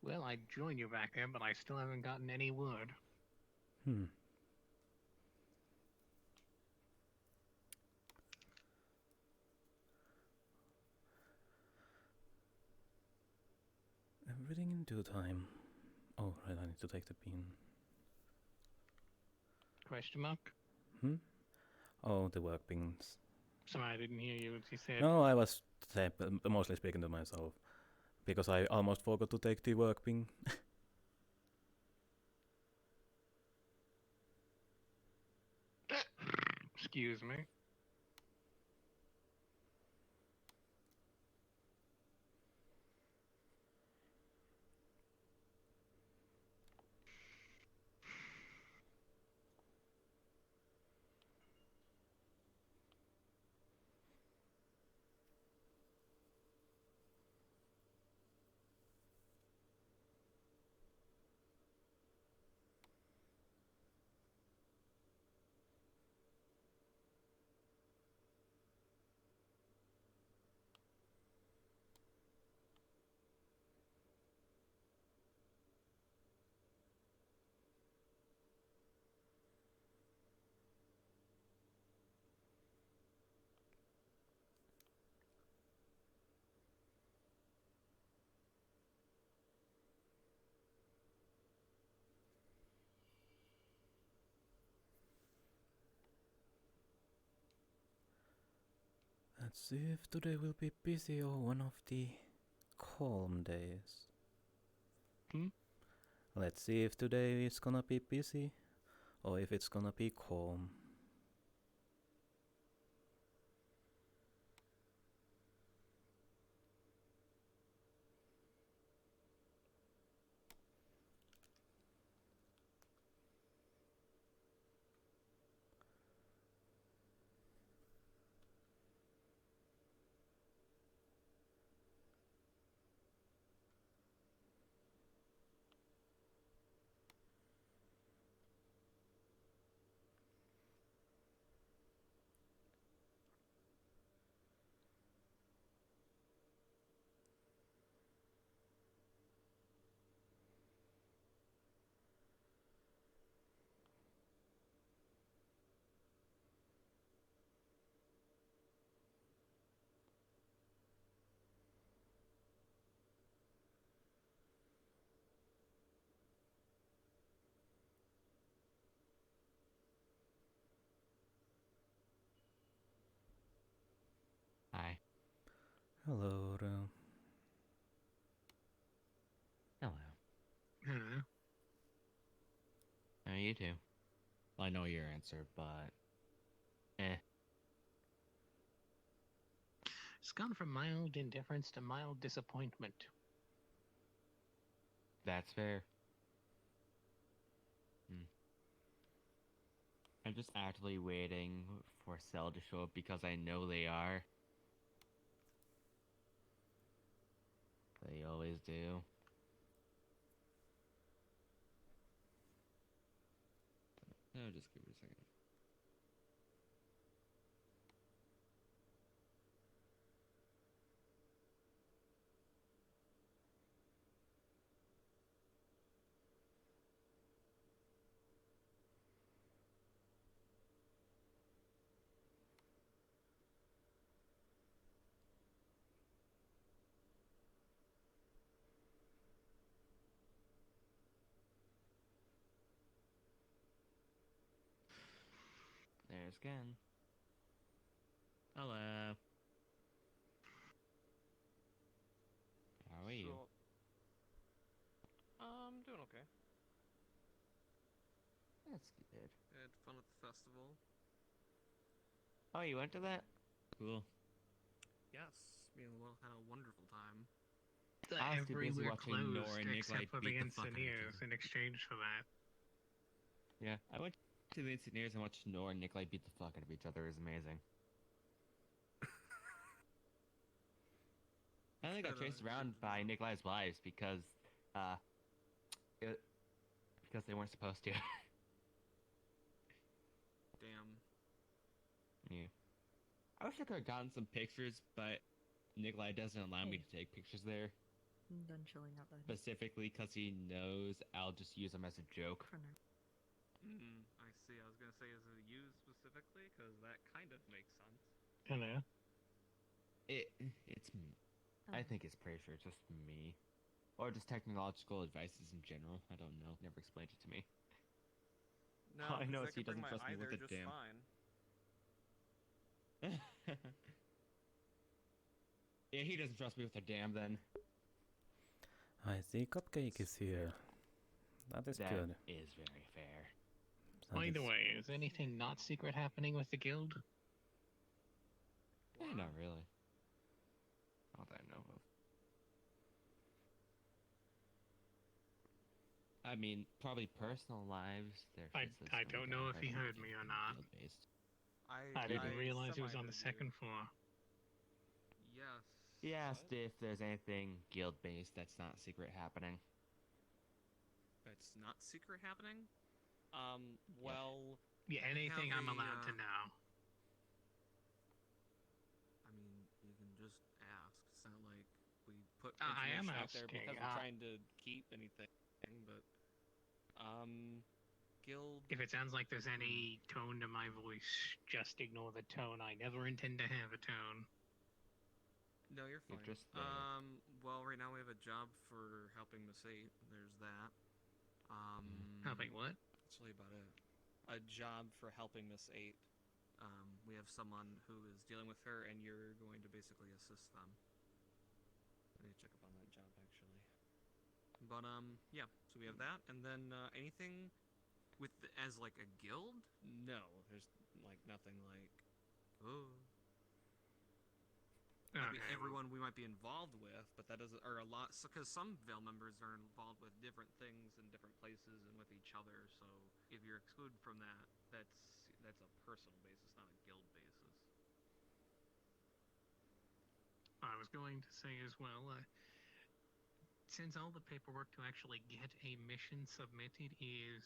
Well, I'd join you back there, but I still haven't gotten any word. Hmm. Everything in due time. Oh, right, I need to take the bean. Question mark? Hmm? Oh, the work beans. Sorry, I didn't hear you. You said... No, I was mostly speaking to myself. Because I almost forgot to take the work bean. Excuse me. Let's see if today will be busy or one of the calm days. Hmm? Let's see if today is gonna be busy or if it's gonna be calm. Hi. Hello, Hello. Hello. How are you two? Well, I know your answer, but eh, It's gone from mild indifference to mild disappointment. that's fair. Hmm. I'm just actively waiting for Cell to show up because I know they are. They always do. Oh, just give me a second. There's Ken. Hello. How are you? So, doing okay. That's good. I had fun at the festival. Oh, you went to that? Cool. Yes, me and Will had a wonderful time. I was too busy Everywhere watching Nora closed and except Nikolai for the beat the fuck out of each engineers other. in exchange for that. Yeah, I went to the engineers and watched Nora and Nikolai beat the fuck out of each other. It was amazing. I only got Kinda chased good around to by know. Nikolai's wives uh, it, because they weren't supposed to. Damn. Yeah. I wish I could have gotten some pictures, but Nikolai doesn't allow me Hey, to take pictures there. I'm done chilling out then. Specifically because he knows I'll just use him as a joke. For now. I see. I was gonna say, is it you specifically? Because that kind of makes sense. Hello. It's me. I think it's pretty sure it's just me. Or just technological advices in general. I don't know. Never explained it to me. No, All I know 'cause is he could bring doesn't my trust me eye with there a just damn. fine. Yeah, he doesn't trust me with a damn then. I see Cupcake is here. That is That good. is very fair. That By the is- way, is anything not secret happening with the guild? Not really. Not that I know of. I mean, probably personal lives. I don't know if he heard me or not. I didn't realize it was on the second floor. Yes. He asked if there's anything guild-based that's not secret happening. It's not secret happening. Well, Yeah, anything I'm Have a, allowed to know. I mean, you can just ask. It's not like we put I am information out there asking, because we're trying to keep anything. But, guild. If it sounds like there's any tone to my voice, just ignore the tone. I never intend to have a tone. No, you're You're fine. just there. Well, right now we have a job for helping Miss 8. There's that. Helping what? That's really about it. A job for helping Miss 8. We have someone who is dealing with her, and you're going to basically assist them. I need to check up on that job, actually. But, yeah. So we have that, and then, anything with as, like, a guild? No. There's, like, nothing like, oh... I mean, Okay, everyone we might be involved with, but that doesn't, or a lot, because some Veil members are involved with different things in different places and with each other. So if you're excluded from that, that's a personal basis, not a guild basis. I was going to say as well, since all the paperwork to actually get a mission submitted is,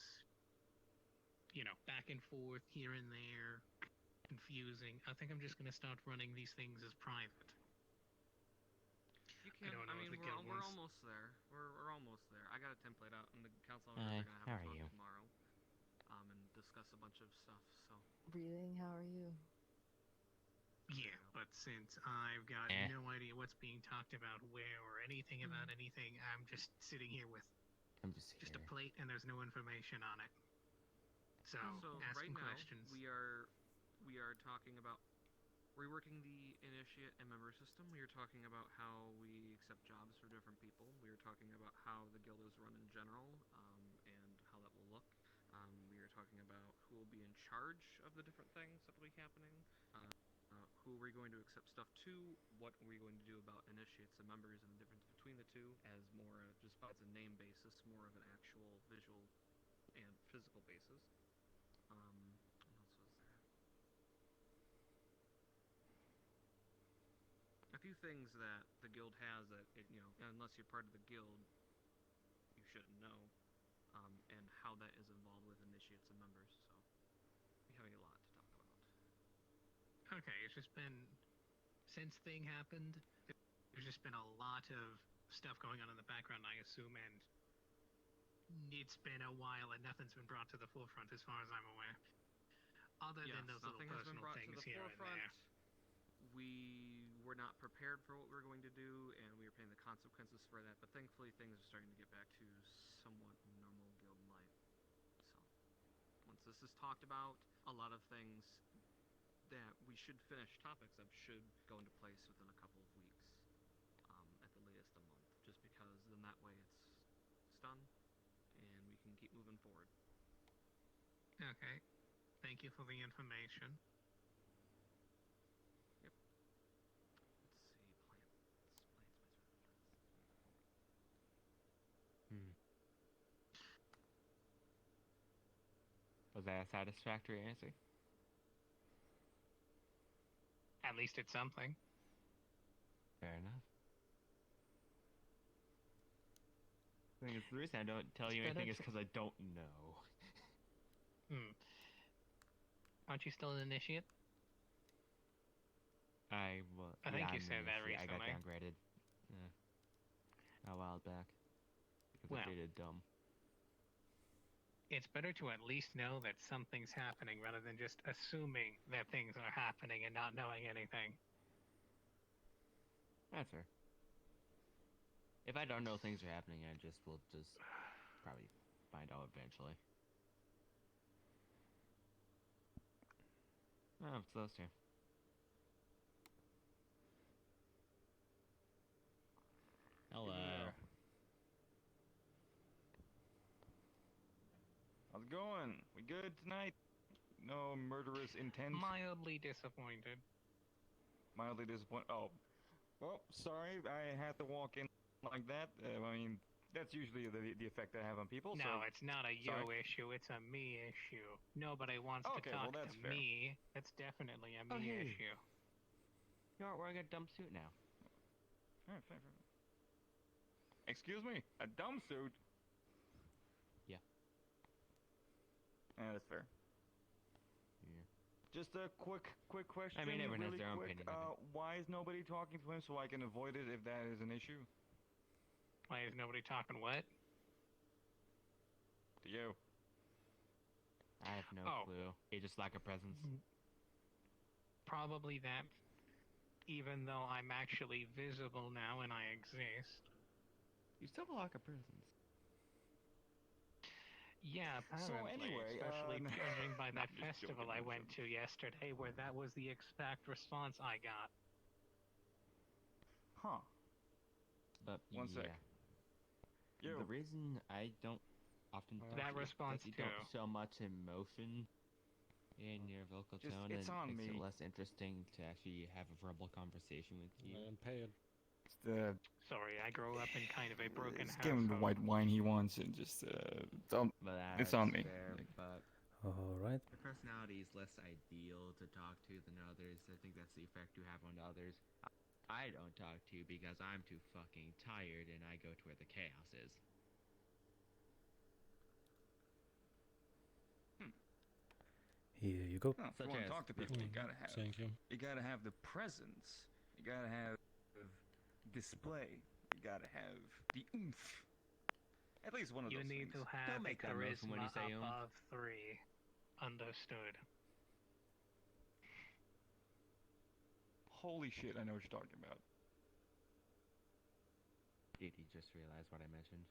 back and forth here and there, confusing, I think I'm just going to start running these things as private. You can. don't know if I mean, the we're, guild we're wants- almost there. We're almost there. I got a template out, and the council Hi, members are gonna how have are a talk you? tomorrow, and discuss a bunch of stuff. So Breathing, how are you? Yeah, but since I've got no idea what's being talked about where or anything about anything, I'm just sitting here with I'm just just a here. plate and there's no information on it. So, right asking now questions. we are talking about reworking the initiate and member system. We are talking about how we accept jobs for different people. We are talking about how the guild is run in general, and how that will look. We are talking about who will be in charge of the different things that will be happening. Who are we going to accept stuff to? What are we going to do about initiates and members and the difference between the two as more just as a name basis, more of an actual visual and physical basis. What else was there? A few things that the guild has that unless you're part of the guild, you shouldn't know, and how that is involved with initiates and members. So we're having a lot to talk about. Okay, it's just been since thing happened. There's just been a lot of stuff going on in the background, I assume, and it's been a while and nothing's been brought to the forefront as far as I'm aware. Other than those little nothing has been personal brought to things the here and forefront. there. We were not prepared for what we were going to do, and we were paying the consequences for that. But thankfully, things are starting to get back to somewhat normal guild life. So, once this is talked about, a lot of things that we should finish topics of should go into place within a couple of weeks, at the latest a month. Just because then that way it's done, and we can keep moving forward. Okay, thank you for the information. Was that a satisfactory answer? At least it's something. Fair enough. The reason I don't tell you It's anything better is because I don't know. Aren't you still an initiate? I I think yeah, you I'm said that initiate. I got recently. downgraded. Yeah. a while back. Because Well. I dated dumb. It's better to at least know that something's happening rather than just assuming that things are happening and not knowing anything. That's fair. If I don't know things are happening, will just probably find out eventually. Oh, it's those two. Hello. How's it going? We good tonight? No murderous intent? Mildly disappointed. Mildly disappointed? Oh. Well, sorry, I had to walk in like that. I mean, that's usually the effect I have on people. No, so it's not a you issue, it's a me issue. Nobody wants to talk that's to fair. me. It's definitely a Oh, me hey. issue. You aren't wearing a dumb suit now. Alright, fair. Excuse me? A dumb suit? Yeah. Yeah, that's fair. Yeah. Just a quick question. I mean, everyone has really their own quick. opinion of Why is nobody talking to him so I can avoid it if that is an issue? Why is nobody talking what? To you. I have no clue. He just lack a presence. Probably that. Even though I'm actually visible now and I exist. You still lack a presence. Yeah, apparently. So anyway, especially judging by no, that I'm just festival joking, I went to yesterday, where that was the exact response I got. Huh. But One sec. Yo. The reason I don't often talk That to you is response that you too. don't show much emotion in your vocal Just- tone, it's and on it makes me. it less interesting to actually have a verbal conversation with you. I'm paid. It's the Sorry, I grew up in kind of a broken Just give him the household. white wine he wants and just don't. But It's on that's me. fair, but Alright. your personality is less ideal to talk to than others. I think that's the effect you have on others. I don't talk to you because I'm too fucking tired and I go to where the chaos is. Here you go. Oh, if Such you want as- to talk to people, you gotta have. Thank you. You gotta have the presence. You gotta have display. You gotta have the oomph. At least one of You those need things. to have make that motion when charisma you say above 3. Understood. Holy shit, I know what you're talking about. Did you just realize what I mentioned?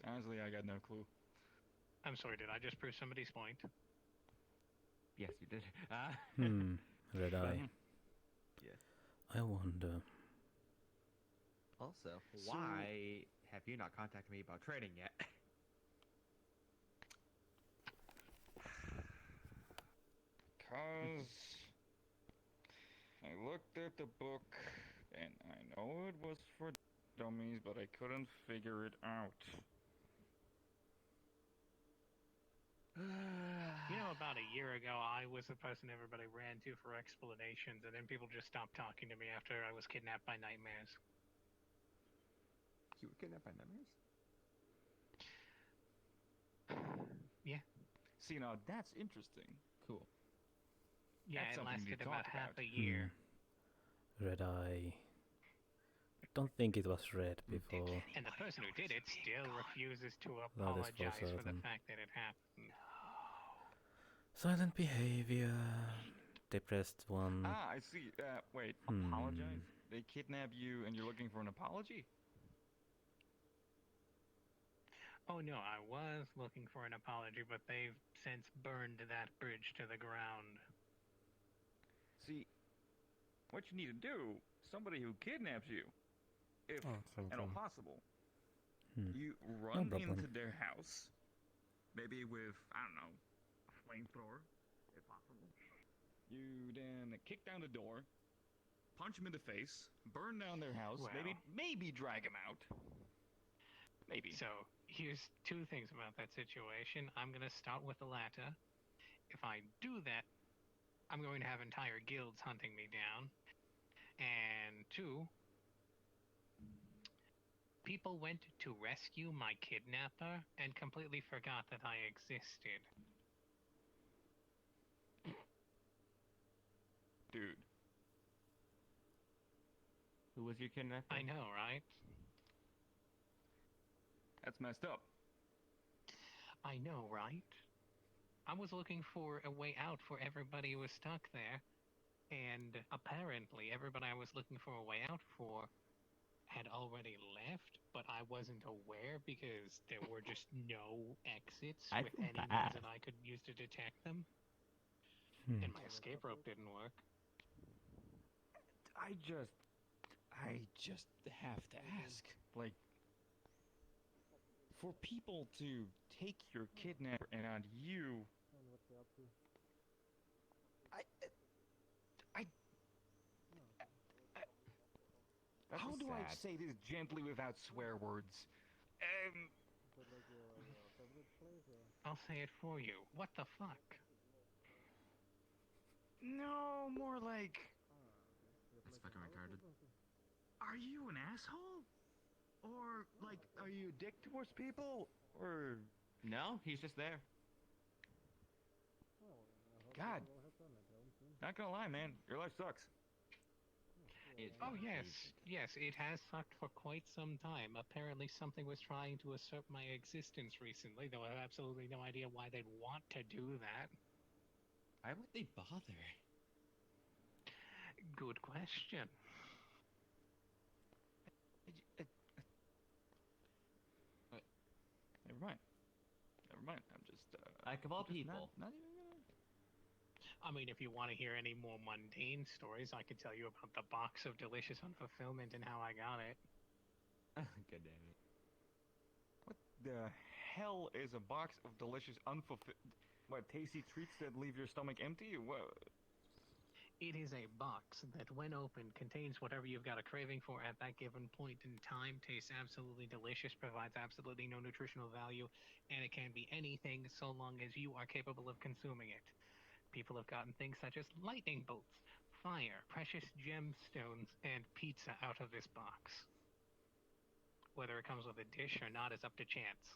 Honestly, I got no clue. I'm sorry, did I just prove somebody's point? Yes, you did. Red eye. Yes. I wonder. Also, So- why have you not contacted me about trading yet? Cause I looked at the book and I know it was for dummies, but I couldn't figure it out. You know, about a year ago, I was the person everybody ran to for explanations, and then people just stopped talking to me after I was kidnapped by nightmares. You were kidnapped by nightmares? Yeah. See, now that's interesting. Cool. Yeah, That's it something to lasted about talk half about. a year. Red eye. I don't think it was red before. And the person who did it still refuses to That is for apologize for the certain. fact that it happened. Silent behavior. Depressed one. Ah, I see. Wait, Hmm. apologize? They kidnap you and you're looking for an apology? Oh no, I was looking for an apology, but they've since burned that bridge to the ground. See, what you need to do, somebody who kidnaps you, if Oh, thank at all you. possible, Hmm. you run problem. into their house, maybe with, I don't know, a flamethrower, if possible. You then kick down the door, punch them in the face, burn down their house, Well. maybe drag them out. Maybe. So, here's two things about that situation. I'm gonna start with the latter. If I do that, I'm going to have entire guilds hunting me down. And 2, people went to rescue my kidnapper and completely forgot that I existed. Dude. Who was your kidnapper? I know, right? That's messed up. I know, right? I was looking for a way out for everybody who was stuck there, and apparently everybody I was looking for a way out for had already left, but I wasn't aware because there were just no exits I with feel any means bad. that I could use to detect them, Hmm. and my escape rope didn't work. I just have to ask, like, for people to take your kidnapper and on you, how do I sad. say this gently without swear words? I'll say it for you. What the fuck? No, more like, That's fucking retarded. are you an asshole? Or, like, are you a dick towards people? Or, No, he's just there. God, not gonna lie, man, your life sucks. It's Oh fucking yes, stupid. yes, it has sucked for quite some time. Apparently something was trying to usurp my existence recently, though I have absolutely no idea why they'd want to do that. Why would they bother? Good question. Never mind. Never mind. I'm just, Like, of all just people. not even gonna. I mean, if you want to hear any more mundane stories, I could tell you about the box of delicious unfulfillment and how I got it. God damn it. What the hell is a box of delicious what, tasty treats that leave your stomach empty? What? It is a box that, when opened, contains whatever you've got a craving for at that given point in time, tastes absolutely delicious, provides absolutely no nutritional value, and it can be anything so long as you are capable of consuming it. People have gotten things such as lightning bolts, fire, precious gemstones, and pizza out of this box. Whether it comes with a dish or not is up to chance.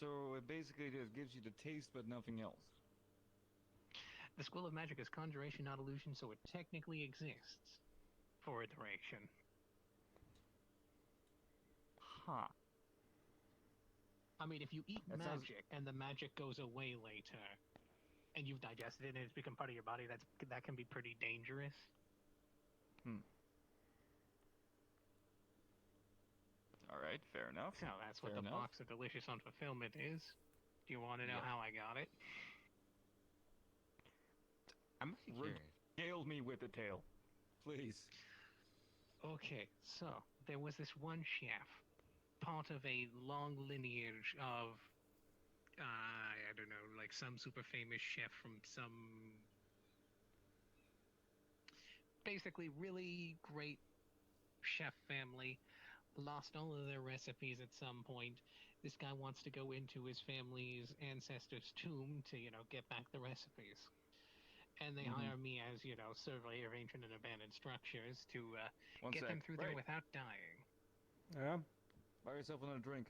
So it basically just gives you the taste but nothing else. The School of Magic is conjuration, not illusion, so it technically exists for a duration. Huh. I mean, if you eat That sounds- magic and the magic goes away later, and you've digested it and it's become part of your body, that can be pretty dangerous. All right, fair enough. So that's what Fair the enough. box of delicious unfulfillment is. Do you want to know Yeah. how I got it? I'm actually Rig- curious. Regale me with the tale, please. Okay, so there was this one chef, part of a long lineage of, I don't know, like some super famous chef from some basically really great chef family, lost all of their recipes at some point. This guy wants to go into his family's ancestors' tomb to, get back the recipes. And they hire me as, surveyor of ancient and abandoned structures to One get sec. them through there Right. without dying. Yeah. Buy yourself another drink.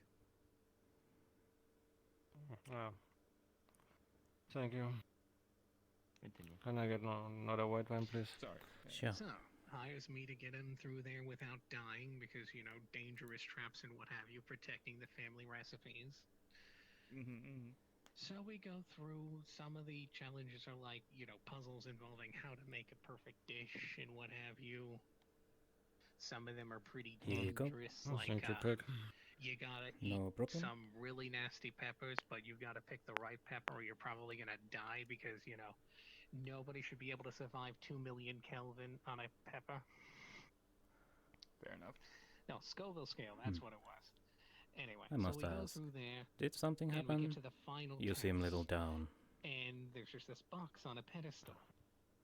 Thank you. Continue. Can I get another white wine, please? Sorry. Sure. So, hires me to get him through there without dying because, dangerous traps and what have you, protecting the family recipes. So we go through, some of the challenges are like, puzzles involving how to make a perfect dish and what have you. Some of them are pretty Here you go. dangerous, Oh, like thank you, Peg. you gotta eat No problem. some really nasty peppers, but you've got to pick the right pepper or you're probably gonna die because, nobody should be able to survive 2 million Kelvin on a pepper. Fair enough. No, Scoville scale, that's what it was. Anyway, I must so we go ask, through there, did something and we happen? get to the final You seem a test, little down. and there's just this box on a pedestal.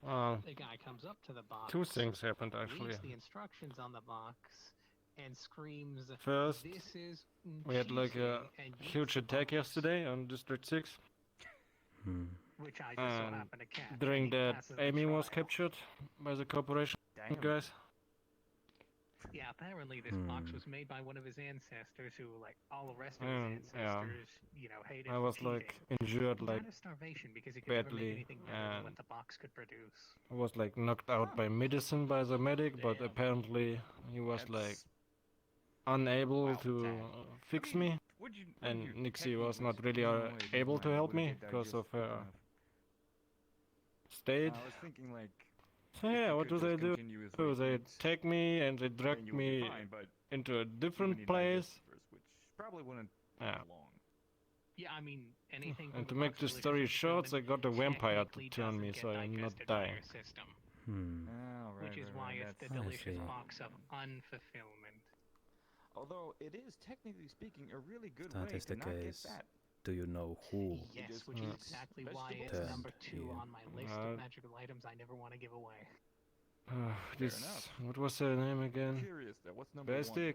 The guy comes up to the box, Two things happened actually. reads the instructions on the box, and screams, First, "This is we had like a cheesy," and yeets huge the attack box, yesterday on District 6. which I just so And happened to catch. during and he that, passes the Amy was trial. captured by the corporation Damn. guys. Yeah, apparently this box was made by one of his ancestors who, like all the rest of his Yeah. ancestors, you know, hated I was eating. like injured like Not of starvation, because he could never badly, make anything better than and what the box could produce. I was like knocked out by medicine by the medic, but Damn. apparently he was like That's- unable Wow, to Tad. fix I mean, me, would you, and you Nixie was technically not really speaking, no, it able to might help would've me did that because just of her quick enough. state. I was thinking like. So if yeah, you what could do they just do? continuously So they eat, take me and they then drag you would be me fine, but into a you would different need place. digestion first, which probably wouldn't Yeah. take long. Yeah, I mean, anything. And from to the make box the delicious story and short, they fulfillment got a vampire to technically turn doesn't me get so I'm not digested by dying. your system, Hmm. Oh, right, which is right, why right. it's the that's- I delicious see. box of unfulfillment. Although it is technically speaking a really good That way is to the not get case. fat. Do you know who? Yes, just which eat is exactly why it's vegetables. number Turned 2 you. on my list Uh, of magical items I never want to give away. This, enough. what was her name again? Curious though, what's number one? Bastic.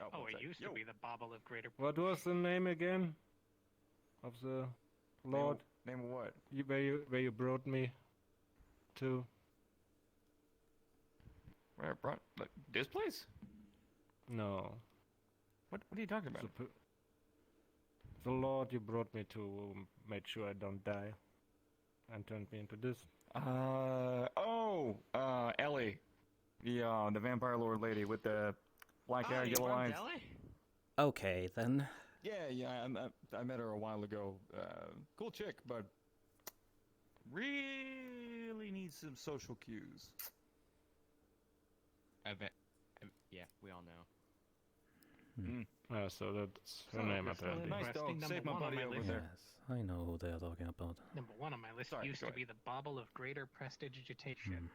Oh, what's it that? used to Yo, be the bauble of greater. What was the name again? Of the Lord? Name of what? Where you brought me to? Where brought like this place? No. What are you talking The, about? p- the Lord you brought me to made sure I don't die. And turned me into this. Ellie, the vampire lord lady with the black hair, you yellow run eyes. Deli? Okay then. Yeah, I met her a while ago. Cool chick, but really needs some social cues. Yeah, we all know. So that's her So, name that's apparently. Nice interesting. dog. Number Save my one on buddy my over list. there. Yes, I know who they are talking about. Number 1 on my list Sorry, used go to be the bauble of greater prestidigitation,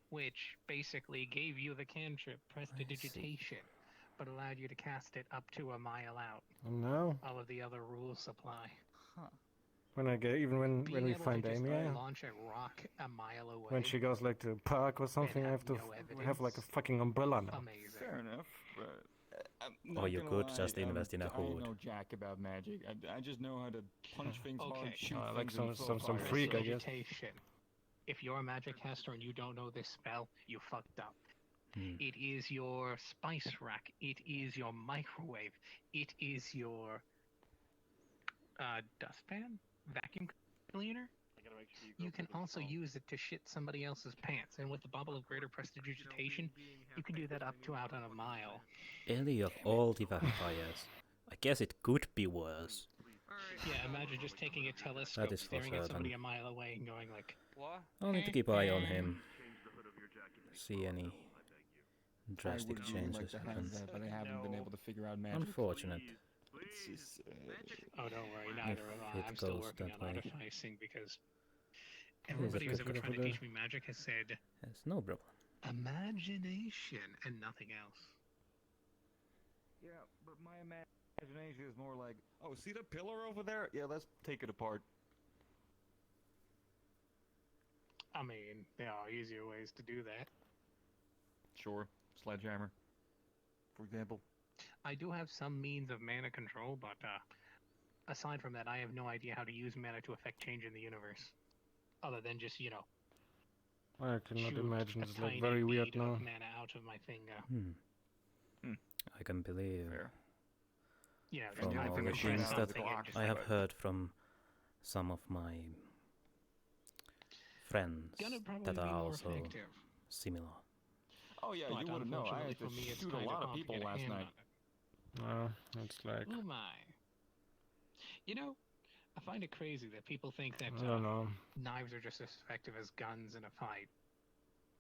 which basically gave you the cantrip prestidigitation, but allowed you to cast it up to a mile out. And now, All of the other rules apply. when I get when Being we able find to just Amy, launch a rock a mile away. when she goes like to a park or something, I have to have no have like a evidence. fucking umbrella now. Amazing. Fair enough, but I'm Or not you gonna could lie, just invest in a I hood. know jack about magic. I just know how to punch things hard, Okay. shoot Like things, and some throw fire. freak, I guess. Prestidigitation. If you're a magic caster and you don't know this spell, you fucked up. It is your spice rack. It is your microwave. It is your dustpan, vacuum cleaner. You can also use it to shit somebody else's pants. And with the bauble of greater prestidigitation, you can do that up to out on a mile. Ellie of all the vampires. I guess it could be worse. Yeah, imagine just taking a telescope, is for staring at somebody certain. a mile away, and going like, What? I'll need to keep eye on him. See any drastic I would really like changes to have happen. that, but I haven't been able to figure out magic. Unfortunate. It's just, oh, don't worry, neither If am I. it I'm still goes working that on way. artificing because a everybody who's good ever bit tried of to a- teach me magic has said Yes, no problem. imagination and nothing else. yeah, but my imagination is more like, oh, see the pillar over there? Yeah, let's take it apart. I mean, there are easier ways to do that. Sure, sledgehammer, for example. I do have some means of mana control, but aside from that, I have no idea how to use mana to affect change in the universe. Other than just, you know, I cannot shoot imagine. a It's like tiny very weird bead of now. mana out of my finger. I can believe Fair. You know, from just all kind of the machine things out that of the clock. I have heard from some of my friends gonna probably that be are more also effective. similar. Oh yeah, But you wouldn't know. I unfortunately had to for me, it's shoot a kind of lot of hard to people get a last hand night. on it. It's like Oh my. You know, I find it crazy that people think that I don't know. knives are just as effective as guns in a fight.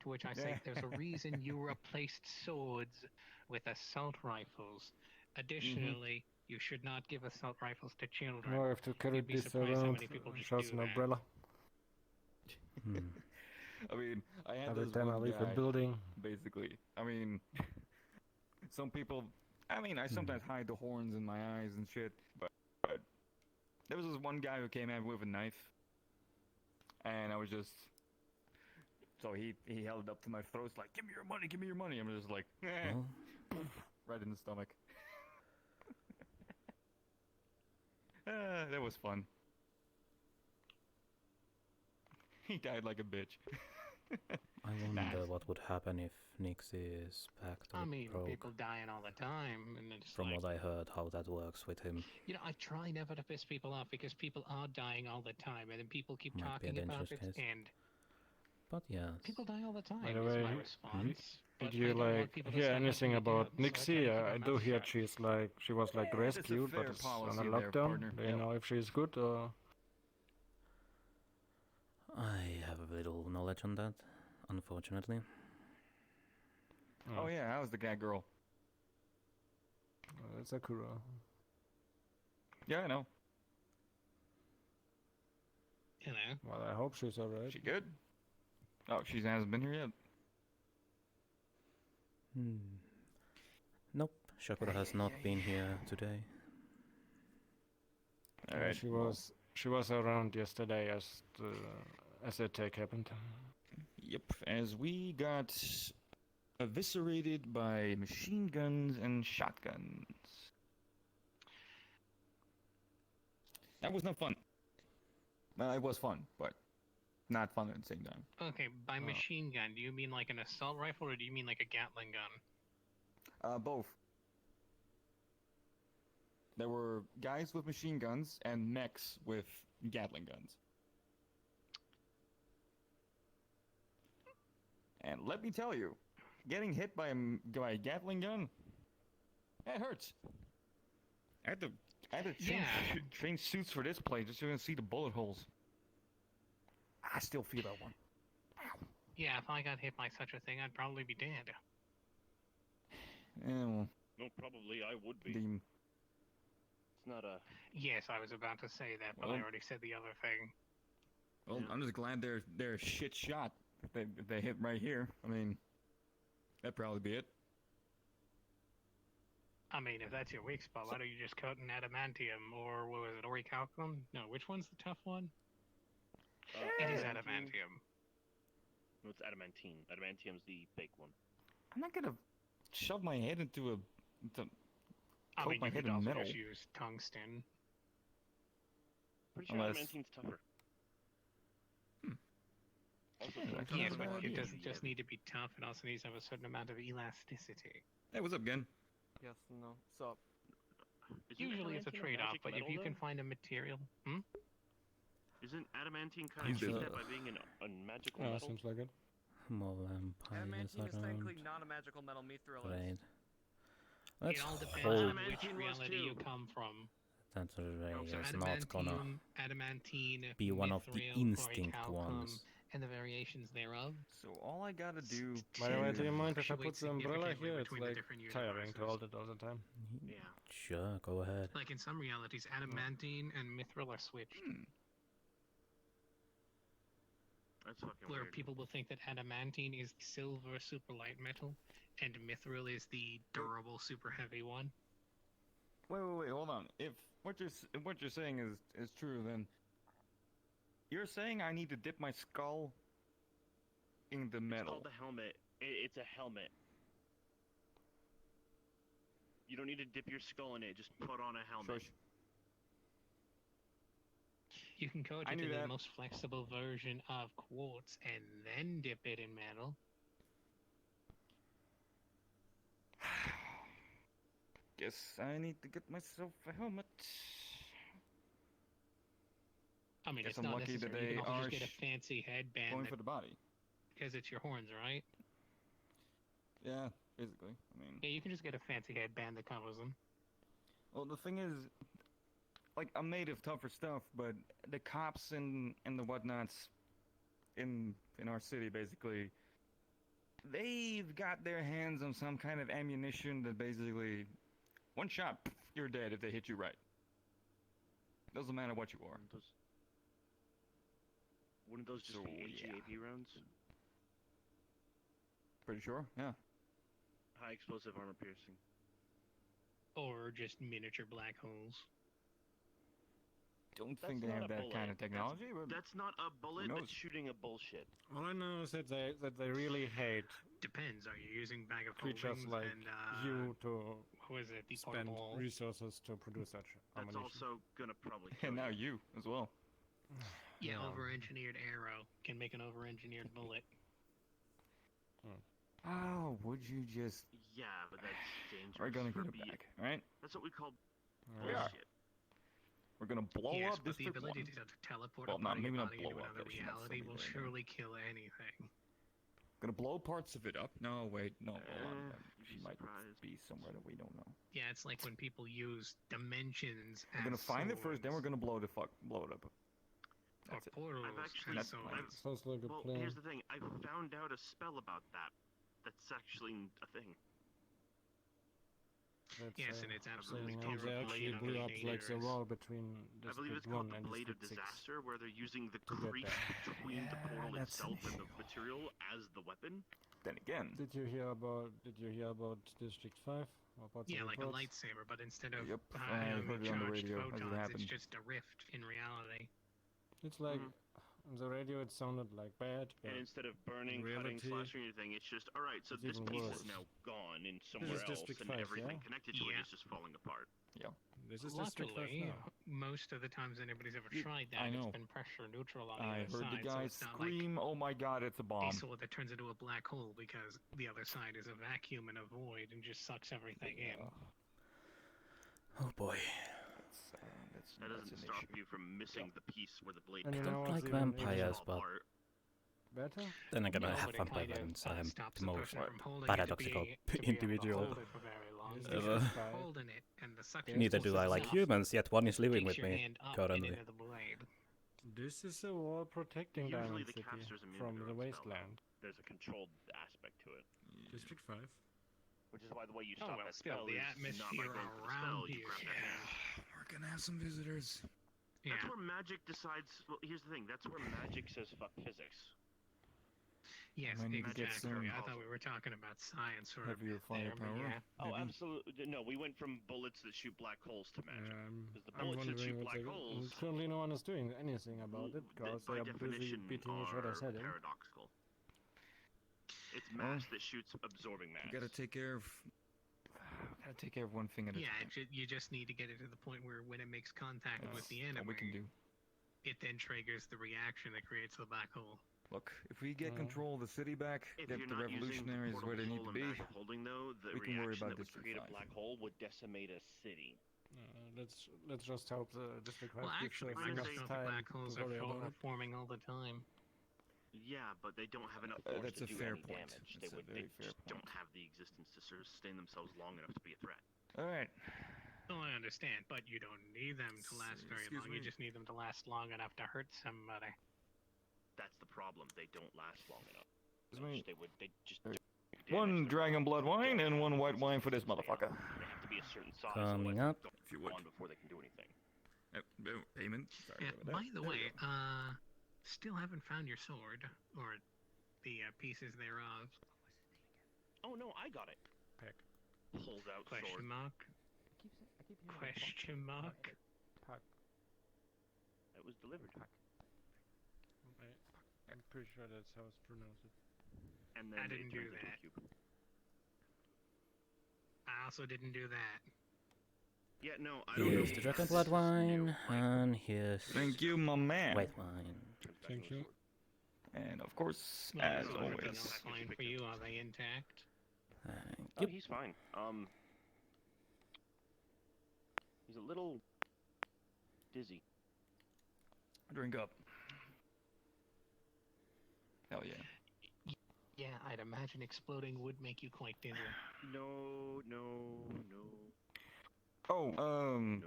To which I say, Yeah. there's a reason you replaced swords with assault rifles. Additionally, you should not give assault rifles to children. Now I have to carry You'd be this surprised how around. many people just Shouts do an that. umbrella. I mean, I had Every this time I one leave a guy, building. basically. I mean, some people. I mean, I sometimes hide the horns in my eyes and shit, but there was this one guy who came in with a knife, and I was just. So he held it up to my throat, like, "Give me your money, give me your money." I'm just like, Well, right in the stomach. That was fun. He died like a bitch. I wonder what would happen if Nixie is back to I mean, broke. people dying all the time, and it's From like, what I heard, how that works with him. you know, I try never to piss people off because people are dying all the time, and then people keep Might be a talking about dangerous it, case. and But yes. people die all the time. By the Is way, my response. Did but you I don't want like people to hear start anything hunting me about down, so I try Nixie? to keep my I mouth do hear shut. she was like Yeah, that's a rescued, fair but it's on policy a there, lockdown. partner. Do you Yep. know if she's good or? I have little knowledge on that, unfortunately. Oh yeah, how's the cat girl? It's Sakura. Yeah, I know. You know, Well, I hope she's alright. She good? Oh, she hasn't been here yet. Nope, Shakura has not been here today. All right. She was around yesterday as the attack happened. Yep. As we got eviscerated by machine guns and shotguns. That was not fun. Well, it was fun, but not fun at the same time. okay, by machine gun, do you mean like an assault rifle, or do you mean like a Gatling gun? Both. There were guys with machine guns and mechs with Gatling guns. And let me tell you, getting hit by a Gatling gun, that hurts. I had to change suits for this play just so you can see the bullet holes. I still feel that one. Yeah, if I got hit by such a thing, I'd probably be dead. Yeah, well, No, probably I would be. the It's not a. Yes, I was about to say that, but I Well- already said the other thing. well, Yeah. I'm just glad they're a shit shot. If they hit right here, I mean, that'd probably be it. I mean, if that's your weak spot, why don't you just coat in adamantium, or what was it, orichalcum? No, which one's the tough one? It is adamantium. No, it's adamantine. Adamantium's the fake one. I'm not gonna shove my head into a. I Coat mean, my you head could in also metal. just use tungsten. Pretty sure Unless- adamantine's tougher. Also, Yeah, tungsten Yes, is but really it doesn't just heavy. need to be tough, it also needs to have a certain amount of elasticity. Hey, what's up, Gen? Yes, no. So, Isn't Usually it's a adamantine trade-off, magic but if metal, you can though? find a material... Isn't adamantine kind He's of cheated the- by being a magical Yeah, metal? seems like it. More vampires adamantine is technically around. not a magical metal. Mithril is. Right. Let's It all depends hope on which Adamantine was reality you too. come from. that Ray So is not gonna adamantium, adamantine, be one of the mithril, instinct orichalcum, ones. and the variations thereof. So all I gotta do. By the way, do you Tend mind if I fluctuate put the umbrella significantly here? It's between the like different tiring to hold universes. it all the time. Yeah. Sure, go ahead. Like in some realities, adamantine and mithril are switched. That's fucking Where weird. people will think that adamantine is the silver super light metal, and mithril is the durable super heavy one. Wait, hold on. If what you're saying is true, then you're saying I need to dip my skull in the It's metal. called the helmet. It's a helmet. You don't need to dip your skull in it. Just put on a helmet. Shush. You can coat I it knew in the that. most flexible version of quartz and then dip it in metal. Guess I need to get myself a helmet. I mean, Guess it's I'm not lucky that necessary. You they can also are just get a fancy headband Going that, for the body. because it's your horns, right? Yeah, basically. I mean, Yeah, you can just get a fancy headband that covers them. well, the thing is, like, I'm made of tougher stuff, but the cops and the whatnots in our city, basically, they've got their hands on some kind of ammunition that basically, one shot, you're dead if they hit you right. Doesn't matter what you are. Wouldn't those just So, be yeah. HEAP rounds? Pretty sure? Yeah. High explosive armor piercing. Or just miniature black holes. Don't That's think they not have a that bullet. kind of technology, but That's not a bullet. knows? That's shooting a bullshit. All I know is that they really hate Depends. Are you using bag of creatures holdings like and you to what was it? The spend portable. resources to produce such That's ammunition. also gonna probably kill and now you. you as well. Yeah, Yeah. over-engineered arrow can make an over-engineered bullet. Oh, would you just... Yeah, but that's dangerous. We're gonna for get it being- back, alright? That's what we call We are. bullshit. We're gonna blow yes, up but the District 1. ability to teleport Well, a not- body, maybe not body blow into up, another actually, that's reality will something very surely kill anything. Gonna blow parts of it up? No, wait, no, hold on. You'd She be might surprised. be somewhere that we don't know. Yeah, it's like when people use dimensions We're gonna as find it first, then we're swords, gonna blow it up. or That's it. portals I've actually- as That's swords. fine. Sounds like a Well, plan. here's the thing. I found out a spell about that. That's actually a thing. That's, Yes, and it's I absolutely believe they actually terrible. blew up like the Invaders. wall between I believe it's District 1 called the and Blade of District 6. Disaster, where they're using the to get creep that. between the portal that's an itself and the issue. material as the weapon. Then again, Did you hear about District 5? Or parts Yeah, of like a reports? lightsaber, but instead of Yep, I heard it on the charged radio as it photons, happened. it's just a rift in reality. It's like Mhm. on the radio it sounded like bad, but And instead of burning, in cutting, reality, slashing anything, it's just alright, so it's this even piece worse. is now gone and somewhere else, District and 5, everything yeah? connected to it Yeah. is just falling apart. this is District 5 Luckily, now. most of the times anybody's ever You- tried that, I know. it's been pressure neutral on the I other heard side, the guy so it's not like scream, "Oh my God, it's a a bomb!" sword that turns into a black hole because the other side is a vacuum and a void and just sucks everything in. Oh boy. That doesn't an stop issue. you from missing the piece where the blade And you comes know Don't what's like even vampires, fall but apart. better? then again, I No, have but it vampire kind of, weapons. I am stops the the most person from holding paradoxical it to be able to individual. hold it for very long. Yes, If ever. you're Fire. holding it and the suction Neither force do I like itself humans, yet one is living takes with your me hand up and currently. into the blade. This is a wall protecting Usually Diamond the City caster's immune from to the their own spell, wasteland. There's a controlled aspect to it. District 5. Which is why the way you Oh, stop but that still, spell the is not by atmosphere going for the around spell, you you, grab that hand. We're gonna have some visitors. Yeah. That's where magic decides. Well, here's the thing. That's where magic says fuck physics. Yes, might need to get exactly. I some thought we were talking about science or heavier there, but firepower. yeah. Oh, Maybe. absolutely. No, we went from bullets that shoot black holes to magic. 'Cause the I'm bullets that shoot wondering black and holes- currently no one is doing anything about it because by they are busy definition beating each other's are head in. paradoxical. It's mass that shoots absorbing mass. We gotta take care of. Gotta take care of one thing at a Yeah, time. you just need to get it to the point where when it makes contact with That's the all enemy, we can do. it then triggers the reaction that creates the black hole. Look, if we get Uh, control of the city back, If get you're the not using revolutionaries portable where they need hole to and be, magic holding, though, the we can worry reaction about that would District create a 5. black hole would decimate a city. Let's just hope the District 5 Well, gives actually, us Microsoft enough Microsoft time black holes to are worry about it. forming all the time. Yeah, but they don't have enough force that's to a do fair any point. damage. That's a They very fair just don't point. have the existence to sustain themselves long enough to be a threat. Alright. Oh, I understand, but you don't need them to last very Excuse long. me. You just need them to last long enough to hurt somebody. That's the problem. They don't last long enough. Excuse me. They just Alright. do One damage. dragon blood wine and one white wine for this They have motherfucker. to be a certain size. Coming otherwise up. they'll If you go would. on before they can do anything. Payment. Sorry Yeah, about that. by the There we way, go. still haven't found your sword, or the pieces thereof. Oh no, I got it. Peck. Pulls out Question sword. mark? Question mark? It was delivered. I'm pretty sure that's how it's pronounced. And then I it didn't do turns into a that. cube. I also didn't do that. Yeah, no, I don't know. Here's the dragon blood wine, and here's Thank you, my man. white wine. Turns back Thank into a you. sword. And of course, Well, as so everything always. else fine for you? Are they intact? Thank Oh, you. he's fine. He's a little dizzy. Drink up. Hell yeah. Yeah, I'd imagine exploding would make you quite dizzy. No. Oh, No.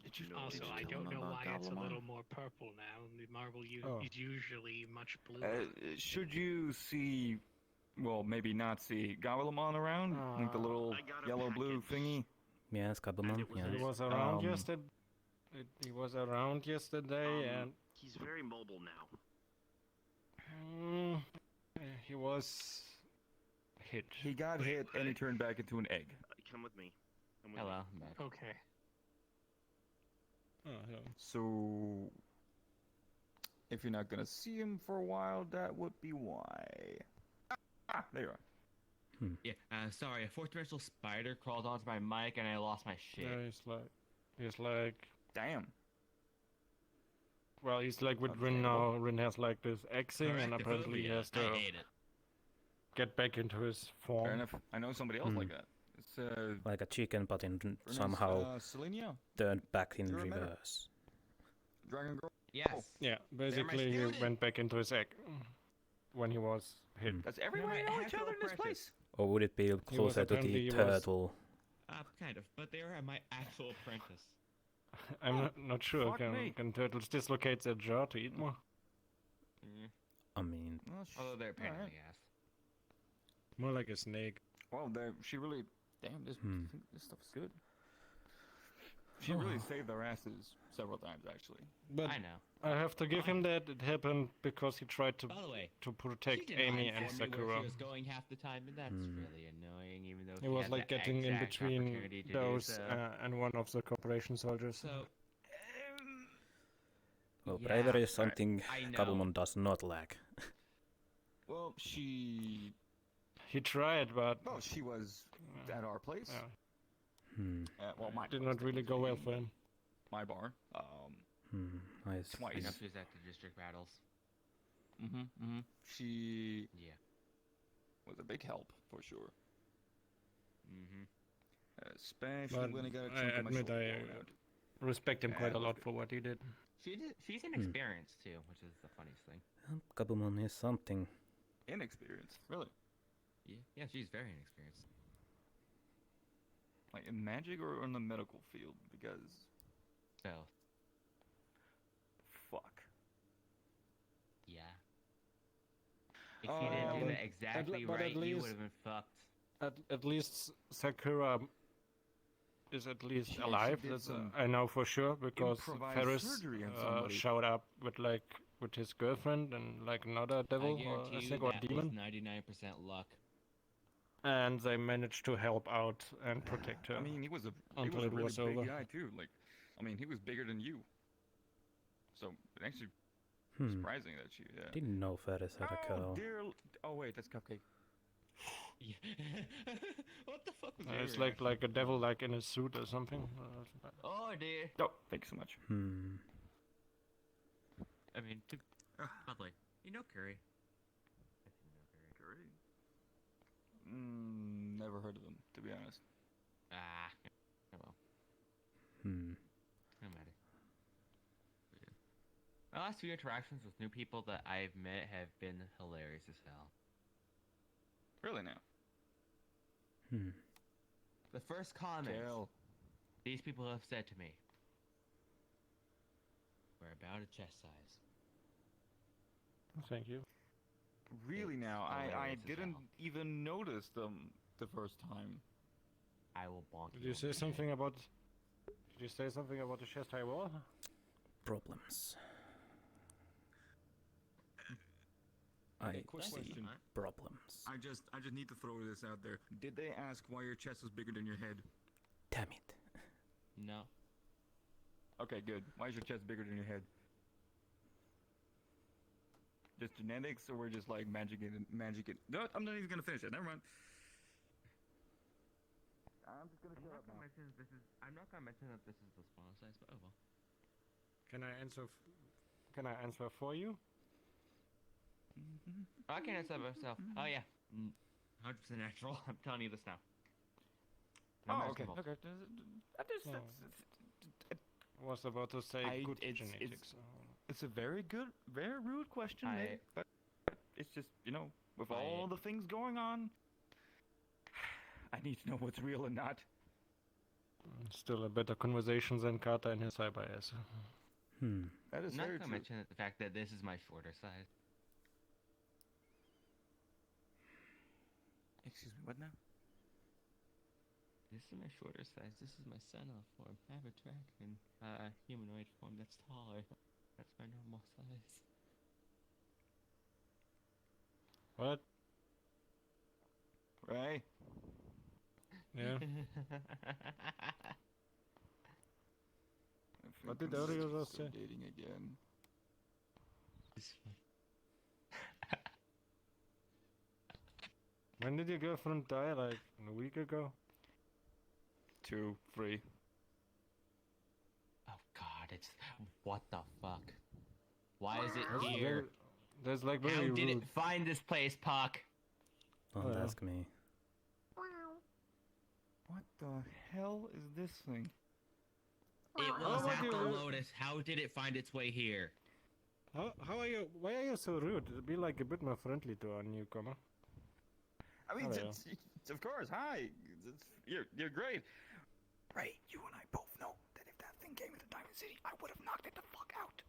Did you- no. Also, Did you I tell don't them know about why it's a Gablemon? little more purple now. The marble Oh. is usually much bluer. should you see, well, maybe not see Gawalamon around? Like the little I got a yellow-blue package. thingy? Yes, Kabumon, it was yes. He Yes. was around Um, yesterday. He was around yesterday, and He's very mobile now. mm, he was hit. He got hit and he turned back into an egg. Come with me. Come with Hello, me. I'm back. Okay. Oh, yeah. So, if you're not gonna see him for a while, that would be why. There you are. Yeah, sorry, a fourth dimensional spider crawled onto my mic and I lost my shit. Yeah, he's like, Damn. well, he's like with Rin now. Rin has like this X thing, and Correct, apparently he phobia. has I the hate it. get back into his form. Fair enough. I know somebody else like that. It's Like a chicken, but in Furnace, somehow Selenia, turned back in You're a meta- reverse. Dragon Girl. Yes. Yeah, basically he student. went back into his egg when he was hit. Does everybody my know each actual other in this apprentice. place? Or would it be closer to apparently- the he was- turtle? Kind of, but they were my actual apprentice. I'm not sure. fuck me. Can turtles dislocate their jaw to eat more? I mean, Well, Although they're a pain in alright. the ass. More like a snake. Well, she really. Damn, this stuff is good. She Oh. really saved their asses several times, actually. But I know. I have to give him that. It happened because he tried to By the way, protect she did Amy not and inform me where Sakura. she was going half the time, and that's really annoying. Even though It she was had like the getting in exact between opportunity to do those so. and one of the corporation soldiers. So, well, yeah, bravery is something I know. Gabumon does not lack. Well, she. He tried, but Well, she was at our place. Well, my did place, not really go well technically. for him. My bar. I see. Twice. enough she was at the district battles. She Yeah. was a big help for sure. Mm-hmm. Especially But when I got a I chunk of my admit shoulder I blown out. respect him Yeah, quite it a was lot good. for what he did. She's inexperienced too, which is the funniest thing. Gabumon is something. Inexperienced, really. Yeah, she's very inexperienced. Like in magic or in the medical field, because So, fuck. yeah. If you didn't do but- that exactly but at right, you least- would have been fucked. At least Sakura is at least Yeah, she alive. did That's some I know for sure because improvised Ferris surgery on somebody. showed up with his girlfriend and like another devil I or guarantee I you think or that demon, was 99% luck. and they managed to help out and protect her. I mean, he was a Until a it really was big over. guy too. Like, I mean, he was bigger than you. So it actually Hmm. surprising that she. Didn't know Ferris had a Oh cow. dear! Oh wait, that's Cupcake. Yeah. What the fuck was It's that? like a devil like in a suit or something. Oh dear. Oh, thank you so much. I mean, oddly, you know Curry. If you know Curry. Never heard of them, to be honest. Ah. Oh well. No matter. But yeah. My last few interactions with new people that I've met have been hilarious as hell. Really now? The first comment Tell. these people have said to me were about a chest size. Thank you. Really now? I hilarious as didn't hell. even notice them the first time. I will bonk Did you. you say something about? Did you say something about the chest high wall? Problems. Okay, I quick see question. problems. I just need to throw this out there. Did they ask why your chest was bigger than your head? Damn it. No. Okay, good. Why is your chest bigger than your head? Just genetics, or we're just like magic it? No, I'm not even gonna finish it. Never mind. I'm just gonna shut up now. I'm not gonna mention that this is the spawn size, but oh well. Can I answer? Can I answer for you? I can answer myself. Oh yeah. 100% natural. I'm telling you this now. No Oh, okay. merciful. Okay. I was about to say good it's genetics. a very good, very rude question, Nate, but it's just, with all the things going on, I need to know what's real and not. Still a better conversation than Carter and his cyber ass. That is I'm not very gonna true. mention the fact that this is my shorter size. Excuse me, what now? This is my shorter size. This is my sentinel form. I have a dragon, humanoid form that's taller. That's my normal size. What? Right? Yeah. What did Audio just say? Dating again. When did your girlfriend die? Like a week ago? 2, 3. Oh god, it's what the fuck? Why is it That's here? That's like How very did rude. it find this place, Puck? Don't Oh, yeah. ask me. What the hell is this thing? It Oh, was what at do the you- Lotus. How did it find its way here? How are you? Why are you so rude? Be like a bit more friendly to our newcomer. I mean, Hello. it's of course. Hi, you're great. Ray, you and I both know that if that thing came into Diamond City, I would have knocked it the fuck out.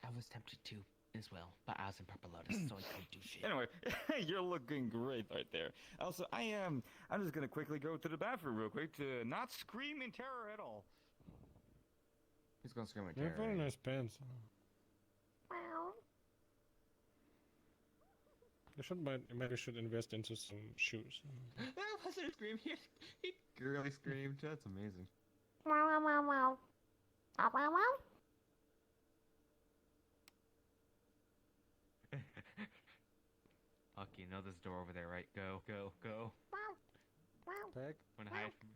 I was tempted to as well, but I was in Purple Lotus, so I couldn't do shit. Anyway, you're looking great right there. Also, I'm just gonna quickly go to the bathroom real quick to not scream in terror at all. Who's gonna scream at You have very terror? nice pants. You should maybe should invest into some shoes. That wasn't a scream. He girly screamed. That's amazing. Okay, you know this door over there, right? Go, go, go. Back. Wanna hide from me?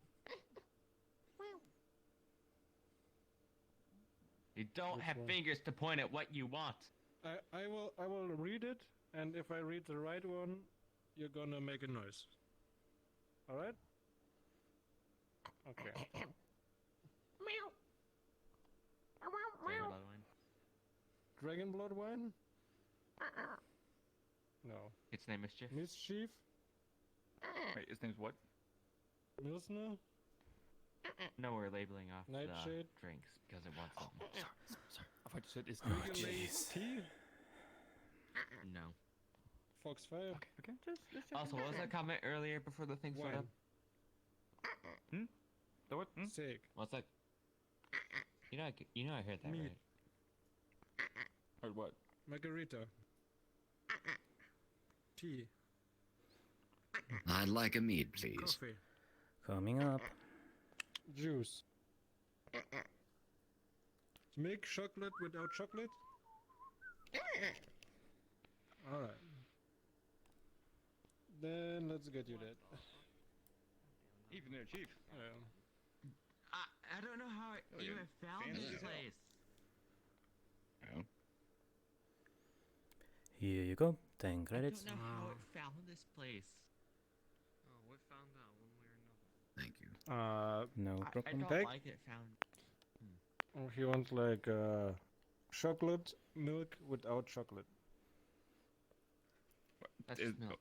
You don't Which have one? fingers to point at what you want. I will read it, and if I read the right one, you're gonna make a noise. All right? Okay. Dragon blood wine? No. Its name is Mischief. Mischief? Wait, his name's what? Milsner? No, we're labeling off the Nightshade? drinks because it wants something. Sorry. I thought you said his Regulate jeez. tea? No. Foxfire? Okay, just Also, what was that comment earlier before the thing started? Wine. The what? Steak. What's that? You know, I heard that, Meat. right? Or what? Margarita. Tea. I'd like a mead, please. Coffee. Coming up. Juice. Milk chocolate without chocolate? Alright. Then let's get you that. Even there, Chief. I don't know how Oh, you yeah. have found Fancy this as hell. place. Oh. Here you go. 10 credits. I don't know how it found this place. Oh, it found out one way or another. Thank you. No I problem. don't Back? like it found. If you want like chocolate milk without chocolate. That's just milk.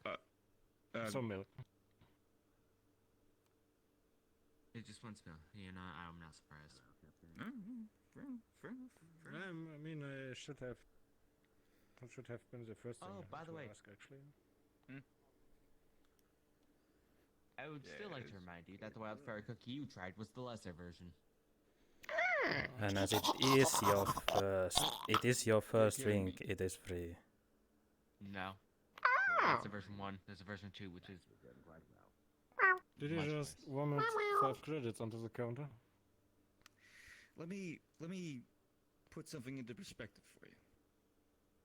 Some milk. It just wants milk. You know, I'm not surprised. Fair enough. I mean, I should have been the first thing Oh, by the to way. ask, actually. I would still like to remind you that the wildfire cookie you tried was the lesser version. And as it is your first drink, it is free. No. That's a version 1. There's a version 2, which is... Did you Much just worse. vomit 5 credits onto the counter? Let me put something into perspective for you.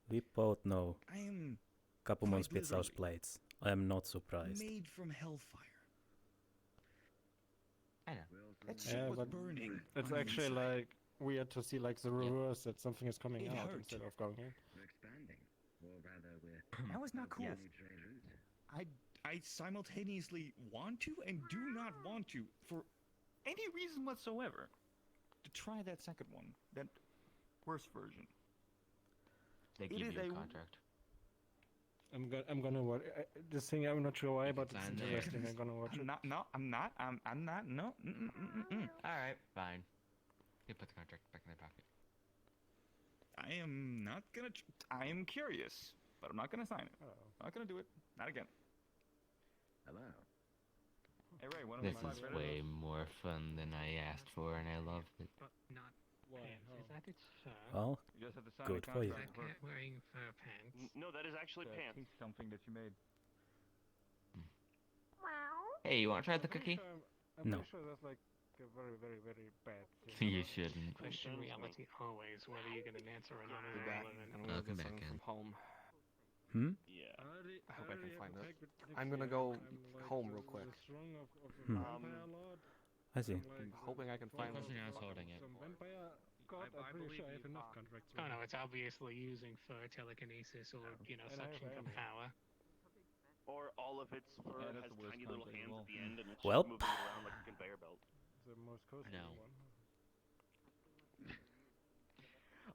We both know I am Kapumon Quite spits out literally. plates. I am not surprised. made from hellfire. I know. That shit Yeah, was but burning. It's on the actually inside. like weird to see like the reverse, that something is coming It out hurt. instead of going in. We're expanding, or rather, we're That was not cool. new trade route. I simultaneously want to and do not want to, for any reason whatsoever, to try that second one, that worse version. They It give is you a a- contract. I'm gonna watch this thing. I'm not sure why, You but can it's sign there. interesting. I'm gonna watch it. I'm not. No, I'm not. I'm not. No. Alright, fine. You put the contract back in their pocket. I am not gonna. I am curious, but I'm not gonna sign it. Oh. Not gonna do it. Not again. Hello. Hey Ray, one of This my is way more fun than I asked for, and I loved it. But not Why? pants. Is that its fur? Well, You just have to sign Good a for you. Is contract that cat wearing fur pants? No, that is actually the pants. pink something that you made. Hey, you want to try the cookie? I'm No. pretty sure that's like a very, very, very bad thing. You shouldn't. Question reality always, whether you're gonna answer or not. Be back. I'm gonna Welcome get back something in. from home. Yeah. I hope I can find it. I'm gonna go home real quick. Hmm. I see. I'm hoping I can find Question I was holding it. Some vampire God, I'm pretty believe sure I have you, enough Pakk. contracts. Oh no, it's obviously using for telekinesis or, you know, And I have suction from ammo. power. Or all of its fur Yeah, that's has the worst tiny little contract of hands all. at the end and it's Well. just moving it around like a conveyor belt. The most costly No. one.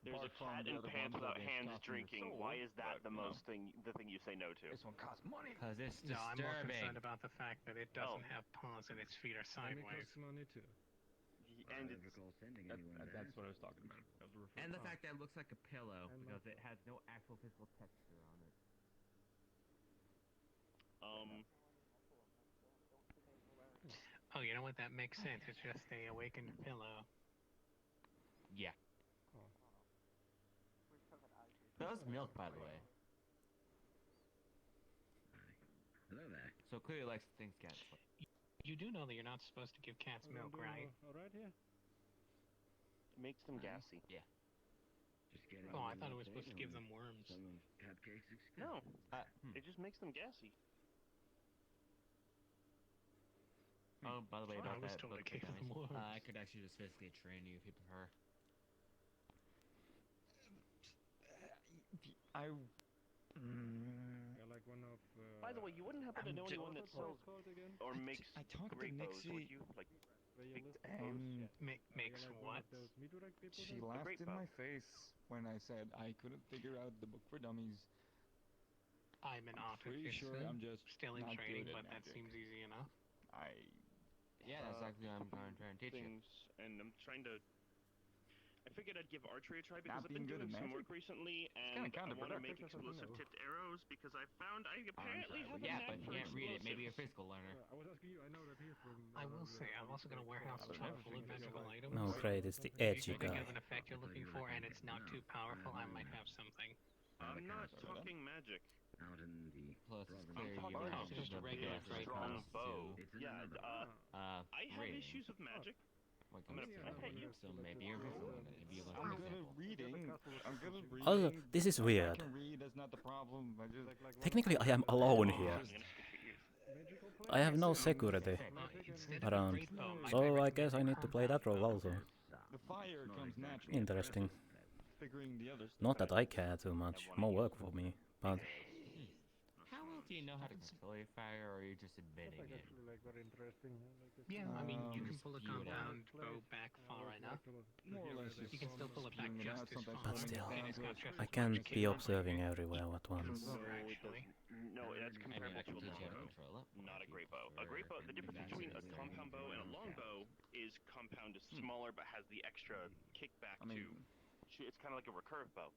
There's a Apart from cat the in other pants ones without that hands cost me drinking. soul, Why is that but, the you know. most the thing you say no to? This one costs money. Because it's No, I'm more disturbing. concerned about the fact that it doesn't have paws and its feet are Then it sideways. costs money too. And I it's recall sending anyone there. That's what I was talking about. That was the reference. And the fact that it looks like a pillow And because my it has no actual physical texture on it. Oh, you know what? That makes sense. It's just a awakened pillow. Yeah. Oh. That was milk, by the way. Hello there. So clearly likes things cats. You do know that you're not supposed to give cats milk, right? Alright here? makes them gassy. Yeah. Just getting Oh, I an thought it was supposed to update give on them worms. Some of Cupcake's excuse. No, it just makes them gassy. Oh, by the way, I about was that, told book it gave them dummies, worms. I could actually just physically train you if you prefer. I. Yeah, like one of. By the way, you wouldn't happen to know anyone that sells or makes I talked to great bows, Nixie. would you? Like where you big list bows? Makes like what? one of those meteorite people She then? laughed great in bow. my face when I said I couldn't figure out the book for dummies. I'm an Pretty artificer. sure I'm just Still in not training, good at but that magic. seems easy enough. Yeah, that's exactly what I'm going to try and teach you. Things, and I'm trying to. I figured I'd give archery a try because Not I've been being good doing at some magic? work recently, kinda and I want to counterproductive. make explosive tipped arrows because I found I apparently have a Yeah, knack but you for can't read it. Maybe you're a explosives. physical learner. I was asking you, I know that he's from. I will say, I've also got a warehouse I've chock never full of figured it magical out. items. Oh great, it's the If edgy you think guy. of an effect you're looking for and it's not too powerful, I might have something. I'm not talking magic. Out in the Plus, it's province clear of you talking have about just a the regular big straight strong strong bow. It's in Yeah, another. I have reading. issues with magic. When it I'm comes gonna to pet you. so maybe you're a physical learner. If you learn I'm for good at example. reading. I'm good at reading. Also, this is I weird. can read. That's not the problem. I just. Technically, I am alone here. I'm gonna stick your ears. I have no security Instead of a around, great bow, my so I favorite guess I need to play that role also. The fire comes naturally. Interesting. Figuring the other stuff. Not that I care too much. More work for me, but How well do you know how to control your fire, or are you just admitting That's it? actually like very interesting. yeah, I mean, you can Um, pull a spew it out. compound bow back far enough. More or less You can still pull it back spewing it just out, as sometimes far. But still, and it's got just I as can't much be kick. observing everywhere at No, once. it Actually. doesn't. No, that's I mean, I comparable can to a teach you how to long control it. bow. Not a great bow. A great bow. The difference between a compound bow and a long bow is compound is smaller but has the extra kickback I mean, to shoot. It's kind of like a recurve bow.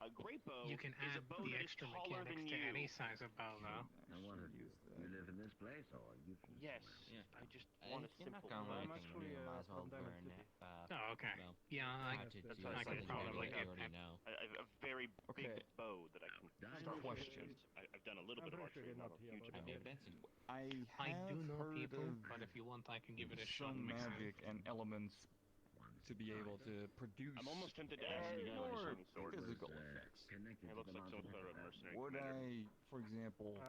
A great bow You can is add a bow the that is extra taller mechanics than to you. any size of bow, though. I want to use you live in this place or you can Yes, Yeah. I just want a You're not simple. going to I'm anything actually, new. Might as well from Diamond learn City. Oh, okay. well, Yeah, how to that's do what I something said, better probably that a you already know. A very big Okay. bow that I can start with. Question. I've done a little I'm bit of pretty sure archery, you're not not a here huge about I amount. mean, Benson. I I have do know heard people, of but if you want, I can give it a shot. some Mix it. magic and elements to be able to produce I'm almost tempted to ask you for a more shooting sword. physical was, effects. connected It to looks the like some mountain. sort of mercenary Would commander. I, for example,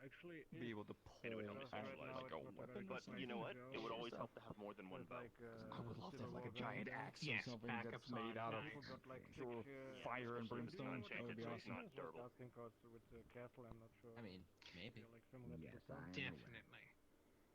Actually, be able to pull Anyway, don't be out specialized. like a weapon? But you know what? It would always help to have more than one bow. I would love to have like a giant axe or Yes, something that's backups made on out of knives. pure fire and brimstone. That would be Especially if it's awesome. not durable. Asking cause with the castle, I'm not sure. I mean, maybe. You're like similar to Yes, the I am Definitely.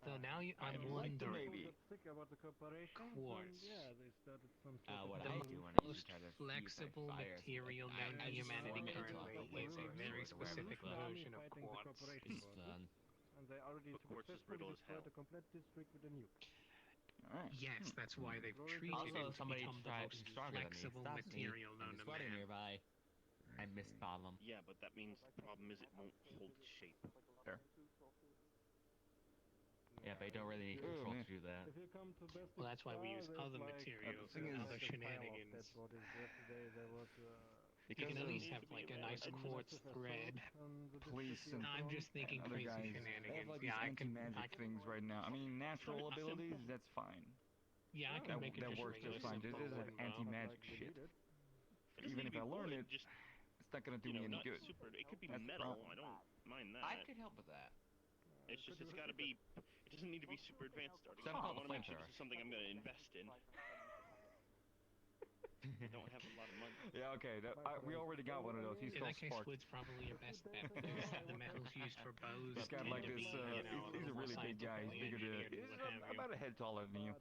Though now I'm like the wondering. maybe. Sick about the corporation. Quartz. Yeah, they started some sort What of I The do when I most try to use my flexible fire material known to I just humanity want it to currently off the is a laser very sword or whatever specific it's called. version of fighting the quartz. corporation It's forces, fun. and they already But quartz is successfully brittle as destroyed hell. a complete district with a nuke. Alright. Yes, that's why they've Also, treated Also, it if to somebody become the tried most stronger than me, flexible stops me, material and known there's to water man. nearby. I misspot them. Yeah, but that means the problem is it won't hold shape. Yeah, but you don't really need Oh, control man. to do that. If you come to Best Well, that's why we use there's other like materials thing and is- other like a pile of shenanigans. dead bodies. Yesterday there was You Because can at of least have like a nice quartz thread. police and I'm just thinking other crazy guys, they have shenanigans. like Yeah, I these can. anti-magic things right now. I mean, natural abilities, that's fine. Yeah, I That, can make it that just works regular just fine. This simple is wooden bow. anti-magic shit. It doesn't Even need if to I be learn wood, it, just it's not gonna do you know, me any not good. super. It could be That's the metal. problem. I don't mind that. I could help with that. It's just it's got to be. It doesn't need to be super advanced starting. Set I up want to make sure flamethrower. this is something I'm going to invest in. don't have a lot of money. Yeah, okay. We already got one of those. He's In called that case, Spark. wood's probably your best bet because the metals used for bows He's got tend like to this. be, you know, He's a little more really big guy. He's scientifically bigger than. engineered and He's what have you. about a head taller than you.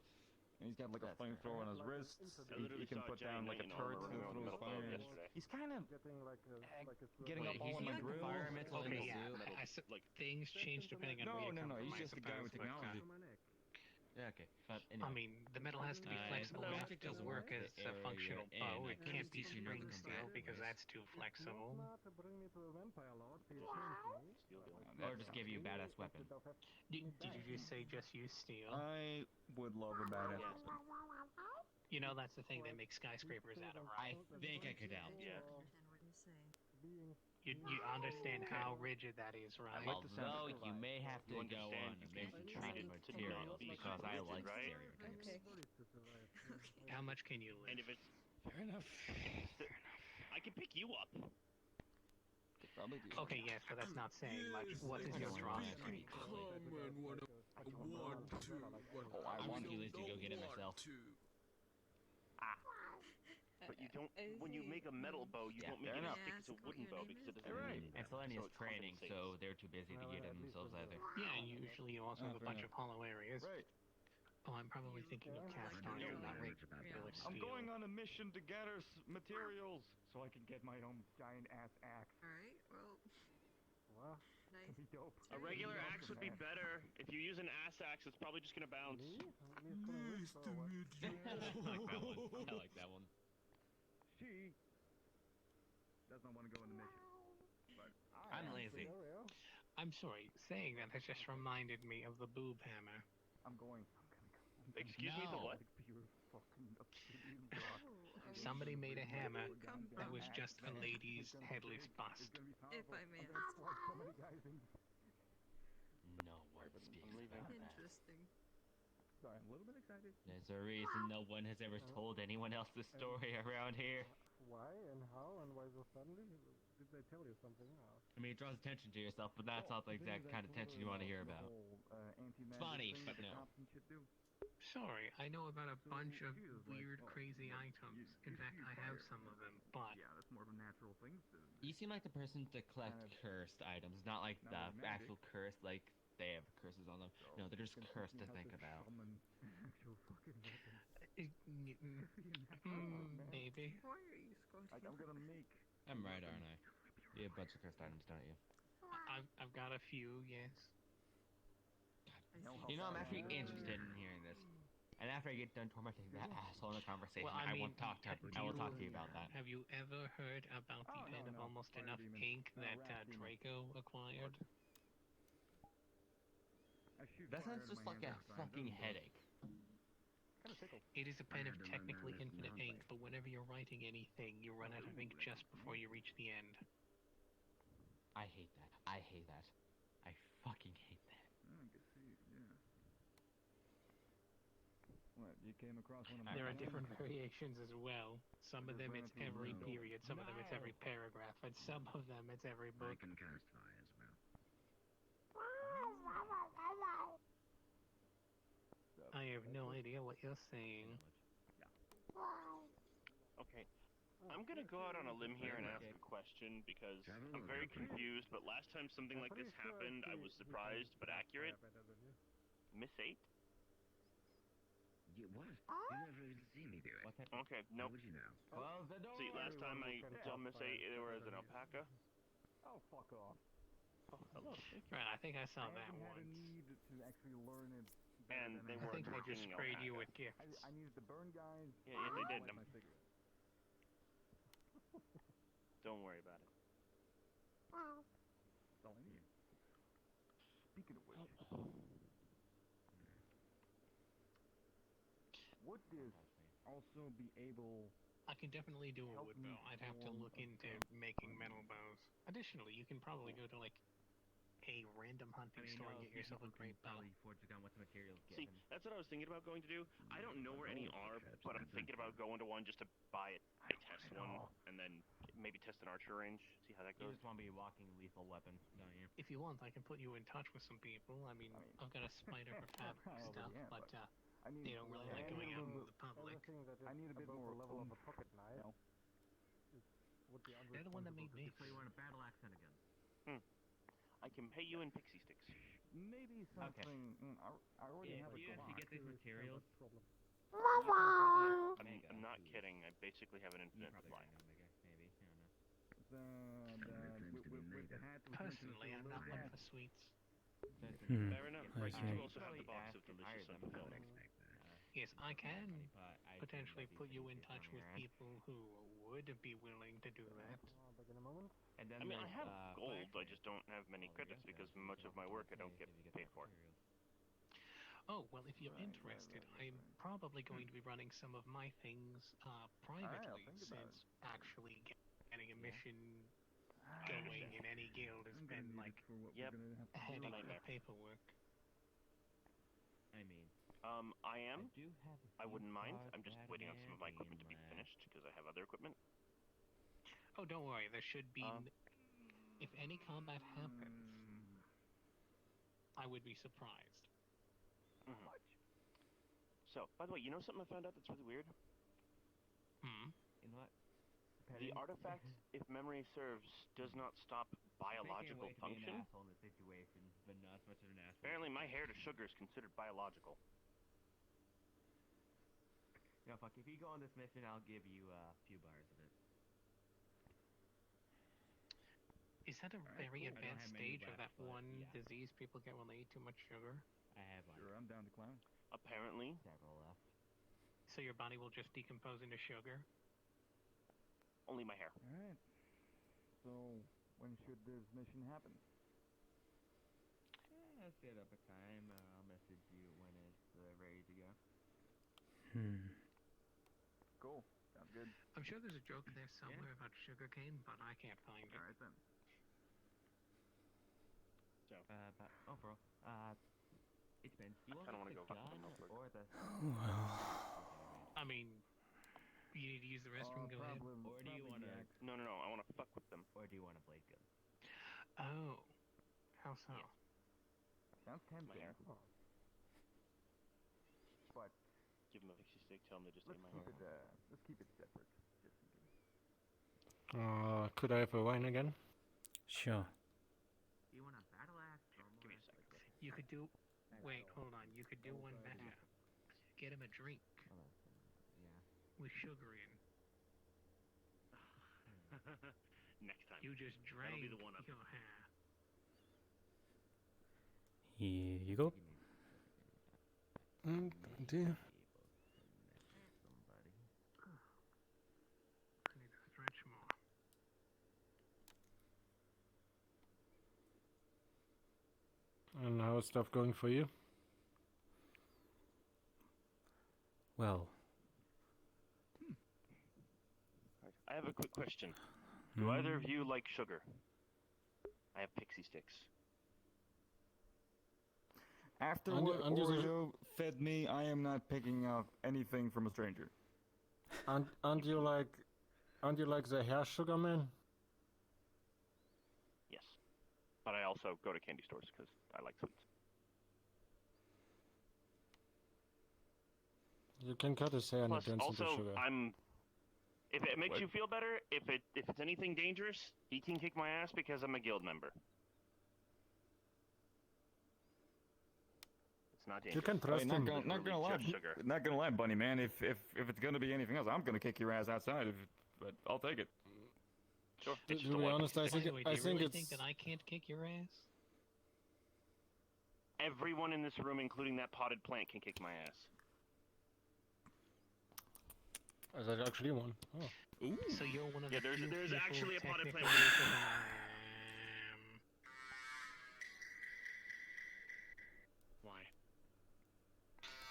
And he's got like a flamethrower on his wrist. I He literally can saw put down like a giant turret onion to all throw around fire. metal yesterday. He's kind of Getting like a getting up all he's on my like grill. environmental Okay, in the yeah, zoo. Like things change depending on where you come No, from, he's I just a guy with suppose, but, technology. Yeah, okay. But I anyway. mean, the metal has to be flexible no, enough it to doesn't work work as the a area functional you're in. bow. I It can't be guess you know spring the steel because combat that's too flexible. bring me to a vampire lord. Or just give you a badass weapon. Did you just say just use steel? I would love a badass. You know, that's the thing they make skyscrapers out of, I right? think I could help. Yeah. understand what you're saying. You understand how rigid that is, right? like the sound Although of you may have to You go understand on you a can't mission train training it to materials be because I rigid, like right? stereotypes. Okay. How much can you And lift? if it's, Fair enough. I can pick you up. Could probably do. Okay, yes, but that's not saying much. What is your draw strength? Oh, I I'm want too lazy to go get it myself. But you don't. When you make a metal bow, you Yeah, don't make fair it enough. stick to a wooden bow because it doesn't. Right. need And that, Selenia's so it training, compensates. so they're too busy to get it themselves either. Yeah, and usually you also have a fair bunch of hollow areas. Right. Oh, I'm probably thinking of cast iron, not regular steel. I'm going on a mission to gather materials so I can get my own giant ass axe. Alright, well, Wow. nice. It'd be dope. A regular axe would be better. If you use an ass axe, it's probably just gonna bounce. I like that one. She does not want to go on the mission. But I'm lazy. I'm sorry, saying that has just reminded me of the boob hammer. I'm going. Excuse me, the No. what? Pure fucking obsidian block. Somebody made a hammer Come that from was just a lady's headless bust. If I may I'm gonna squash so many guys in. No one speaks leaving. about that. Interesting. Sorry, I'm a little bit excited. There's a reason no one has ever told anyone else this story around here. Why and how and why so suddenly? Did they tell you something? I mean, it draws attention to yourself, but that's not the exact kind of attention you want to hear about. It's funny, but no. Sorry, I know about a bunch of weird, crazy items. In fact, I have some of them, but Yeah, that's more of a natural thing. You seem like the person to collect cursed items, not like the Not with magic. actual curse, like they have curses on them. No, they're just cursed to think about. maybe. Why are you squatting? Like, I'm gonna make. I'm right, aren't I? You have a bunch of cursed items, don't you? I've got a few, yes. You know, I'm actually interested in hearing this. And after I get done tormenting that asshole in the conversation, Well, I will talk to I will talk to you about that. Have you ever heard about the kind of almost Fire enough demon. ink that Rat demon. Draco acquired? That sounds just like a fucking headache. It is a pen of technically infinite ink, but whenever you're writing anything, you run out of ink just before you reach the end. I hate that. I hate that. I fucking hate that. I can see, yeah. What, you came across one of my There are plans? different variations as well. Some of them it's every period, some of them it's every paragraph, and some of them it's every I book. book. can cast fire as well. I have no idea what you're saying. Okay. I'm gonna go out on a limb here and ask a question because I'm very confused, but last time something like this happened, I was surprised but accurate. Miss 8? You, what? You never even seen me do it. Okay, How nope. would you know? Close the door. See, last time I saw Miss 8, it was an alpaca. Oh, fuck off. Oh, hello. Right, I think I saw I that haven't had a once. need to actually learn it. And they I were think they just talking sprayed you alpaca. with gifts. I needed to burn guys. Yeah, they did. Light my cigarette. Don't worry about it. That's all I need. Speaking of which, would this also be able? I can definitely do a Help wood me bow. I'd have to form look a into bow. making metal bows. Additionally, you can probably go to like a random hunting store and get yourself a great bow. forge a gun with the materials See, that's what I was thinking about going to do. I don't know where any are, but I'm thinking about going to one just to buy it, test one, and then maybe test an archer range, see how that You goes. just want to be a walking lethal weapon, don't you? If you want, I can put you in touch with some people. I mean, I've got a spider for fabric Well, stuff, yeah, but They don't really like going out in the public. I need a bit more level of a pocket knife. They're the one that made me. So you want a battle axe then again? I can pay you in pixie sticks. Maybe something. I already have a you actually get these materials. I'm not kidding. I basically have an infinite supply. With the hat. Personally, I'm not one for sweets. Fair enough. I But you see. do also have the box of delicious unfulfilled. Yes, I can potentially put you in touch with people who would be willing to do that. And then I mean, I there's, have gold. I black just don't have many credits because much of my work I don't get paid for. Oh, well, if you're interested, I'm probably going to be running some of my things privately, since actually getting a mission going in any guild has been like Yep. a headache with paperwork. I mean, I am. I do have. I wouldn't mind. I'm just bad waiting on some of my manning equipment to be left. finished because I have other equipment. Oh, don't worry, there should be... if any combat happens, I would be surprised. So, by the way, you know something I found out that's really weird? In what? The artifact, if memory serves, does not stop biological function. An asshole in the situation, but not as much of an asshole. Apparently, my hair to sugar is considered biological. No, fuck. If you go on this mission, I'll give you a few bars of it. Is that a very cool. I don't advanced have many stage of that left, but one yeah. disease people get when they eat too much sugar? I have one. Sure, I'm down to clown. Apparently. Several left. So your body will just decompose into sugar? Only my hair. Alright. So, when should this mission happen? I'll set up a time. I'll message you when it's ready to go. Cool. Sounds good. I'm sure there's a joke there somewhere about sugarcane, but I can't find it. Alright then. So. But overall, it depends. Do you I kinda want wanna the go fuck with gun them real quick. or the? I mean, you need to use the restroom, go ahead. Or do you want to? No, I want to fuck with them. Or do you want a blade gun? Oh. How so? Yeah. Sounds tempting. But Give them a pixie stick, tell them they just let's ate my keep hair. let's keep it separate. Just in case. Could I have a wine again? Sure. Do you want a battle axe or more? Give me a second. You could do... Wait, hold on. You could do one better. Get him a drink Yeah. with sugar in. Next time. You just That'll drank be the one up. your hair. Here you go. Dear. Somebody. I need to stretch more. And how's stuff going for you? Well, I have a quick question. Do either of you like sugar? I have pixie sticks. After And you- what and you- Oreo fed me, I am not picking up anything from a stranger. Aren't you like the hair sugar man? Yes. But I also go to candy stores because I like sweets. You can cut his hair and it Plus, turns into also, sugar. if it makes What? you feel better, if it's anything dangerous, he can kick my ass because I'm a guild member. It's not dangerous. You can trust not him. gonna, not gonna lie, Just sugar. not gonna lie, Bunny Man. If it's gonna be anything else, I'm gonna kick your ass outside. But I'll take it. Sure. To It's just a be one. honest, I By think the way, do you think really it's think that I can't kick your ass? Everyone in this room, including that potted plant, can kick my ass. there's actually one. Oh. So you're one of Yeah, the there's- few there's people actually a potted technically plant. who Why?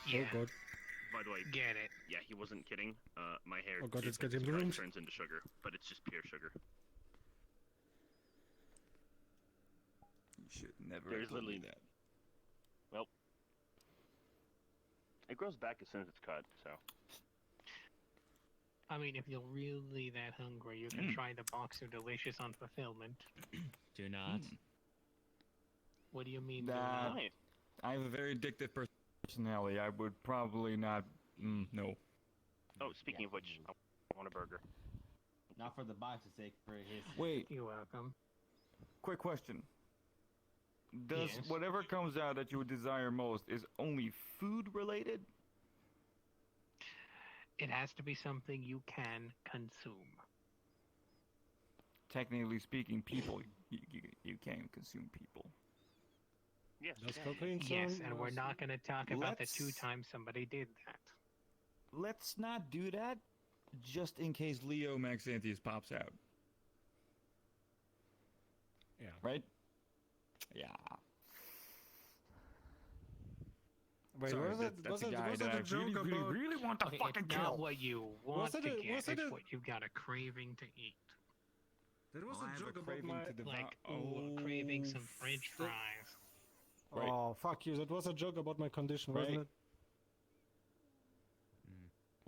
Yeah, Oh god. By the way, get it. yeah, he wasn't kidding. My hair Oh god, it's it getting sometimes ruined. turns into sugar, but it's just pure sugar. You should never There's have told me literally- that. Well, it grows back as soon as it's cut, so. I mean, if you're really that hungry, you can try the box of delicious on fulfillment. Do not. What do you mean? do Nah. not? Why? I have a very addictive Personally, I would probably not. No. Oh, speaking of which, I want a burger. Not for the box's sake, for his. Wait. You're welcome. Quick question. Does Yes. whatever comes out that you would desire most is only food related? It has to be something you can consume. Technically speaking, people, you can consume people. Yes. Does cocaine Yes, sound and we're not going to talk about the 2 Let's- times somebody did that. Let's not do that, just in case Leo Maxantius pops out. Yeah. Right? Yeah. Wait, Sorry, was it that's a guy was that it I a joke really, about? really want to Okay, fucking it's kill. not what you want it to a- get, was it it's a- what you've got a craving to eat. There was Oh, I a have joke a about craving my. to devour. Like, ooh, craving some French fries. Right. Oh, fuck you! That was a joke about my condition, wasn't Right. it?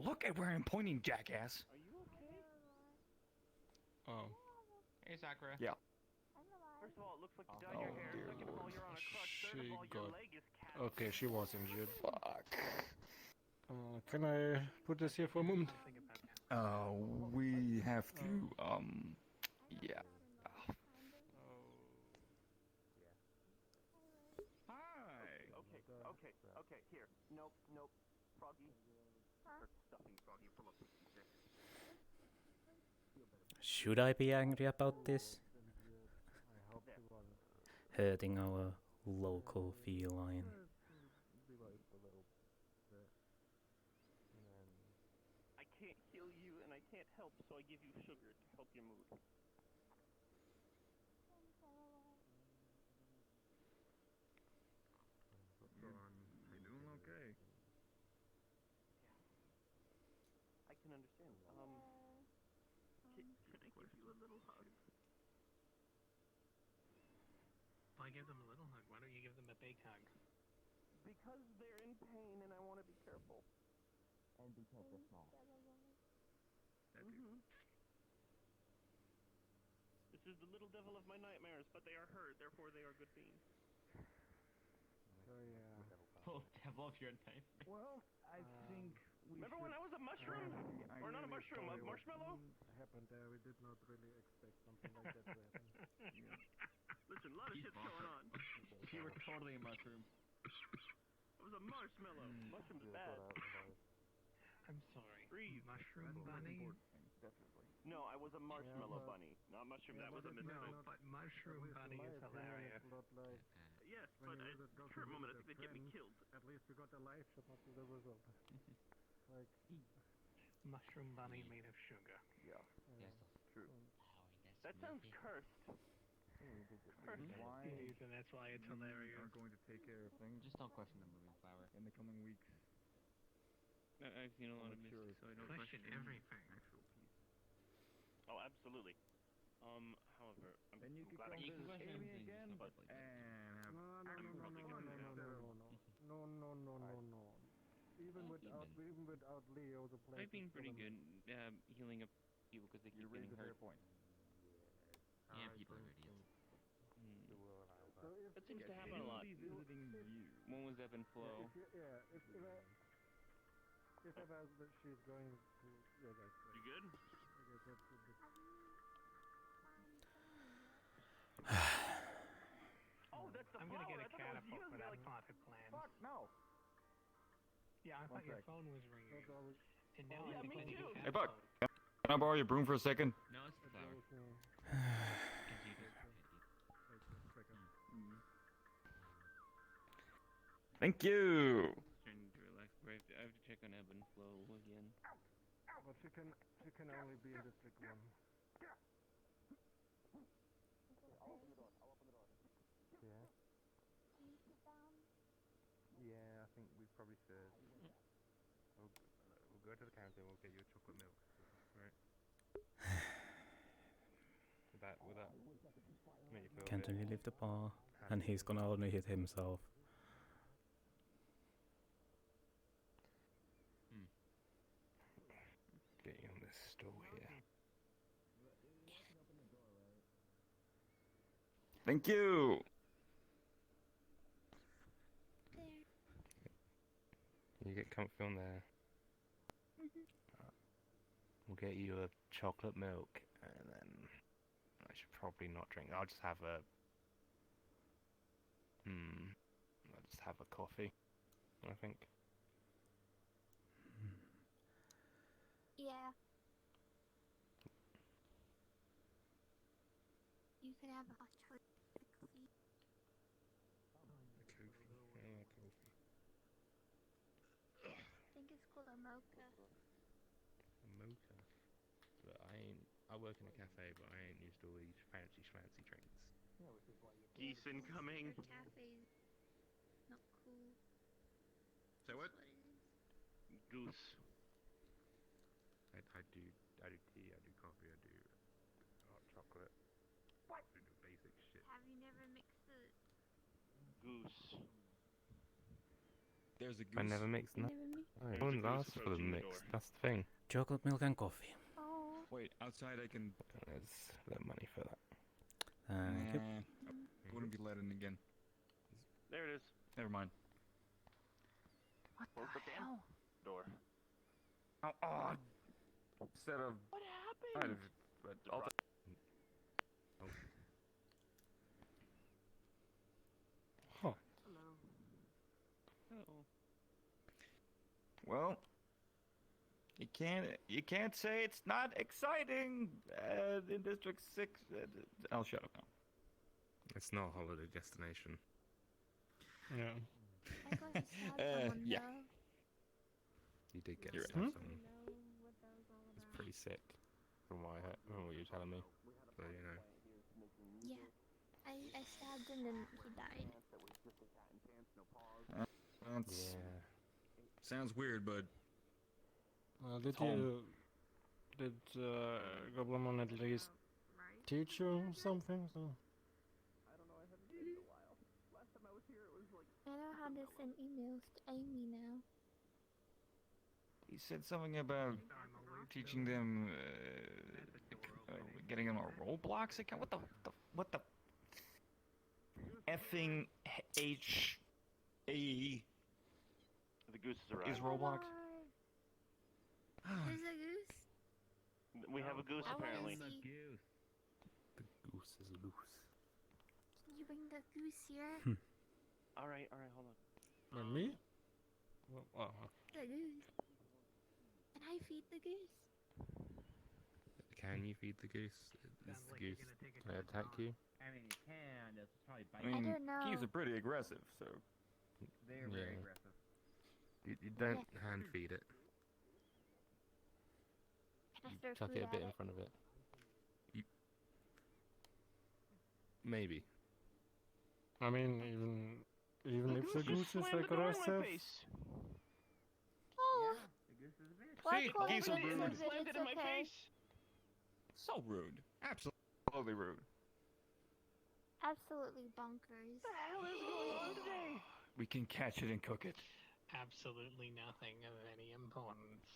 Look at where I'm pointing, jackass. Are you okay? Oh. Hey, Sakura. Yeah. First of all, it looks like you dyed your hair. dear Second of all, Lord. you're on a crutch. Third She of all, your got- leg is cat. Okay, she was injured. Fuck. Can I put this here for a moment? Think about that. We have to, yeah. Okay, here. Nope. Froggy. Start stuffing Froggy full of 66. Should I be angry about this? Hurting our local feline. I can't heal you and I can't help, so I give you sugar to help your mood. You're doing okay. I can understand. Can I give you a little hug? Why give them a little hug? Why don't you give them a big hug? Because they're in pain and I want to be careful. And because they're small. This is the little devil of my nightmares, but they are hurt, therefore they are good beings. So yeah. Oh, devil of your knife. Well, I think we Remember when I was a mushroom? Or not a mushroom, a marshmallow? Happened there. We did not really expect something like that to happen. Listen, a lot of shit's going on. You were totally a mushroom. I was a marshmallow. Mushroom's bad. I'm sorry. Breathe. Mushroom bunny? No, I was a marshmallow bunny, not mushroom. That was a No, mistake. but mushroom bunny is hilarious. Yes, but at the current moment, I think they'd get me killed. At least we got the life, should not be the result. Like, Mushroom bunny made of sugar. Yes, True. That sounds cursed. Cursed. Why It is, and that's why it's hilarious. are going to take care of things Just don't question the moving flower. in the coming weeks. I've seen a lot of Sure. mystics, so I don't Question question everything. Actual peace. Oh, absolutely. However, I'm Then you could glad I come You can visit question Amy everything, again, just but- not like that. and have Even without Leo, the place. I've been pretty good healing up people because they you keep raise getting a fair hurt. point. Yeah, people are idiots. That seems to happen a lot. Visiting you. One was ebb and flow. If ever she's going to your guys' place. You good? Oh, that's the I'm flower. gonna get a I thought that was you. catapult I was for that like, potted plant. Fuck no. Yeah, I thought your sec. phone was ringing. And now Yeah, I think me I need too. a Hey, Buck. catapult. Can I borrow your broom for a second? No, it's the flower. Thank you. Trying to relax, but I have to check on ebb and flow again. But she can only be in District 1. Yeah. Yeah, I think we probably should. We'll go to the counter and we'll get you a chocolate milk. Right? Would that make you feel Can't a bit really leave the bar. And happy? he's gonna only hit himself. Get you on this stool here. Thank you. get comfy on there. We'll get you a chocolate milk, and then I should probably not drink. I'll just have a. I'll just have a coffee, I think. Yeah. You can have a hot chocolate coffee. I think it's called a mocha. A mocha. But I work in a cafe, but I ain't used to all these fancy schmancy drinks. Geese incoming. Your cafe's not cool. So what? Goose. I do tea, I do coffee, I do hot chocolate. I do the basic shit. Have you never mixed it? Goose. There's a goose. I never mixed that. No one's asked for them mixed. That's the thing. Chocolate milk and coffee. Oh. Wait, outside I can. There's the money for that. Thank you. I wouldn't be let in again. There it is. Never mind. Close the damn door. Oh, instead of. What happened? But I'll Huh. Well, you can't say it's not exciting in District 6. I'll shut up now. It's not a holiday destination. Yeah. I got a sad one, yeah. though. You did get You're stabbed right. someone. Know what that was all It's about. pretty sick, from what you were telling me. So you know. Yeah. I stabbed him and he died. That's, Yeah. Sounds weird, but Did Home. Goblimon at least teach you something? So? I know how to send emails to Amy now. he said something about teaching them, getting them a Roblox account. What the effing HAE The goose is arrived. is Roblox? There's a goose. We have a goose I wanna apparently. see. The goose is loose. Can you bring the goose here? All right, hold on. And me? Well, The goose. Can I feed the goose? Can you feed the goose? Is the goose gonna attack you? I mean, you can. That's probably I bite. mean, don't know. geese are pretty aggressive, so. They're very Yeah. aggressive. You don't hand feed it. Can I You throw chuck food it a at bit in front of it. Maybe. I mean, even if the goose is slammed the door in my aggressive, face. Oh! The goose is very. Why See, call geese it are goose rude. if Slammed it's it in my okay? face. So rude. Absolutely rude. Absolutely bonkers. What the hell is going on today? We can catch it and cook it. Absolutely nothing of any importance.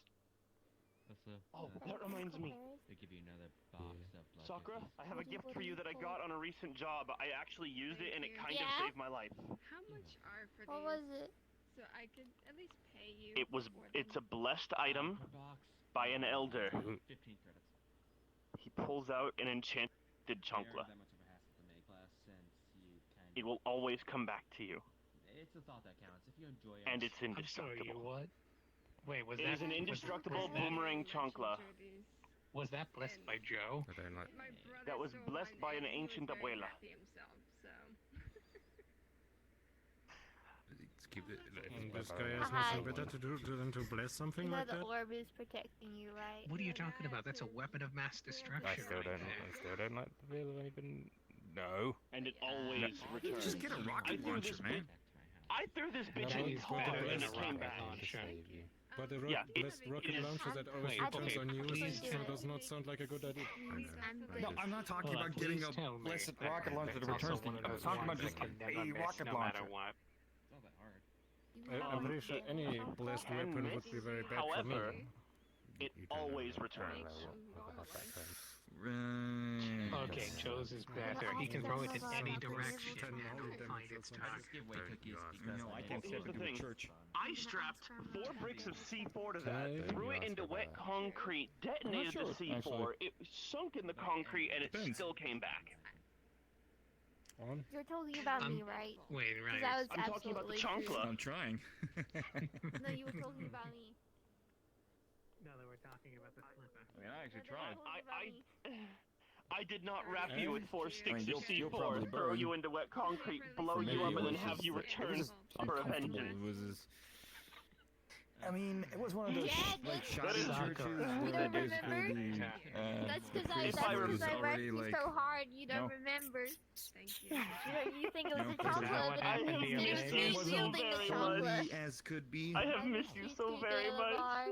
Oh, that reminds me. They give you another box of like. Sakura, I have a What do you- gift what Oh. for do you you that I pull? got on a recent job. I actually used it and it kind of Yeah? saved my life. How much are for What these? was it? So I could at least pay you. It's a blessed item Box. by an elder. 15 credits. He pulls out an enchanted They aren't chunkla. that much of a hassle to make class since you kind of. It will always come back to you, It's the thought that counts. If you enjoy it. and it's I'm sorry, you indestructible. what? Wait, was It that is an indestructible was that- boomerang chunkla. Was that blessed by Joe? I don't like. My brother That was stole blessed one, by and an he was ancient very abuela. happy himself, so. Just keep it. this guy has Aha. nothing better to do than to bless something You know like the that. orb is protecting you, right? What are you talking about? That's a weapon of mass destruction. I still right don't. there. I still don't like the feel of anything. No. And it always returns. just get a I rocket threw launcher, this man. bit- I threw this bitch That in is its hard better and than it a came rocket back. launcher. Save you. But the Yeah, blessed rocket launcher that always Wait, returns okay, unused please still does not sound like a good idea. I'm No, I'm not talking Hold on, about getting please a tell me blessed that rocket launcher that that's also returns to one you. of I'm those talking about ones just that can never a miss rocket no matter launcher. what. It's not that hard. I'm pretty sure any blessed weapon would be very bad for me. However, it You don't always know. I don't returns. know what that then. Okay, Joe's is better. He can throw it in any direction and find its target. Give away cookies No, I can't Here's step the into a thing. church. I strapped 4 bricks of C4 to that, Okay. threw it into wet concrete, detonated sure, the C4, actually. it sunk in the concrete, and it Depends. still came back. On. You're talking about me, right? Wait, Because right. that was I'm talking about the absolutely true. chancla. I'm trying. No, you were talking about me. No, they were talking about the flipper. I mean, I actually No, they were tried. talking about me. I did not wrap you with 4 sticks you'll- of you'll probably C4, throw burn. you into wet concrete, blow For me, you up, it and then was have just- you it return was just for a uncomfortable. vengeance. It was just... I mean, it was one of those Yeah, like that's- shoddy That is- churches You that don't basically remember? the That's because I, priest If I was wrecked already you like so hard you don't No. remember. Thank you. You think it was No. the Is that chocolate, what but happened it to you, was Mason? me It was so shielding the very chocolate. as could be. I have missed you so very much.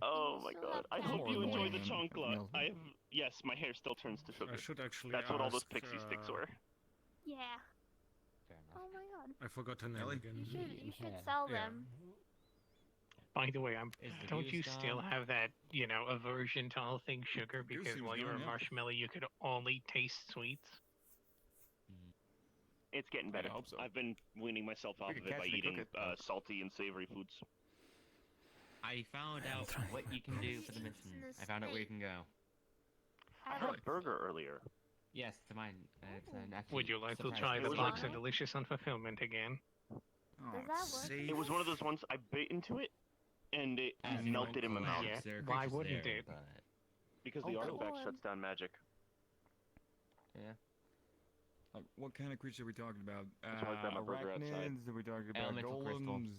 Oh my So god. I upset. hope you More enjoy the annoying than chancla. anything else. I have... Yes, my hair still turns to I sugar. should actually That's what all those ask, pixie sticks were. Yeah. Fair enough. Oh my god. I forgot her name Ellie? again. You should Yeah. sell Yeah. them. By the way, Is the don't you goose still gone? have that, aversion to all things sugar? Goose Because seems while you were gone, a yeah. marshmallow, you could only taste sweets. It's getting better. I hope so. I've been weaning myself off could of it catch by me, cook eating it. salty and savory foods. I found out what you can do for the mission. I found out where you can go. I had a burger earlier. Yes, to mine. It's an actually Would you like to surprise try the visit. box of delicious unfulfillment again? Oh, Does that work? save. It was one of those ones I bit into it, and it As melted in my well, mouth. Yeah, there are why creatures wouldn't there, it? But... Because the Oh, artifact God. shuts down magic. Yeah. Like, what kind of creatures are we talking about? That's why I grabbed my burger outside. Arachnids? Are we talking about Elemental crystal. golems?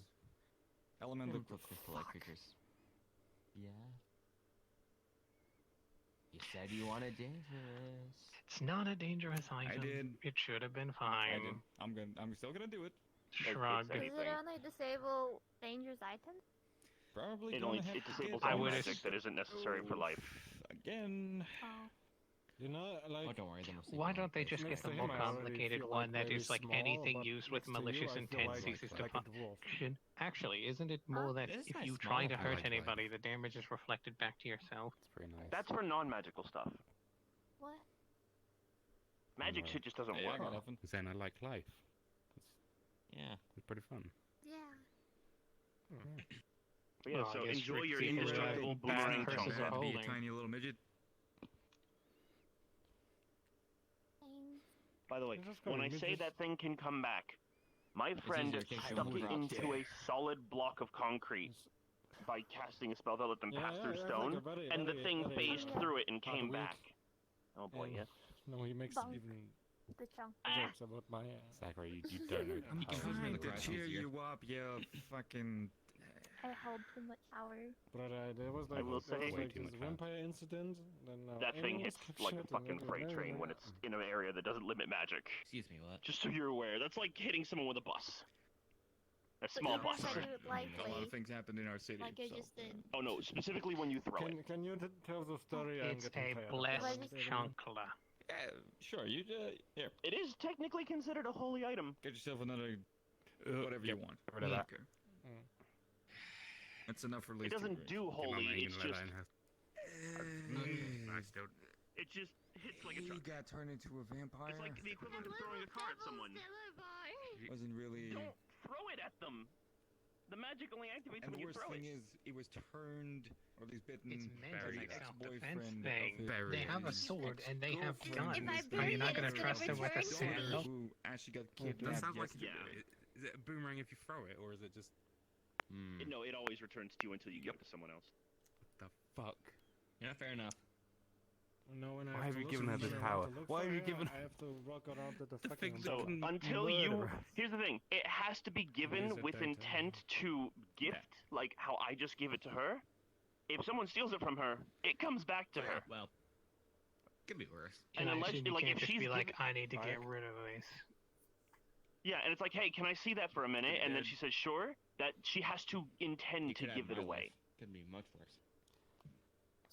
Elemental crystal-like creatures. Yeah. You said you wanted dangerous. It's not a dangerous item. did. It should have been I fine. did. I'm still gonna do it. Shrug. It's Does it only disable dangerous items? Probably It gonna only have it to disables get I all would magic that isn't necessary for life. Again. Oh. You know, like... Oh, don't worry. Then we'll see. Why don't they just get Next the to more him, I already complicated feel one like that very is like small, anything but used with next to you, malicious I feel intentions is like a dwarf. function? Actually, isn't it more that It is if nice you small try to if you hurt like anybody, the damage is reflected back to yourself? It's pretty nice. That's for non-magical stuff. What? Magic Right. shit just doesn't Yeah, I work. got nothing. Saying I like life. Yeah. It's pretty fun. Yeah. But yeah, Well, I so guess enjoy for your people indestructible that boomerang bad curses chunk. are Be a holding. tiny little midget. By the way, It's just when going I say midgets. that thing can come back, my friend easier in case stuck someone it drops into it. a solid block of concrete by casting a spell that let them Yeah, pass yeah, through yeah, stone, like a very- and the very- thing very phased through it and hard came week. back. Oh boy, And- yes. No, he makes Bonk. even The chunk. jokes about my Zachary, you don't know I'm how trying to it's cheer easier. you up, you fucking. I hold too much power. But there was like, I will there was say- like Way too this much vampire incident. Then That thing animals hits kept like a shit and fucking then freight they- train when it's in an area that doesn't limit magic. Excuse me, what? Just so you're aware, that's like hitting someone with a bus. A small even bus. if I do it A lot lightly, of things happened in our city. like I so. just did. Oh no, specifically when you throw it. Can you tell the story? I'm It's getting a tired of blessed it. chunkla. Yeah, sure. You here. It is technically considered a holy item. Get yourself another whatever you want. Rid of that. Okay. Mm. That's enough for at It least. doesn't do Your mum holy, ain't it's gonna let just that in her- I still. it just hits like a He truck. got turned into a vampire. It's like the equivalent of throwing a car at someone. Wasn't really. Don't throw it at them. The magic only activates And when the you worst throw thing it. is, it was turned, or at least bitten, It's meant by as the a self-defense ex-boyfriend thing. of his Very They have a easy. sword and they have ex-girlfriend. guns. If I Are bury you it, not gonna it's gonna trust them with a return to me. sandal? who actually got That kidnapped That sounds like yesterday. is it a boomerang if you throw it, or is it just No, it always returns to you until you give it to someone else. the fuck? Yeah, fair enough. No, when I Why have have to you look given for her this it, I power? have to look Why for have you it, given- I have to walk around with the The fucking. thing's So fucking until you, murderer. here's the thing, it has to be given Is it with daytime? intent to gift, like how I just give it to her. If someone steals it from her, it comes back to her. Well, could be worse. And unless, Imagine you like, can't if just she's be like, given- I need to get Mike? rid of this. Yeah, and it's like, hey, can I see that for a minute? And then Yeah. she says, sure. That she has to intend to could have give it my away. life. Could be much worse.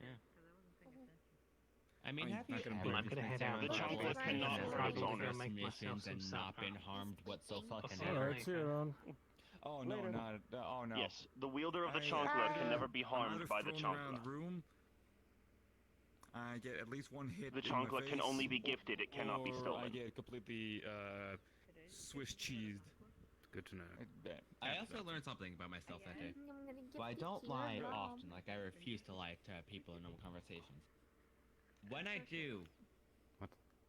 Yeah. I mean, I'm have you not gonna ever blame I'm gonna head out. The chocolate taken cannot one of hurt its those owner. Make myself missions and some not been supper. harmed whatsoever? Alright, see you around. Oh no, Later. not. Oh no. Yes, the wielder of the I, chocolate can uh, never be I might harmed have by the thrown around chocolate. the room. I get at least one hit. The in my chocolate can face, only be gifted, it cannot be or I stolen. get completely Swiss cheesed. Good to know. I also learned something about myself that day. I'm gonna give Well, I it don't to your lie mom. often. Like, I refuse to lie to people in normal conversations. When I do,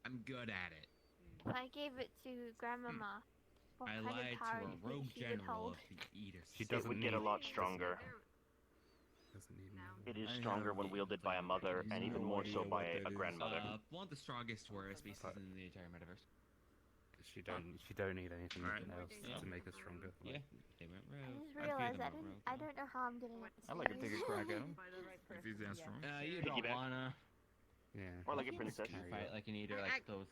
I'm good at it. I gave it to Grandmama. For I credit lied to card a that rogue she would general hold. of the Eater. She It doesn't would get a need- lot stronger. Doesn't need It is I stronger have when wielded by a mother, and even no more so idea by what a that is. grandmother. One of the strongest warrior species in the entire metaverse. She don't need anything Alright. else Yeah. to make her stronger. Yeah, they went I rogue. just A few of realized them I went didn't. rogue, I though. don't know how I'm getting I'd like to take a crack at him. If he's that strong. You Piggyback. don't wanna Yeah. Or like a you princess. can fight like an eater, like those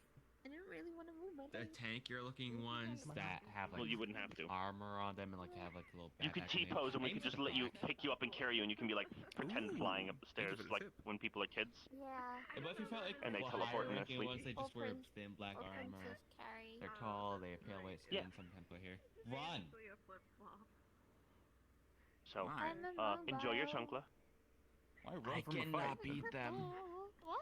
I didn't really want to move my the leg. tankier looking ones that have like Well, you wouldn't have to. armor on them and like have like a little. You could backpack on it. T-pose and we Maybe could just a let you back. pick you up and carry you, and you can be like pretend Ooh. flying up the Thank you stairs for the like tip. when people are kids. Yeah. But if you felt like And they the teleport in their higher-ranking sleep. ones, they just Or wear prince- thin black or armor. Princess Carrie. They're tall. They have pale white skin. Yeah. Sometimes blue hair. Run. So, Why? I'm a enjoy your mobile. chunkla. Why run I from a cannot fight? beat them. What? Oh.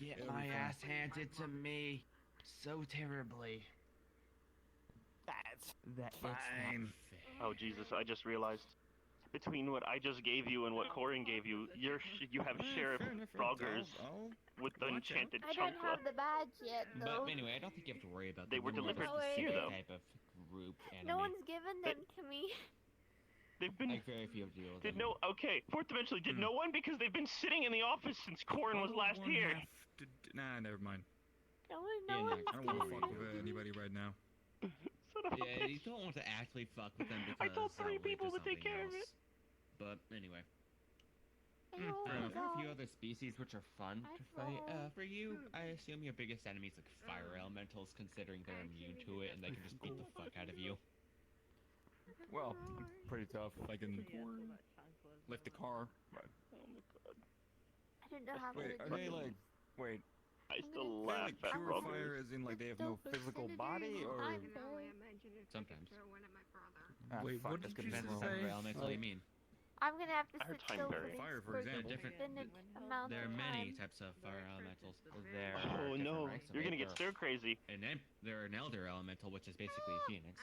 Get It'll be my fun. ass handed to me so terribly. That's fine. Oh Jesus! I just realized, between what I just gave you and what Corin gave you, you have Sheriff Fair enough, Froggers I'll with the watch out. enchanted I don't chunkla. have the badge yet, though. But anyway, I don't think you have to worry about They them. were They're more delivered just a here, standard though. type of group enemy. No one's given them to me. They've been. Like very few deal with Did them. no? Okay, fourth dimensionally, did no one? Because they've been sitting in the office since Corin was last One here. have to Nah, never mind. No one. Yeah, no, No one's I don't want to given fuck them with to me. anybody right now. Son of a Yeah, you bitch. don't want to actually fuck with them because I told three that'll lead people to to take something care of else. But anyway, I there always are a few are. other species which are fun to fight. For you, I assume your biggest enemies like fire elementals, considering they're immune to it and they can just beat the fuck out of you. Well, pretty tough. I can lift the car. But Oh my god. I don't know how wait, to are do they it. like? Wait, I still they laugh like at pure Froggers. fire, as in like they have no Still physical vicinity body, in or? time, though. Sometimes. Ah, Wait, fuck, what that's did you gonna be say? wrong. Fire elemental, you mean? I'm gonna have to I heard sit still for time-bearing. Fire, for for example. They're different. infinite amount There of are many time. types of fire elementals. There Oh are different no, ranks of you're it. gonna get There stir crazy. are- And then there are an elder elemental, which is basically a phoenix.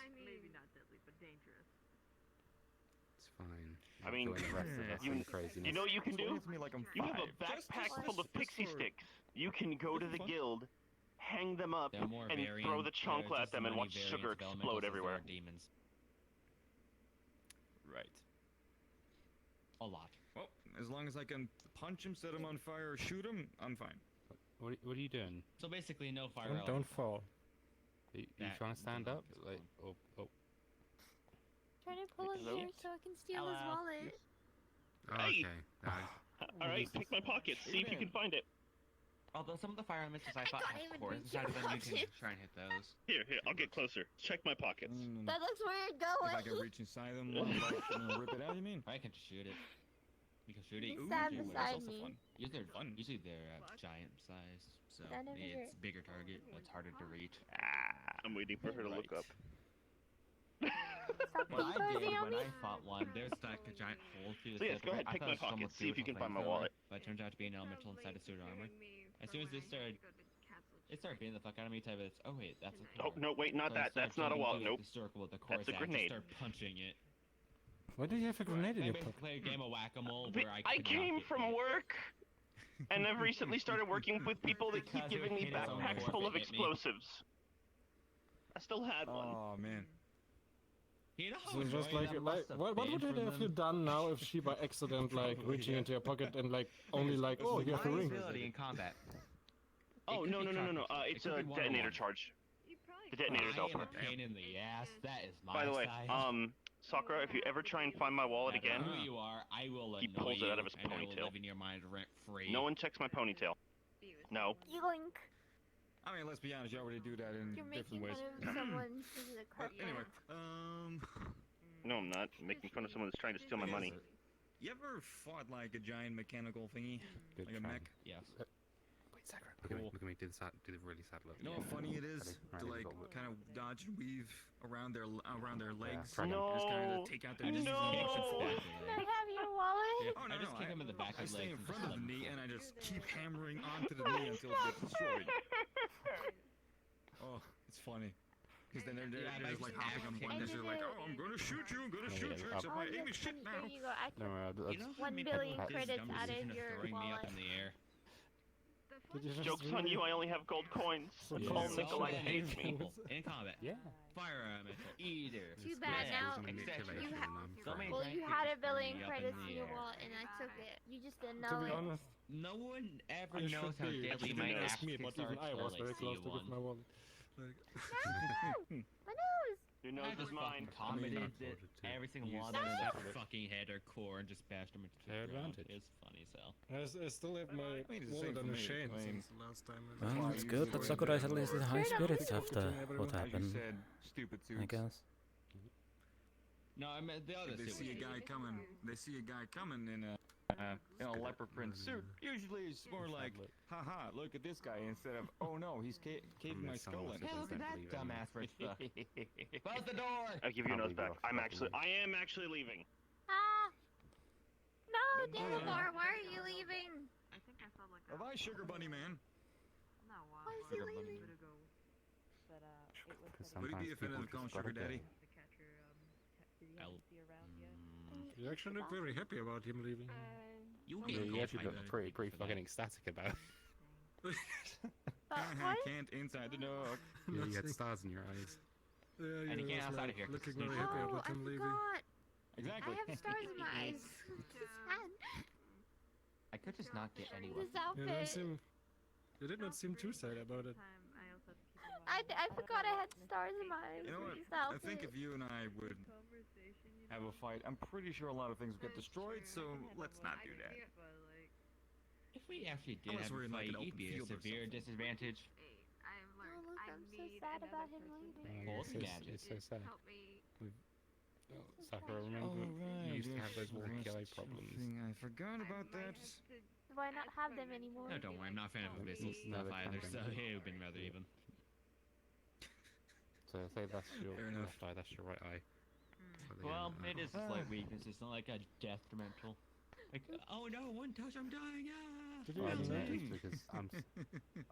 It's fine. I mean, Join the rest of us you- in craziness. You know what you can do? Explain it to me like I'm You have a five. backpack full of just pixie for- sticks. You can go to just the for fun. guild, hang them up, There are more and variant, throw the there are chancla just at them as and many watch sugar variants of explode elementals as there everywhere. are demons. Right. A lot. Well, as long as I can punch him, set him on fire, or shoot him, I'm fine. What are you doing? So basically, no fire Don't elemental. fall. You That trying to stand up? is Like, fun. oh. Trying to pull him Hello? here so I can steal his Hello. wallet. Hey! Okay. All right, pick my pockets. See if you can find it. Although some of the fire elementals I thought can't had even cores reach inside of them, your you can pockets. try and hit those. Here, I'll get closer. Check my pockets. That looks weird. Go If away. I can reach inside them, while, like, rip it out, you mean? I can shoot it. You can shoot it. You You can stand can shoot it. beside also me. fun. Usually they're giant size, so Stand over here. it's bigger target. It's harder to reach. I'm waiting for her to look up. Stop What I T-posing did on when me. I fought one, there's like a giant hole through the So yes, center go of it. ahead, I pick thought my it was someone pockets, see threw if you some can find my flamethrower, wallet. But it turns out to be an elemental inside a suit of armor. As soon as they started, it started beating the fuck out of me. Type of, oh wait, that's a Oh core. no, wait, not So I that. That's started not a jumping wallet. through, like, Nope. the circle with the core That's a at, grenade. Just start punching it. Why do you have a grenade in I your basically pocket? played a game of whack-a-mole But where I I could not came get from hit. work, and I've recently started working with people that keep Because it giving me hit its own backpacks core full if of it hit me. explosives. I still had one. Oh man. You know how So just annoying like, that like must have what been would for it have you them? done now if she by accident like Probably, reaching yeah. into your pocket and like only like, oh, you have a My ring? ability in combat. Oh It no could no be no no no! cartridges. It It's could a be detonator 101. charge. The detonator's I am opener. a pain in the ass. That is my By the way, size. Sakura, if you ever try and find my wallet No matter again, who you are, I will he annoy pulls it you, out of his and I will ponytail. live in your mind rent free. no one checks my ponytail. No. Yoink. I mean, let's be honest, you already do that in You're different making ways. fun of someone who's a But crap. anyway, No, I'm not. making fun of someone that's trying to steal my money. you ever fought like a giant mechanical thingy, Good like a try. mech? Yes. Wait, Sakura. Look at me. Do the really sad look. You know how funny it is Ready, to ready, like go. kind of dodge and weave around their legs, try again. just kind No. of take out their disease No. and action forward. Can I have your wallet? Oh no, I just kick him in the back I of the stay legs in and front just of let the him knee fall. and I just keep hammering onto the knee until it gets destroyed. Oh, it's funny. Because then they're just like hopping on buttons. They're like, oh, I'm gonna shoot you, I'm gonna shoot you. Except I aim his shit now. Here you go. I No, took You know who 1 made billion this credits dumb out of decision your throwing me up wallet. in the air? Did you just Joke's on you, I only have gold coins. Yeah. Call Yeah. Nikolai So hates me. people in combat. Yeah. Firearm eater. Too bad now. Well, you had 1 billion credits in your wallet, and I took it. You just didn't To know be it. honest, No one ever I knows should how be. deadly You my didn't axe ask me, kicks but are even I until was I very see close to one. give my wallet. Like, My nose! Your nose is mine. Commented I that every single you one said of that. their fucking head or core and just bashed them into Fair the ground. advantage. It's funny as hell. I still have my mean, it's the wallet same on for a me. chain I mean, since the last time. Well, why it's I good usually that go Sakurai is into at least in the- high Turn up spirits the after everyone. what As you happened, said, stupid suits. I guess. No, I meant the other If they suit. see a guy coming, in a leopard print suit. Usually it's more like, haha, look at this guy, instead of, oh no, he's caving my skull in. Hey, look at that dumbass rich fuck. Close the door! I'll give you your Can't nose believe back. you're I am actually leaving. Ah! No, But no, Darimar, why are you leaving? I think I saw like Bye-bye, Sugar Bunny Man. not a while. Why is he Sugar leaving? bunny. Ago, but it was Because Would he sometimes be offended people if called just gotta Sugar go. Daddy? the catcher. Did he I'll- happen to be around yet? You actually look very happy about him leaving. You Yeah, get you called actually by look the pretty people for fucking that. ecstatic about it. What? Can't inside the dog. Yeah, you had stars in your eyes. Yeah, And he was can't outside like of here 'cause looking it's very new. happy Oh, about I him leaving. forgot. Exactly. I have stars in my eyes. Sad. I could just not get anyone. This outfit. You did not seem too sad about it. Time I also have to keep in mind. I forgot I had stars in my eyes. You know what? This I outfit. think if you and I would Conversation, you have a fight, I'm pretty sure a lot of things would get destroyed, so let's not do that. but like, If we actually did Unless have we're a in, like, fight, an it'd open be a field or severe something. disadvantage. I've Oh, learned look, I I'm so need sad about another him person leaving. Well, it's, it's so, magic. it's so sad. help me. Sakura, remember you used to have those walkie eye Rest problems. thing, I forgot about that. Why not have them anymore? No, don't worry, I'm not a fan of abyssal No, stuff they either, can't so be. it would've been rather even. So say that's your Fair enough. left eye, that's your right eye. So they, Well, it is a slight Ah. weakness, it's not like a detrimental. Like, oh no, one touch, I'm dying, ah! Did you Well, I even noticed notice? because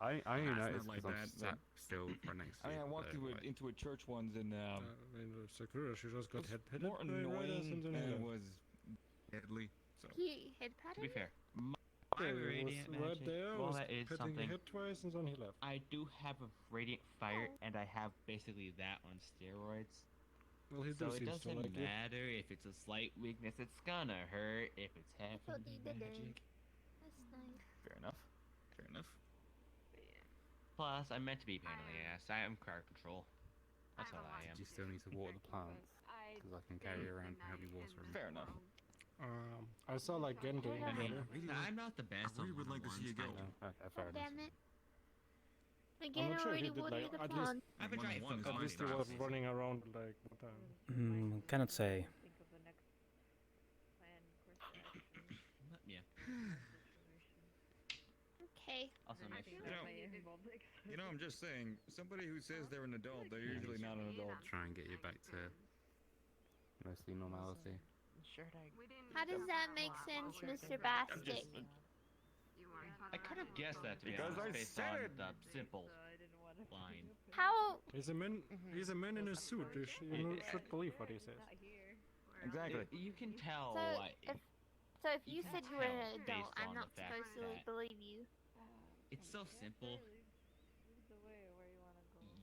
I only That's not noticed like because I'm that, sat still right next to I you. mean, I walked so, into like, into a church once and I mean, Sakura, she just got it's hit more by annoying riders and then than he it left. was deadly. So He hit To patted be me? fair, my Yeah, he was radiant right magic, there, well was that is petting something. hit twice, and then he left. I do have a radiant fire, Oh. and I have basically that on steroids. Well, he So do it seems to doesn't like you. matter if it's a slight weakness, it's gonna hurt if it's thought heavy he didn't. magic. That's nice. fair enough. Fair enough. Plus, I'm meant to be a pain in the ass. I am crowd control. That's all I am. you still need to water the plants because I can carry you around and help you water them. Fair enough. I saw like Gen doing I it mean, earlier. I'm not the best I on really would like to see you go. one-on-ones, Okay, Oh, fair enough. damn it. Again, not sure if already he did, watered like, the at least- plant. I've been trying One-on-one is fuck At least he off. was running around like what time? Cannot say. Think of the next plan, course of action, Yeah. situation. Okay. Also, make sure. You know, I'm just saying, somebody who says they're an adult, they're usually not an adult. Try and get you back to mostly normality. How does that make sense, Mr. Bastic? I could have guessed that to be Because honest, I based said on it. the simple line. How? He's a man. He's a man in a suit. You should believe what he says. Exactly. You can tell. So like, if you You can said you were an tell adult, based I'm on not the fact supposed to that- believe you. it's so simple,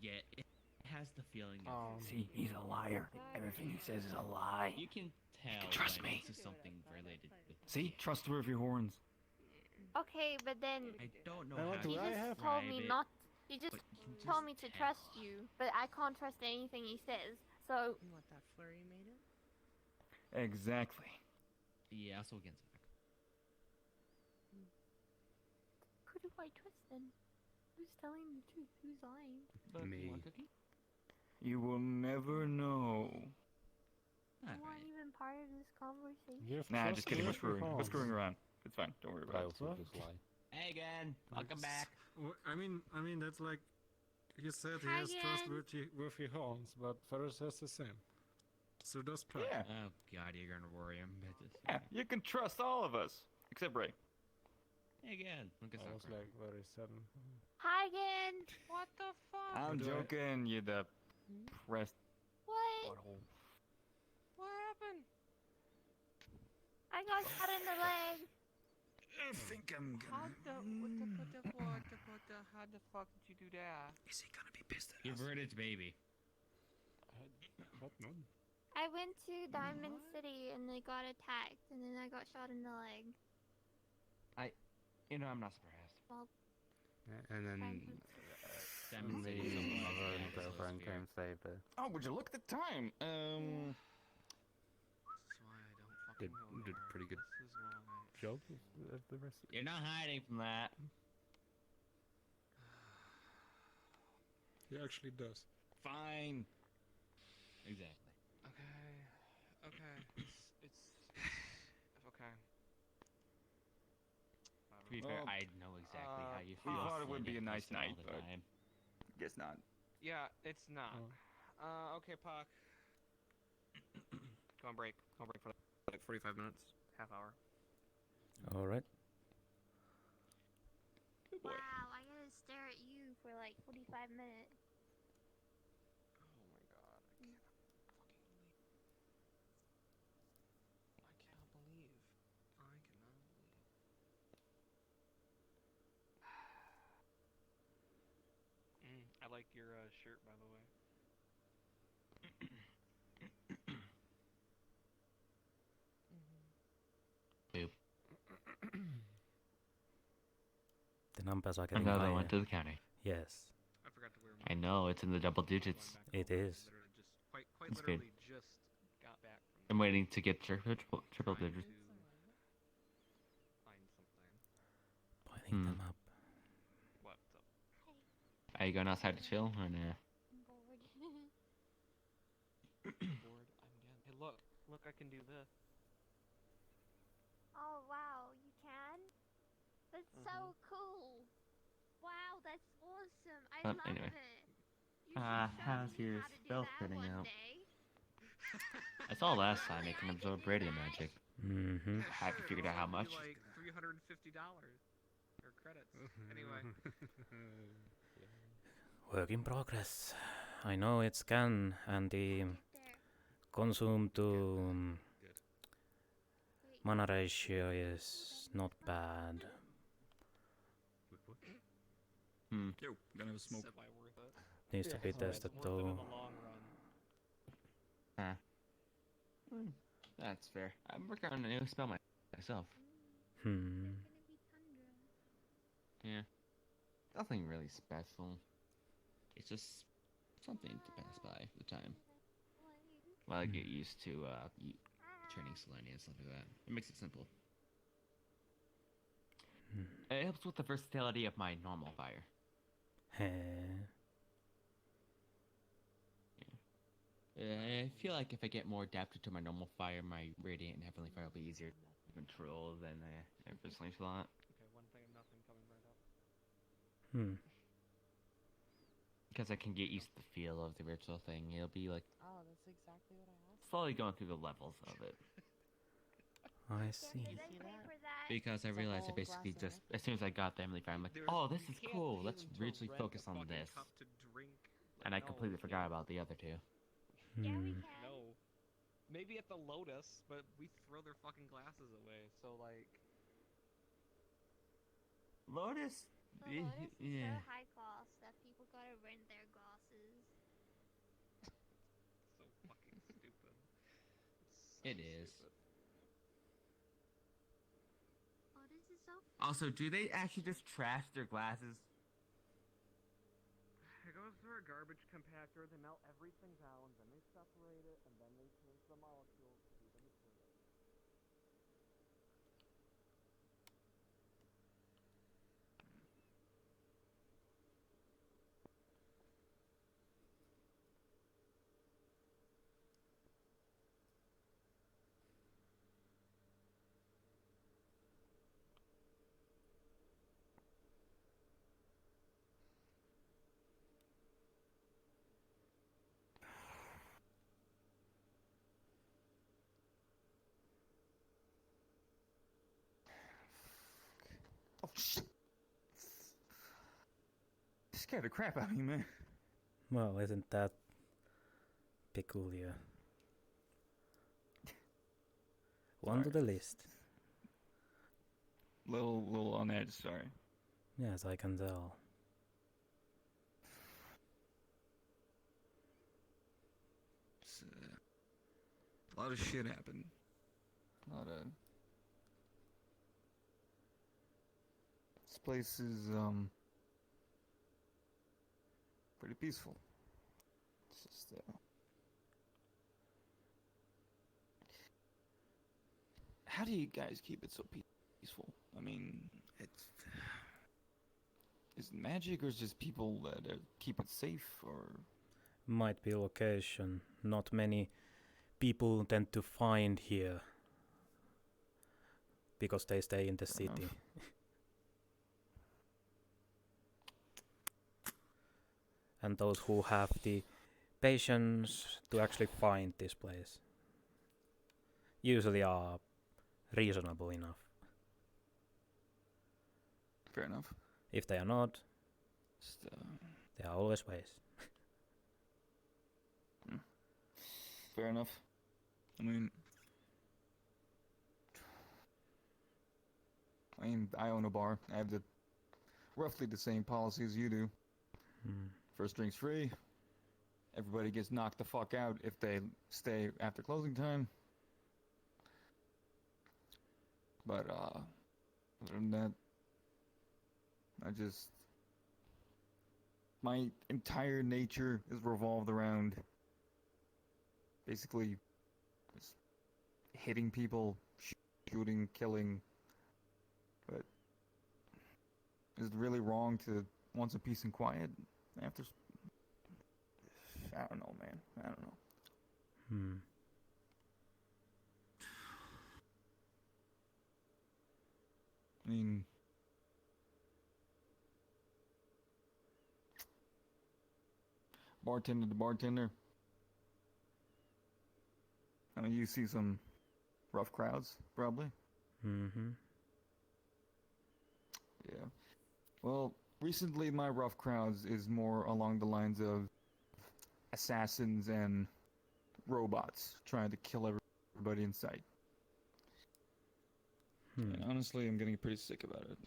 yet it has the feeling of. See, he's a liar. Everything he says is a lie. You can tell trust when me. this is something related with. See, trust her with your horns. Okay, but then I don't know Now, how what to do you I just have? told describe me it, not. You just but you can told just me to tell. trust you, but I can't trust anything he says. So You want that flurry made of? Exactly. Yeah, also against Zach. who do I trust then? Who's telling the truth? Who's lying? But Me. you want cookie? You will never know. You Alright. aren't even part of this conversation. You have Nah, trust just kidding. in We're your screwing. We're horns. screwing around. It's fine. Don't worry But I about it. also What? just lie. Hey again, welcome back. I mean, that's like he said he Hi has again. trustworthy horns, but Ferris has the same. So does Prague. Yeah. Oh god, you're gonna worry him. Yeah, you can trust all of us. Except Ray. Again. Look at I was that. like very sudden. Hi again. What the fuck? I'm do I- joking, you the pressed What? butthole. What happened? I got shot in the leg. I think I'm How gonna... how the fuck did you do that? Is he gonna be pissed at You us? averted its baby. What? No. I went to Diamond City and they got attacked, and then I got shot in the leg. You know, I'm not surprised. Well, And then Diamond The City is something like mother that, and it's a girlfriend sphere. came saved her. Oh, would you look at the time? This is why I don't fucking know. did her. pretty good This is why. job of the rest. You're not hiding from that. He actually does. Fine. Exactly. Okay. It's okay. To be fair, Well, I know exactly how you we feel. thought it would be a Sitting nice close to all night, the but- time. Guess not. Yeah, it's not. Okay, Pakk. Go on break. Go on break for like 45 minutes, half hour. Alright. Good boy. wow, I gotta stare at you for like 45 minutes. Oh my god, I cannot believe. I like your shirt, by the way. The numbers are getting Another higher. one to the county. Yes, I forgot to wear I know, it's in the double digits. it is. Literally just quite It's good. literally just got back from I'm waiting to get triple trying digits. to find something. Pointing them up. What's up? Are you going outside to chill or nah? I'm bored. Bored? I'm again. Hey, look, I can do this. Oh wow, you can? That's so cool. Wow, that's awesome. I love Anyway. it. You should show How's me your how to do spell that fitting one out? day. I saw last time it can absorb radiant magic. Mm-hmm. Have you figured out how much? Like $350 or credits. Anyway, Work in progress. I know it's can and the There. consume to good. Wait, mana ratio is not bad. Hmm. Yo, gonna have a smoke. Semi worth it. Needs to be It's tested worth it in though. the long run. That's fair. I'm working on a new spell myself. Hmm. there's gonna be tundra. Yeah. Nothing really special. It's just something to pass by the time. While I get used to turning Selenia and stuff like that. It makes it simple. It helps with the versatility of my normal fire. Heh. I feel like if I get more adapted to my normal fire, my radiant and heavenly fire will be easier to control than I personally thought. Okay, one thing of nothing coming right up. Hmm. Because I can get used to the feel of the ritual thing. It'll be like Oh, that's exactly what I asked. slowly going through the levels of it. I Did see. they pay for that? Because I It's a realized I whole basically glass of just, as soon as I got the heavenly fire, I'm like, oh, this is cool. Let's really focus on this. And I completely forgot about the other two. Yeah, we Hmm. can. No. Maybe at the Lotus, but we throw their fucking glasses away. So like, Lotus? The Lotus is so high class that people gotta rent their glasses. so fucking stupid. It is. Oh, this is so Also, do they actually just trash their glasses? It goes through a garbage compactor, they melt everything down, then they separate it, and then they change the molecules to do the material. Oh, shit. Scared the crap out of me, man. Well, isn't that peculiar? One to the list. Little on edge, sorry. Yes, I can tell. A lot of shit happened. This place is pretty peaceful. It's just how do you guys keep it so peaceful? I mean, is it magic or is it just people that keep it safe, or? Might be location. Not many people tend to find here because they stay in the city. And those who have the patience to actually find this place usually are reasonable enough. Fair enough. If they are not, there are always ways. Fair enough. I mean, I own a bar. I have roughly the same policy as you do. First drink's free. Everybody gets knocked the fuck out if they stay after closing time. But other than that, my entire nature is revolved around basically just hitting people, shooting, killing. But is it really wrong to want some peace and quiet after? I don't know, man. I don't know. I mean, bartender to bartender. I mean, you see some rough crowds, probably. Yeah. Well, recently my rough crowds is more along the lines of assassins and robots trying to kill everybody in sight. And honestly, I'm getting pretty sick about it.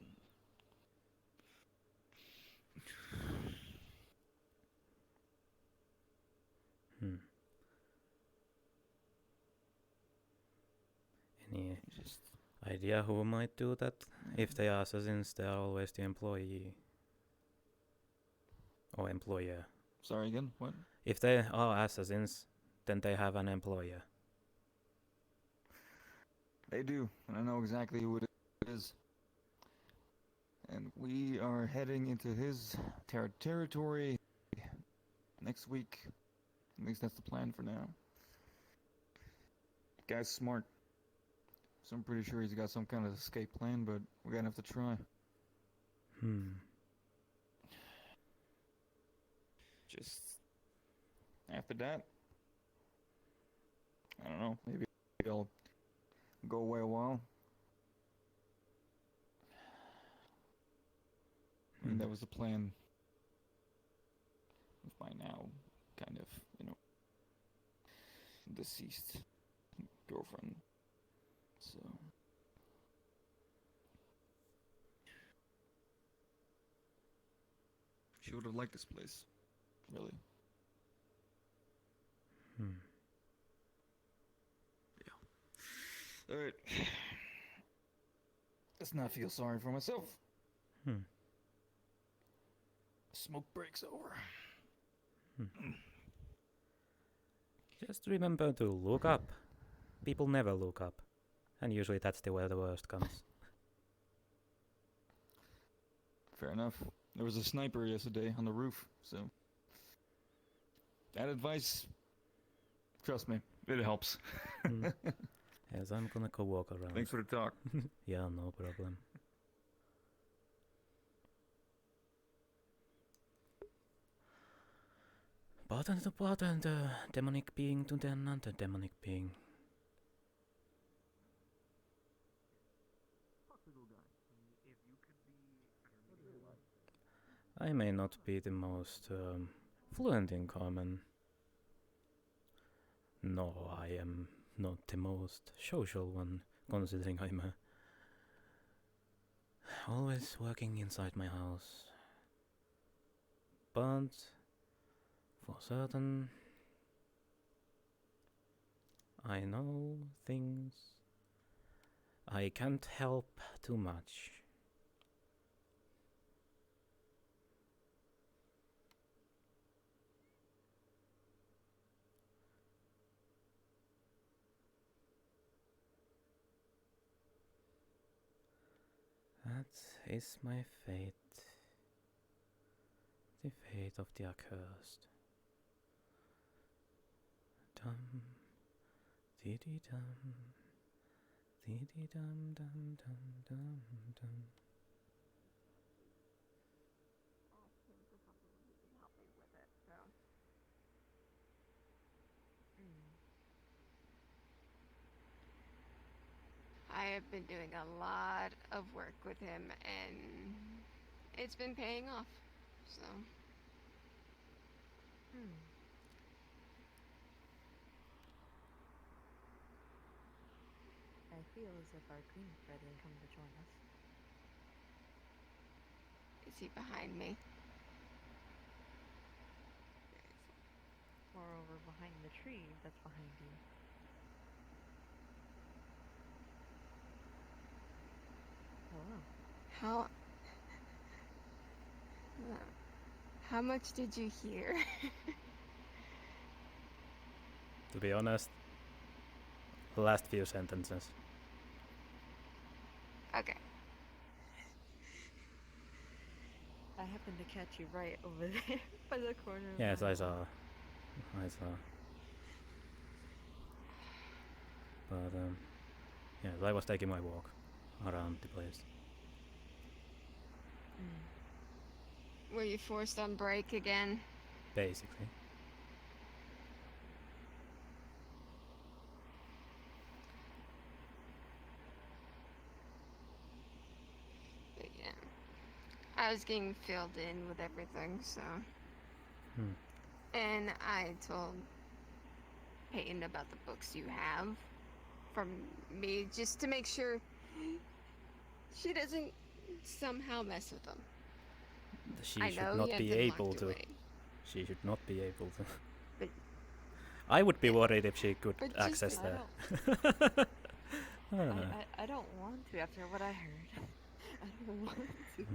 Any idea who might do that? If they are assassins, they are always the employee. Or employer. Sorry again? What? If they are assassins, then they have an employer. They do, and I know exactly who it is. And we are heading into his territory next week. At least that's the plan for now. Guy's smart. So I'm pretty sure he's got some kind of escape plan, but we're gonna have to try. Just after that, I don't know, maybe I'll go away a while. I mean, that was the plan with my now kind of, deceased girlfriend. So she would have liked this place, really. Yeah. All right. Let's not feel sorry for myself. Smoke break's over. Just remember to look up. People never look up. And usually that's where the worst comes. Fair enough. There was a sniper yesterday on the roof, so that advice, trust me, it helps. Yes, I'm gonna go walk around. Thanks for the talk. Yeah, no problem. Bartender, demonic being to another demonic being. Possible guy. If you could be I may not be the most fluent in common. No, I am not the most social one, considering I'm always working inside my house. But for certain, I know things. I can't help too much. That is my fate. The fate of the accursed. Dum, dee dee dum, dee dee dum dum dum dum dum. I have been doing a lot of work with him, and it's been paying off. So. I feel as if our queen is ready to come to join us. Is he behind me? Moreover, behind the tree that's behind you. Hello. How much did you hear? To be honest, the last few sentences. Okay. I happened to catch you right over there by the corner. Yes, I saw. But yes, I was taking my walk around the place. Were you forced on break again? Basically. But yeah. I was getting filled in with everything, so. And I told Peyton about the books you have from me, just to make sure she doesn't somehow mess with them. She I should know not you have be them able locked to. away. She should not be able to. But I would be worried if she could but access just- that. I don't want to after what I heard. I don't want to.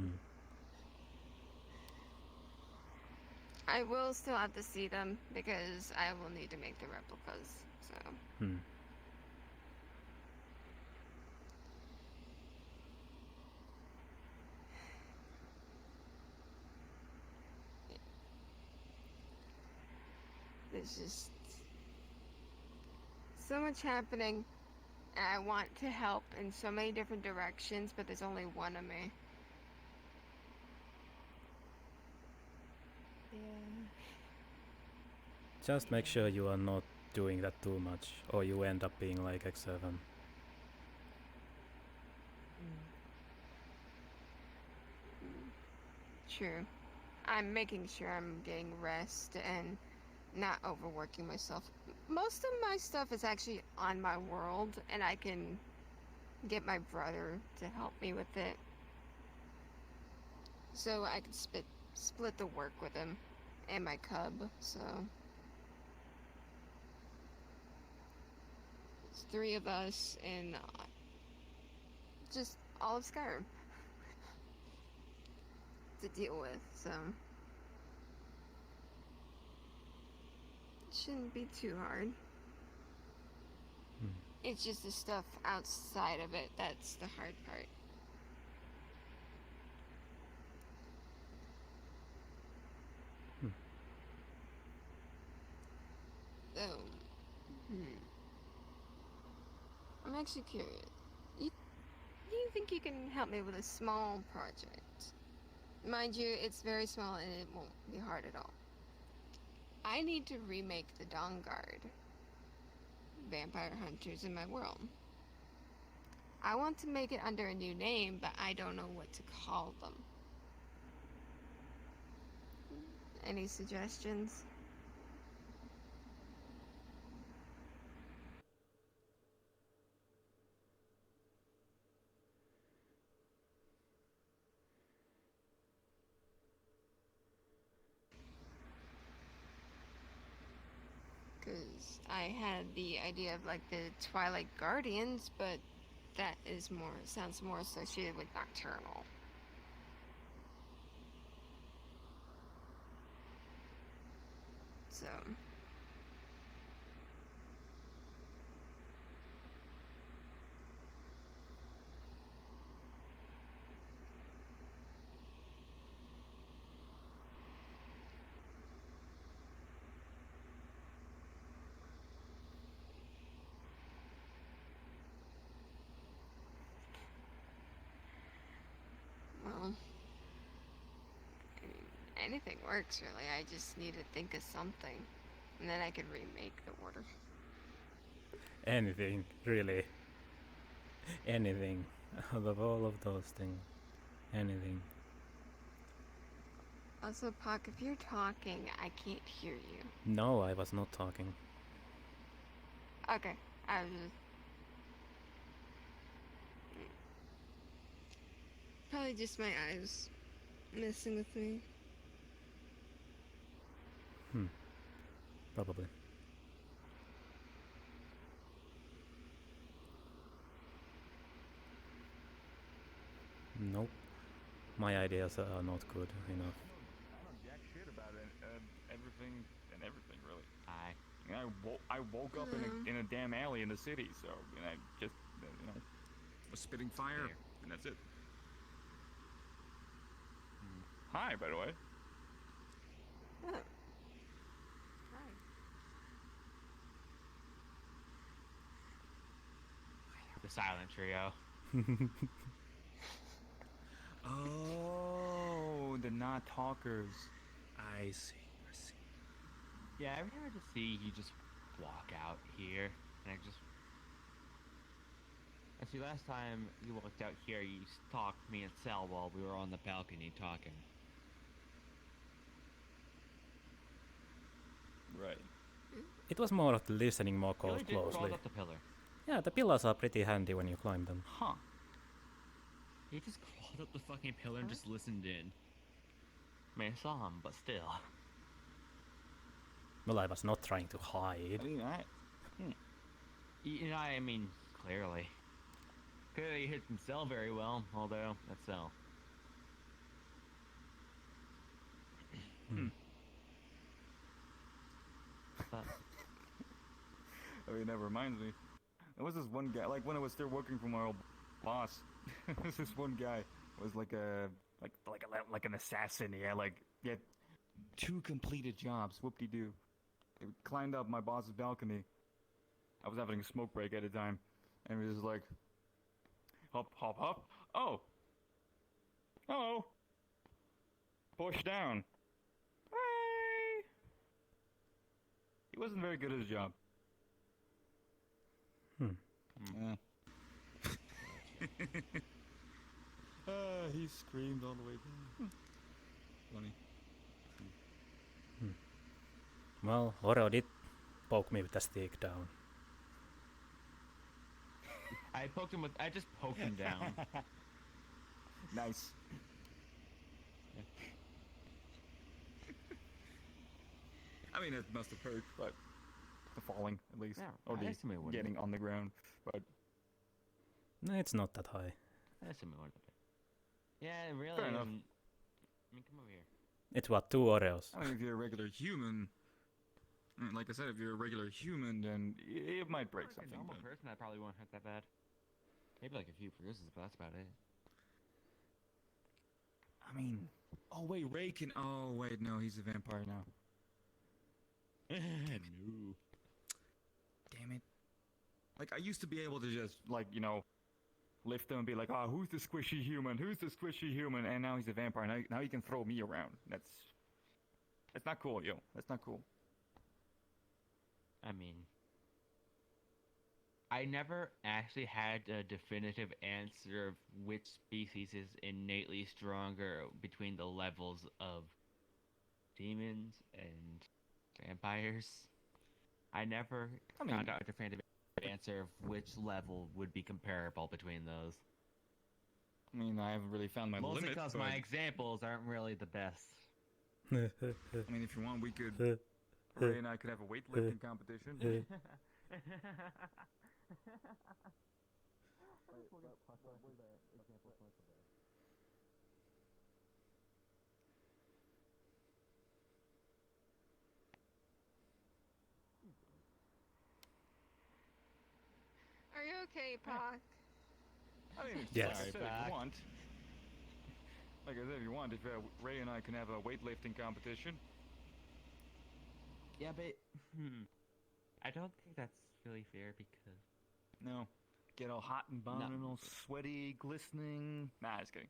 I will still have to see them because I will need to make the replicas. So. There's just so much happening, and I want to help in so many different directions, but there's only one of me. Yeah. Just make sure you are not doing that too much, or you end up being like X7. True. I'm making sure I'm getting rest and not overworking myself. Most of my stuff is actually on my world, and I can get my brother to help me with it. So I can split the work with him and my cub, so. It's 3 of us and just all of Skyrim to deal with, so. It shouldn't be too hard. It's just the stuff outside of it that's the hard part. So, I'm actually curious. Do you think you can help me with a small project? Mind you, it's very small and it won't be hard at all. I need to remake the Dawn Guard vampire hunters in my world. I want to make it under a new name, but I don't know what to call them. Any suggestions? Because I had the idea of like the Twilight Guardians, but that is more, sounds more associated with Nocturnal. So. Well, I mean, anything works really. I just need to think of something, and then I could remake the order. Anything, really. Anything. Out of all of those things. Anything. Also, Pakk, if you're talking, I can't hear you. No, I was not talking. Okay, I was just... Probably just my eyes messing with me. Probably. Nope. My ideas are not good enough. I don't jack shit about it, everything and everything really. I woke up in a damn alley in the city, so I just was spitting fire, and that's it. Hi, by the way. Oh. The silent trio. Oh, the not talkers. I see. Yeah, every time I just see you just walk out here, and I just... Actually, last time you walked out here, you stalked me and Sal while we were on the balcony talking. Right. It was more of the listening more You really closely. did crawl up the pillar. Yeah, the pillars are pretty handy when you climb them. Huh. He just crawled up the fucking pillar and just listened in. I mean, I saw him, but still. Well, I was not trying to hide. I mean, clearly. Clearly he hits himself very well, although, that's so. I mean, that reminds me. There was this one guy, like when I was still working for my old boss. There was this one guy was like an assassin. He had 2 completed jobs. Whoop-de-doo. He climbed up my boss's balcony. I was having a smoke break at the time, and he was like, hop, hop, hop. Oh, hello. Push down. Hey. He wasn't very good at his job. Yeah. He screamed all the way down. Funny. Well, Oro did poke me with a stick down. I just poked him down. Nice. I mean, it must have hurt, but the falling, at least. Yeah, or I the assume it wouldn't. getting on the ground, but... No, it's not that high. I assume it wouldn't. Yeah, it really Fair enough. isn't. I mean, come over here. It's what, 2 Oreos? I mean, if you're a regular human... like I said, if you're a regular human, then it might break If I were something. a normal but- person, that probably won't hurt that bad. Maybe like a few bruises, but that's about it. I mean... Oh, wait, Ray can... Oh, wait, no, he's a vampire now. No. Damn it. Like, I used to be able to just, like, lift him and be like, oh, who's the squishy human? Who's the squishy human? And now he's a vampire. Now he can throw me around. That's not cool, yo. That's not cool. I mean, I never actually had a definitive answer of which species is innately stronger between the levels of demons and vampires. I never found out a definitive answer of which level would be comparable between those. I mean, I haven't really found my Mostly limit. because but... my examples aren't really the best. I mean, if you want, we could. Ray and I could have a weightlifting competition. Are you okay, Pakk? I mean, Yes. like I said, if you want. Like I said, if you want, if Ray and I can have a weightlifting competition. Yeah, but I don't think that's really fair because No. Get all hot and bothered and all sweaty, glistening. Nah, just kidding.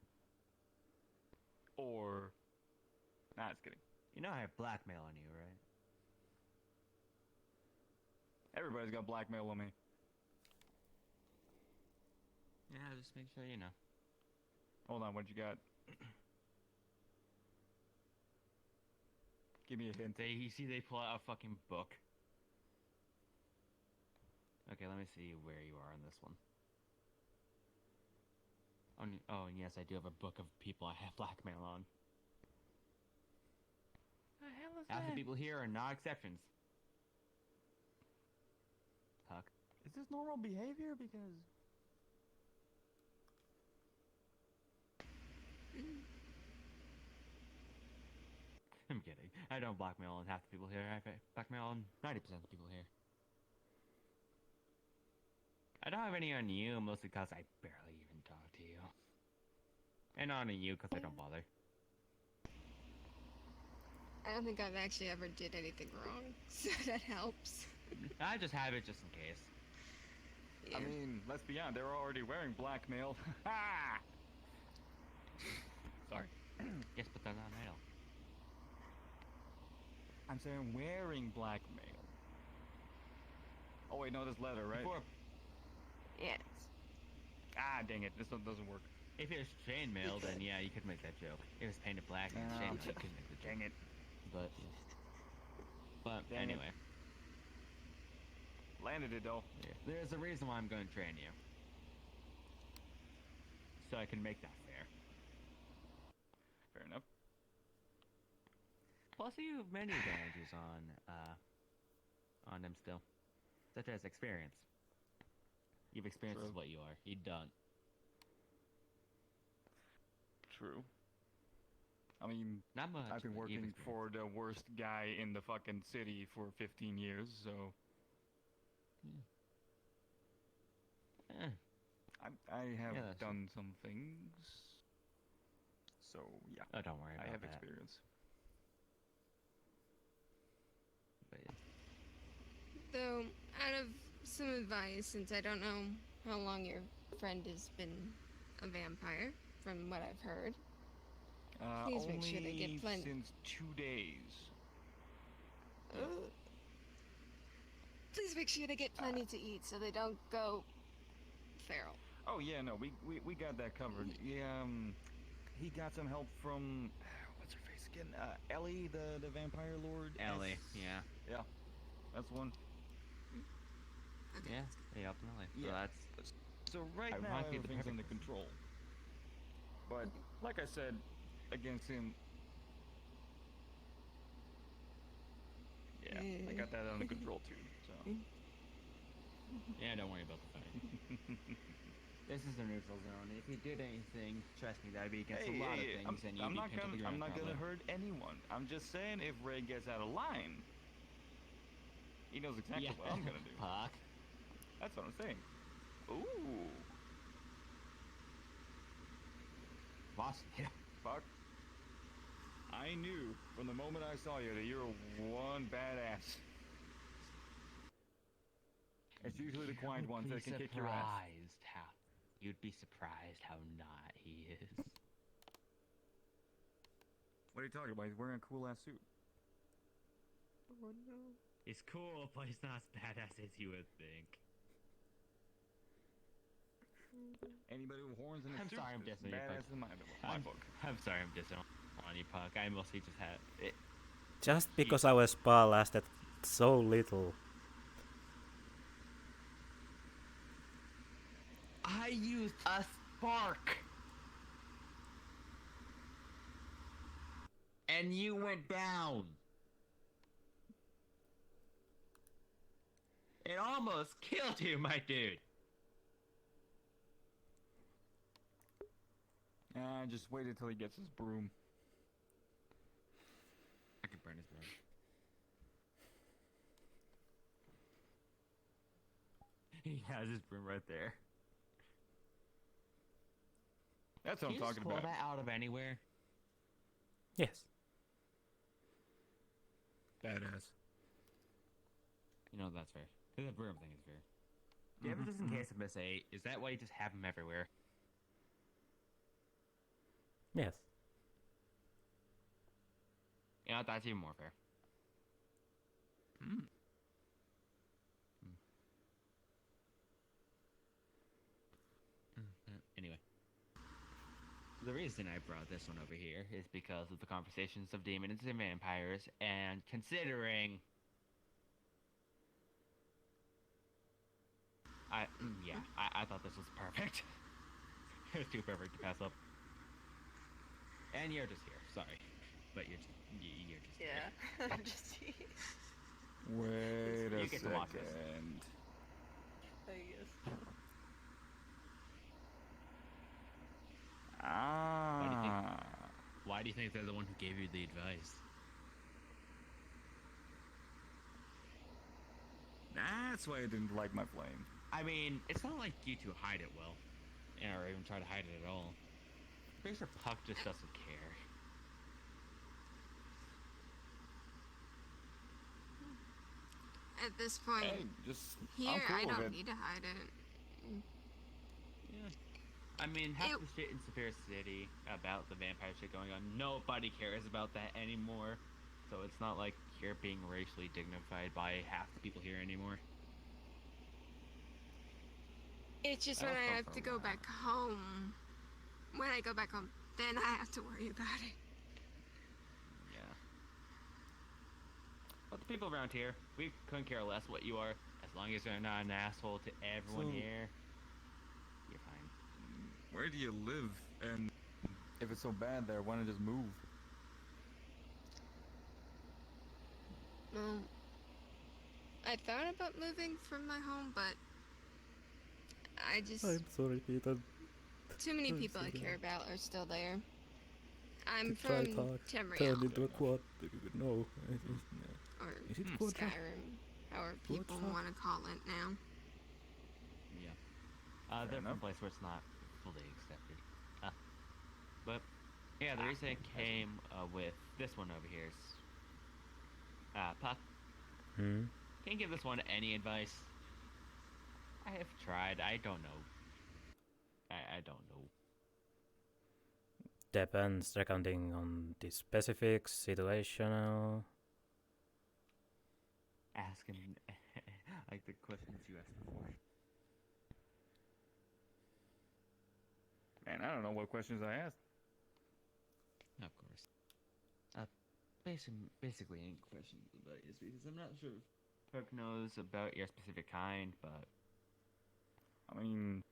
Or. Nah, just kidding. you know I have blackmail on you, right? Everybody's got blackmail on me. Yeah, just make sure you know. Hold on, what you got? Give me a hint. They pull out a fucking book. Okay, let me see where you are on this one. Oh, and yes, I do have a book of people I have blackmail on. The hell is Half the that? people here are not exceptions. Huck. Is this normal behavior? Because I'm kidding. I don't blackmail on half the people here. I blackmail on 90% of the people here. I don't have any on you, mostly because I barely even talk to you. And on you, because I don't bother. I don't think I've actually ever did anything wrong, so that helps. I just have it just in case. Yeah. I mean, let's be honest, they're already wearing blackmail. Ha! Sorry. Yes, but they're not male. I'm saying wearing blackmail. Oh wait, no, this letter, right? Yes. Ah, dang it, this one doesn't work. If it was chainmail, then yeah, you could make that joke. If it's painted black and chainmail, you could make the joke. Dang it. But Dang anyway. Landed it though. Yeah. There's a reason why I'm going to train you. So I can make that fair. Fair enough. Plus, you have many advantages on them still, such as experience. You've experienced True. what you are. You don't. True. I mean, Not much. I've been but you've working experienced. for the worst guy in the fucking city for 15 years, so I have Yeah, that's done some things. So yeah, Oh, don't worry about I have that. experience. But yeah. Though, out of some advice, since I don't know how long your friend has been a vampire, from what I've heard, please make sure they get Only plenty. since 2 days. Please make sure they get plenty to eat so they don't go feral. Oh yeah, no, we got that covered. He got some help from what's her face again? Ellie, the vampire lord. Ellie, yeah. Yeah, that's one. Yeah, ultimately. So Yeah. that's So right now Ironically, the everything's under perfect control. But like I said, against him. Yeah, I got that under control too. So. yeah. Don't worry about the fight. This is the neutral zone. If you did anything, trust me, that'd be against a lot of things, and you'd I'm be not pinned to the ground. I'm not gonna probably. hurt anyone. I'm just saying if Ray gets out of line, he knows exactly what I'm gonna do. Pakk. That's what I'm saying. Ooh. Boss. Yeah. Fuck. I knew from the moment I saw you that you're one badass. It's usually the quiet ones that can kick your ass. You'd be surprised how not he is. What are you talking about? He's wearing a cool ass suit. Oh no. He's cool, but he's not as badass as you would think. Anybody with horns in a I'm suit sorry, I'm is dissing you, badass Pakk. in my book. I'm sorry, I'm dissing on you, Pakk. I mostly just had it. Just because our spa lasted so little. I used a spark. And you went down. It almost killed you, my dude. Just wait until he gets his broom. I can burn his broom. He has his broom right there. That's what I'm talking Can you about. just pull that out of anywhere? Yes. Badass. You know that's fair. The broom thing is fair. Do you ever just in case of miss 8? Is that why you just have them everywhere? Yes. You know, that's even more fair. Anyway. The reason I brought this one over here is because of the conversations of demons and vampires, and considering... I thought this was perfect. It was too perfect to pass up. And you're just here, sorry. But you're just here. Yeah, I'm just here. Wait You a get to watch this. second. I guess. Why do you think they're the one who gave you the advice? That's why I didn't like my flame. I mean, it's not like you two hide it well. Or even try to hide it at all. I'm pretty sure Puck just doesn't care. At this point, Hey, just here, I'm cool I with don't it. need to hide it. Yeah. I mean, half the shit in Superior City about the vampire shit going on, nobody cares about that anymore. So it's not like you're being racially dignified by half the people here anymore. It's just when I have to go back home. When I go back home, then I have to worry about it. Yeah. But the people around here, we couldn't care less what you are. As long as you're not an asshole to everyone here, you're fine. Where do you live? And if it's so bad there, why not just move? Well, I thought about moving from my home, but I just... I'm sorry, Peter. Too many I'm people I sorry. care about are still there. I'm To try from talk, Tamriel. turned into a quad. No. Or Is it quad? Skyrim, however people Quad? want to call it now. Yeah. They're from a place where it's not fully accepted. But, yeah, the reason I came with this one over here is... Puck, can you give this one any advice? I have tried, I don't know. I don't know. Depends, depending on the specifics, situational. Ask him, like the questions you asked before. Man, I don't know what questions I asked. Of course. Basically any questions about your species. I'm not sure if Perk knows about your specific kind, but... I mean,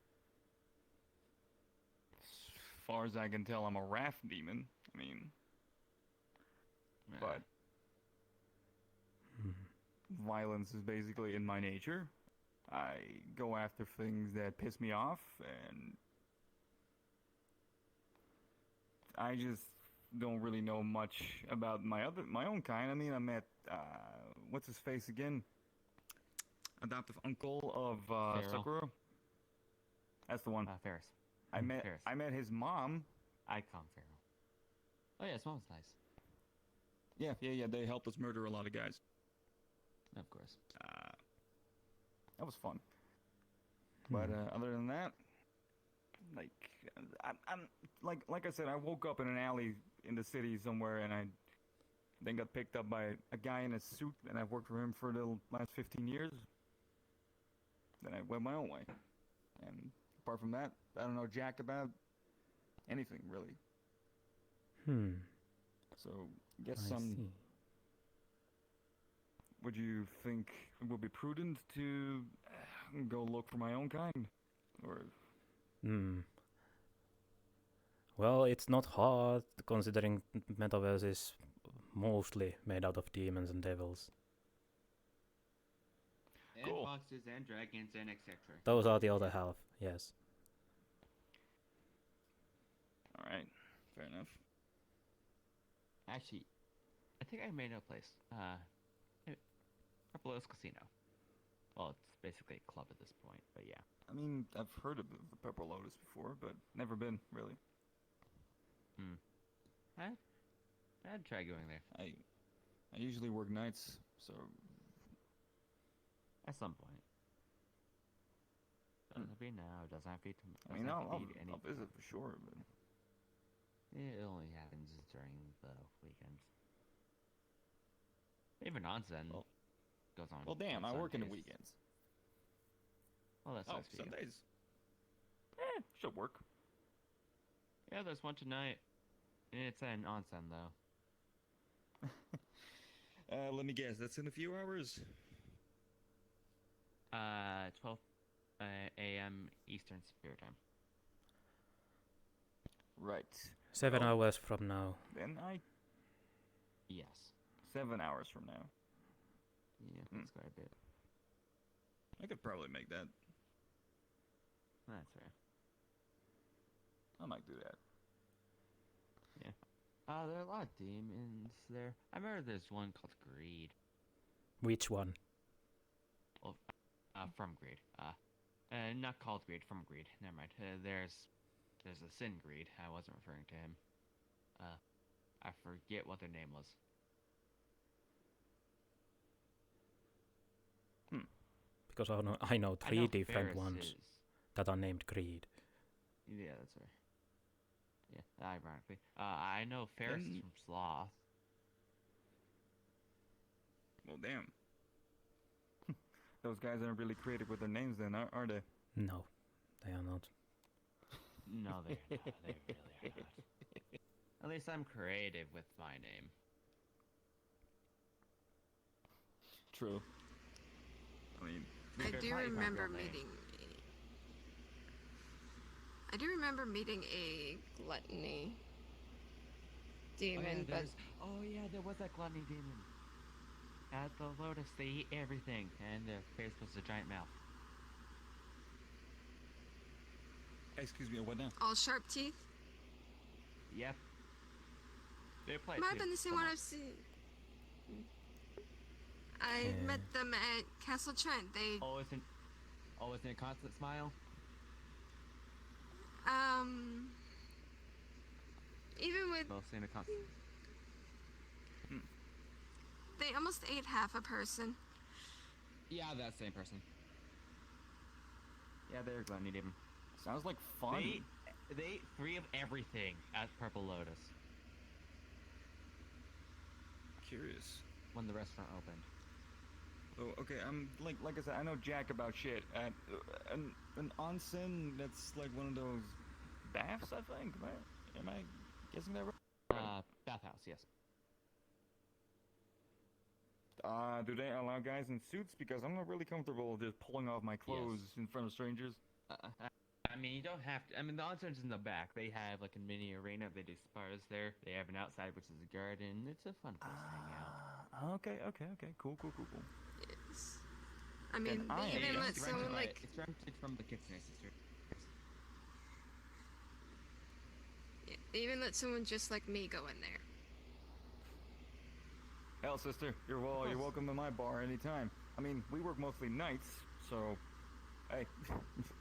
as far as I can tell, I'm a raft demon. I mean, but violence is basically in my nature. I go after things that piss me off, and I just don't really know much about my own kind. I mean, I met what's his face again? Adoptive uncle of Sakura. That's the one. Ferris. I Ferris. met his mom. Icon Pharaoh. Oh yeah, his mom's nice. Yeah. They helped us murder a lot of guys. Of course. That was fun. But other than that, like, I'm like I said, I woke up in an alley in the city somewhere, and I then got picked up by a guy in a suit, and I've worked for him for the last 15 years. Then I went my own way, and apart from that, I don't know jack about anything really. Hmm. So guess I I'm see. would you think it would be prudent to go look for my own kind? Or... Well, it's not hard, considering Metaverse is mostly made out of demons and devils. And foxes and dragons and etc. Those are the other half, yes. Alright, fair enough. Actually, I think I may know a place. Purple Lotus Casino. Well, it's basically a club at this point, but yeah. I mean, I've heard of the Purple Lotus before, but never been, really. I'd try going there. I usually work nights, so... At some point. Doesn't be now, doesn't have to be I mean, I'll visit for sure, but... It only happens during the weekends. Even onsen goes on. Well, damn, I work in the Sundays. weekends. Well, that's nice for you. Sundays. Should work. Yeah, there's one tonight. It's an onsen, though. Let me guess, that's in a few hours? 12 a.m. Eastern Standard Time. Right. 7 hours from now. Then Yes. 7 hours from now. Yeah, that's quite a bit. I could probably make that. That's fair. I might do that. Yeah. There are a lot of demons there. I remember there's one called Greed. Which one? Well, from Greed. Not called Greed, from Greed. Never mind. There's a Sin Greed. I wasn't referring to him. I forget what their name was. Because I know three different Ferris ones that are named Greed. Yeah, that's right. Yeah, ironically. I know Ferris is from Sloth. Well, damn. Those guys aren't really creative with their names then, are they? No, they are not. No, they're not. They really are not. At least I'm creative with my name. True. I mean... I do remember meeting a gluttony demon, but... Oh yeah, there was that gluttony demon. At the Lotus, they eat everything, and their face was a giant mouth. Excuse me, what now? all sharp teeth? Yep. They play Might have been the same one I've seen. I met them at Castle Trent. They... Oh, isn't it a constant smile? Even with... Mostly in a constant... They almost ate half a person. Yeah, that same person. Yeah, they're gluttony demon. Sounds like fun. They ate 3 of everything at Purple Lotus. Curious. When the restaurant opened. Oh, okay. I'm like I said, I know jack about shit. An onsen, that's like one of those baths, I think. Am I guessing that right? Bathhouse, yes. Do they allow guys in suits? Because I'm not really comfortable just pulling off my clothes in front of strangers. I mean, you don't have to. I mean, the onsen's in the back. They have like a mini arena. They do spas there. They have an outside, which is a garden. It's a fun place to hang out. Okay. Cool. Yes. I mean, they even let someone like... It's rented from the Kitsune Sisters. Yeah, they even let someone just like me go in there. Hell, sister, you're welcome to my bar anytime. I mean, we work mostly nights, so hey,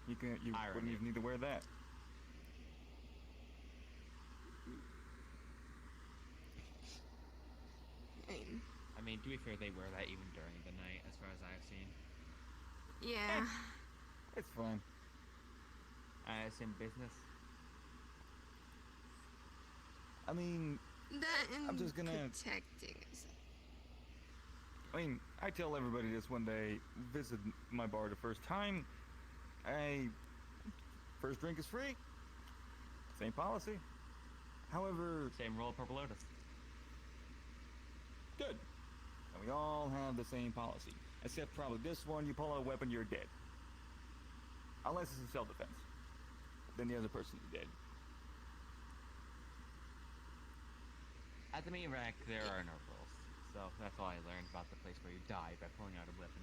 you wouldn't even need to wear that. I mean, to be fair, they wear that even during the night, as far as I've seen. Yeah. It's fine. It's in business. I mean, that and I'm just gonna protecting us. I mean, I tell everybody this when they visit my bar the first time. First drink is free. Same policy. However... Same rule of Purple Lotus. Good. And we all have the same policy. Except probably this one, you pull out a weapon, you're dead. Unless it's in self-defense. Then the other person is dead. At the main rank, there are no rules. So that's all I learned about the place where you die by pulling out a weapon.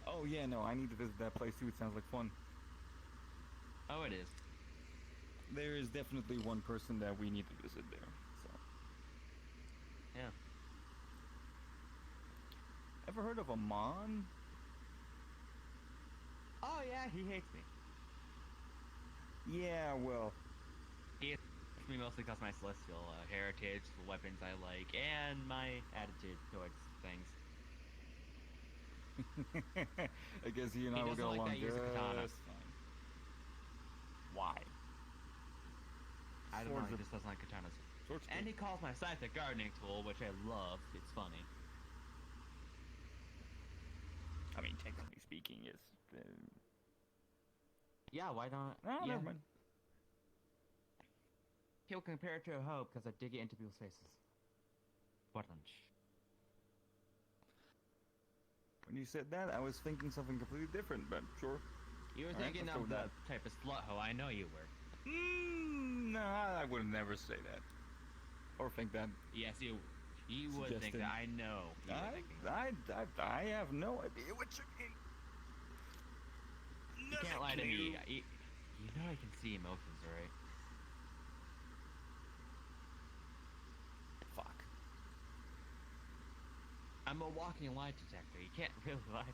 Oh yeah, no, I need to visit that place too. It sounds like fun. Oh, it is. There is definitely one person that we need to visit there. So. Yeah. Ever heard of Amon? Oh yeah, he hates me. Yeah, well. He hates me mostly because my celestial heritage, the weapons I like, and my attitude towards things. I guess he and I will get along just fine. Why? I don't know, he just doesn't like katanas. And he calls my scythe a gardening tool, which I love. It's funny. I mean, technically speaking, it's... Yeah, why not? No, yeah. never mind. He'll compare it to a hoe because I dig it into people's faces. Bunch. When you said that, I was thinking something completely different, but sure. You were thinking of the type of slut hoe, I know you were. No, I would never say that. Or think that. Yes, you would think that, I know. I have no idea what you mean. You can't lie to me. You know I can see emotions, right? Fuck. I'm a walking lie detector. You can't really lie to me.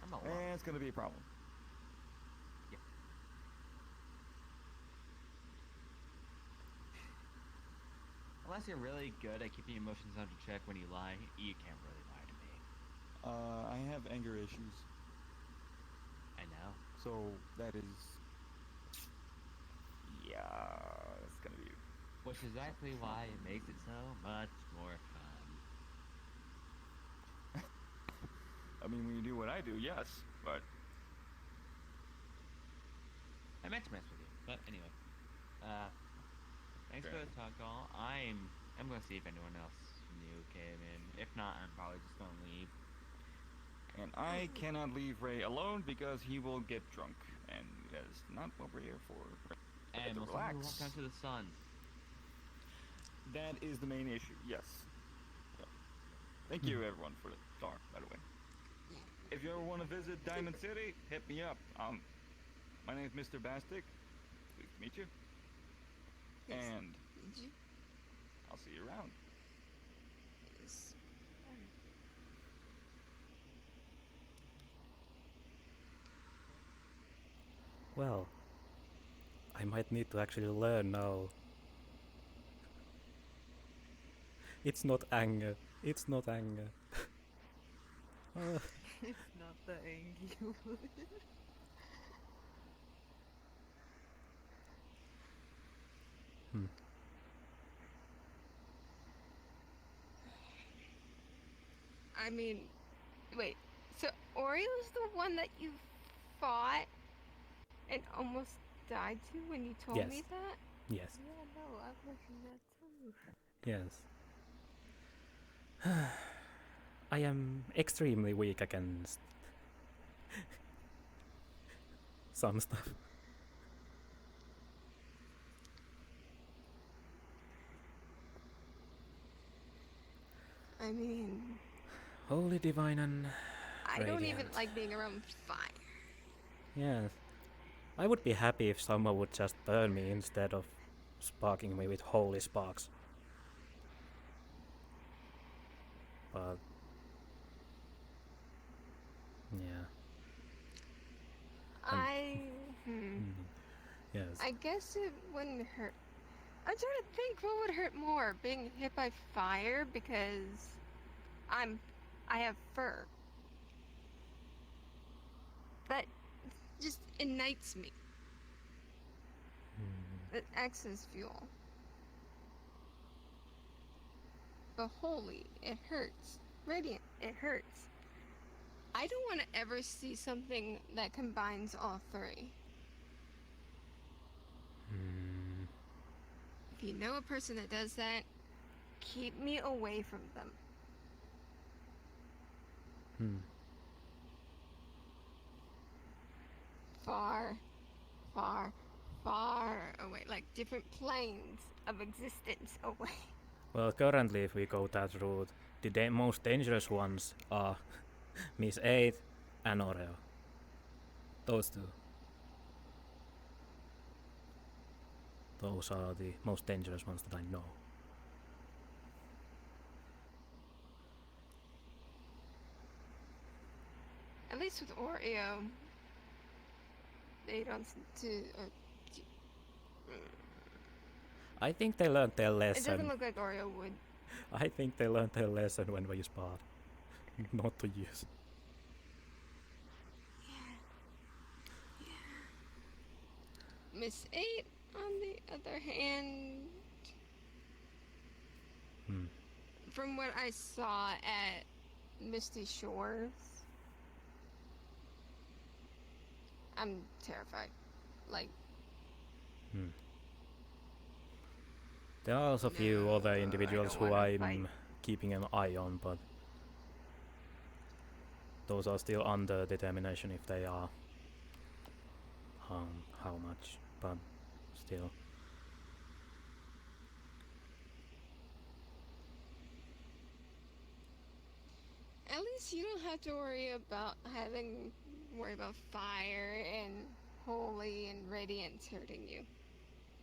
I'm a lie. It's gonna be a problem. Yeah. Unless you're really good at keeping emotions under check when you lie, you can't really lie to me. I have anger issues. I know. So that is... Yeah, that's gonna be... Which is exactly why it makes it so much more fun. I mean, when you do what I do, yes, but... I meant to mess with you, but anyway. Thanks for the talk, all. I'm gonna see if anyone else new came in. If not, I'm probably just gonna leave. And I cannot leave Ray alone because he will get drunk, and that's not what we're here for. And we'll walk down to the sun. That is the main issue, yes. So, thank you, everyone, for the star, by the way. If you ever want to visit Diamond City, hit me up. My name is Mr. Bastic. Pleased to meet you. Yes. And I'll see you around. Yes. Well, I might need to actually learn now. It's not anger. It's not anger. It's not the angry one. I mean, wait, so Orio's the one that you fought and almost died to when you told me that? Yes. Yeah, no, I'm looking that too. Yes. I am extremely weak against some stuff. I mean... Holy divine and I radiant. don't even like being around fire. Yes. I would be happy if someone would just burn me instead of sparking me with holy sparks. But... yeah. Yes. I guess it wouldn't hurt. I'm trying to think what would hurt more, being hit by fire because I have fur. That just ignites me. It acts as fuel. But holy, it hurts. Radiant, it hurts. I don't want to ever see something that combines all three. If you know a person that does that, keep me away from them. Far, far, far away. Like different planes of existence away. Well, currently, if we go that route, the most dangerous ones are Miss 8 and Oreo. Those two. Those are the most dangerous ones that I know. At least with Oreo, they don't I think they learned their It lesson. doesn't look like Oreo would. I think they learned their lesson when we spot. Not to use. Miss 8, on the other hand, from what I saw at Misty Shores, I'm terrified. Like, There are also a few other individuals who I'm keeping an eye on, but those are still under determination if they are how much, but still. at least you don't have to worry about fire and holy and radiance hurting you.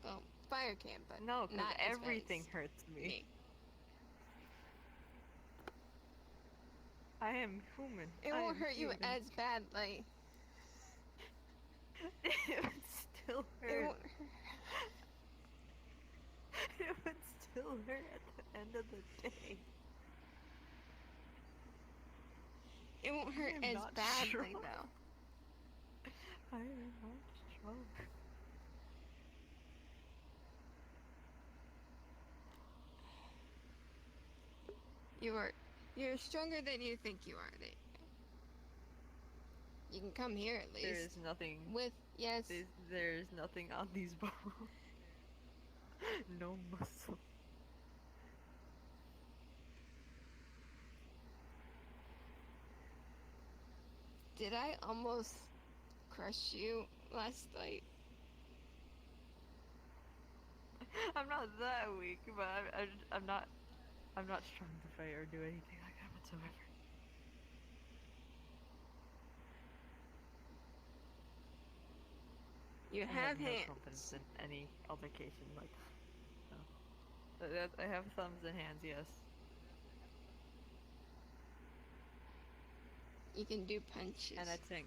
Well, fire can, but no, because not as everything bad as hurts me. I am human. It won't hurt you as badly. It would still hurt. It would still hurt at the end of the day. It won't hurt as badly, though. I am not strong. You're stronger than you think you are. You can come here at least. There is nothing. Yes. There is nothing on these bones. No muscle. Did I almost crush you last night? I'm not that weak, but I'm not strong to fight or do anything like that whatsoever. You I have no hands. confidence in any altercation like that. No. I have thumbs and hands, yes. You can do punches. And I think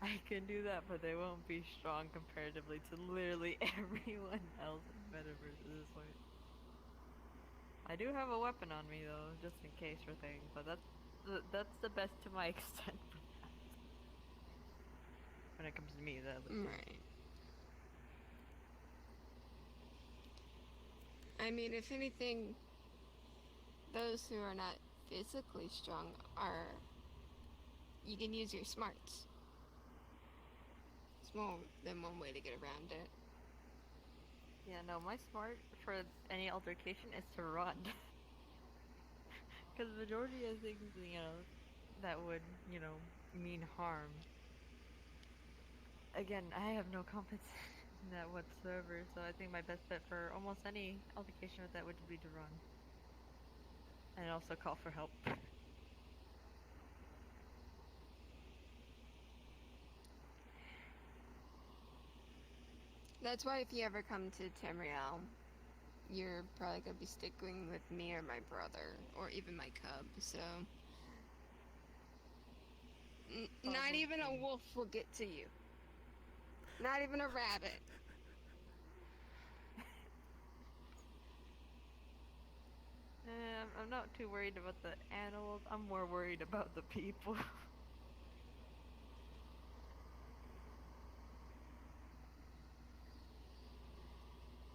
I can do that, but they won't be strong comparatively to literally everyone else in Metaverse at this point. I do have a weapon on me though, just in case for things, but that's the best to my extent for that. When it comes to me, that looks right. I mean, if anything, those who are not physically strong you can use your smarts. It's more than one way to get around it. Yeah, no, my smart for any altercation is to run. Because the majority of things, that would, mean harm. Again, I have no confidence in that whatsoever, so I think my best bet for almost any altercation with that would be to run. And also call for help. That's why if you ever come to Tamriel, you're probably going to be sticking with me or my brother, or even my cub, so... not even a wolf will get to you. Not even a rabbit. I'm not too worried about the animals, I'm more worried about the people.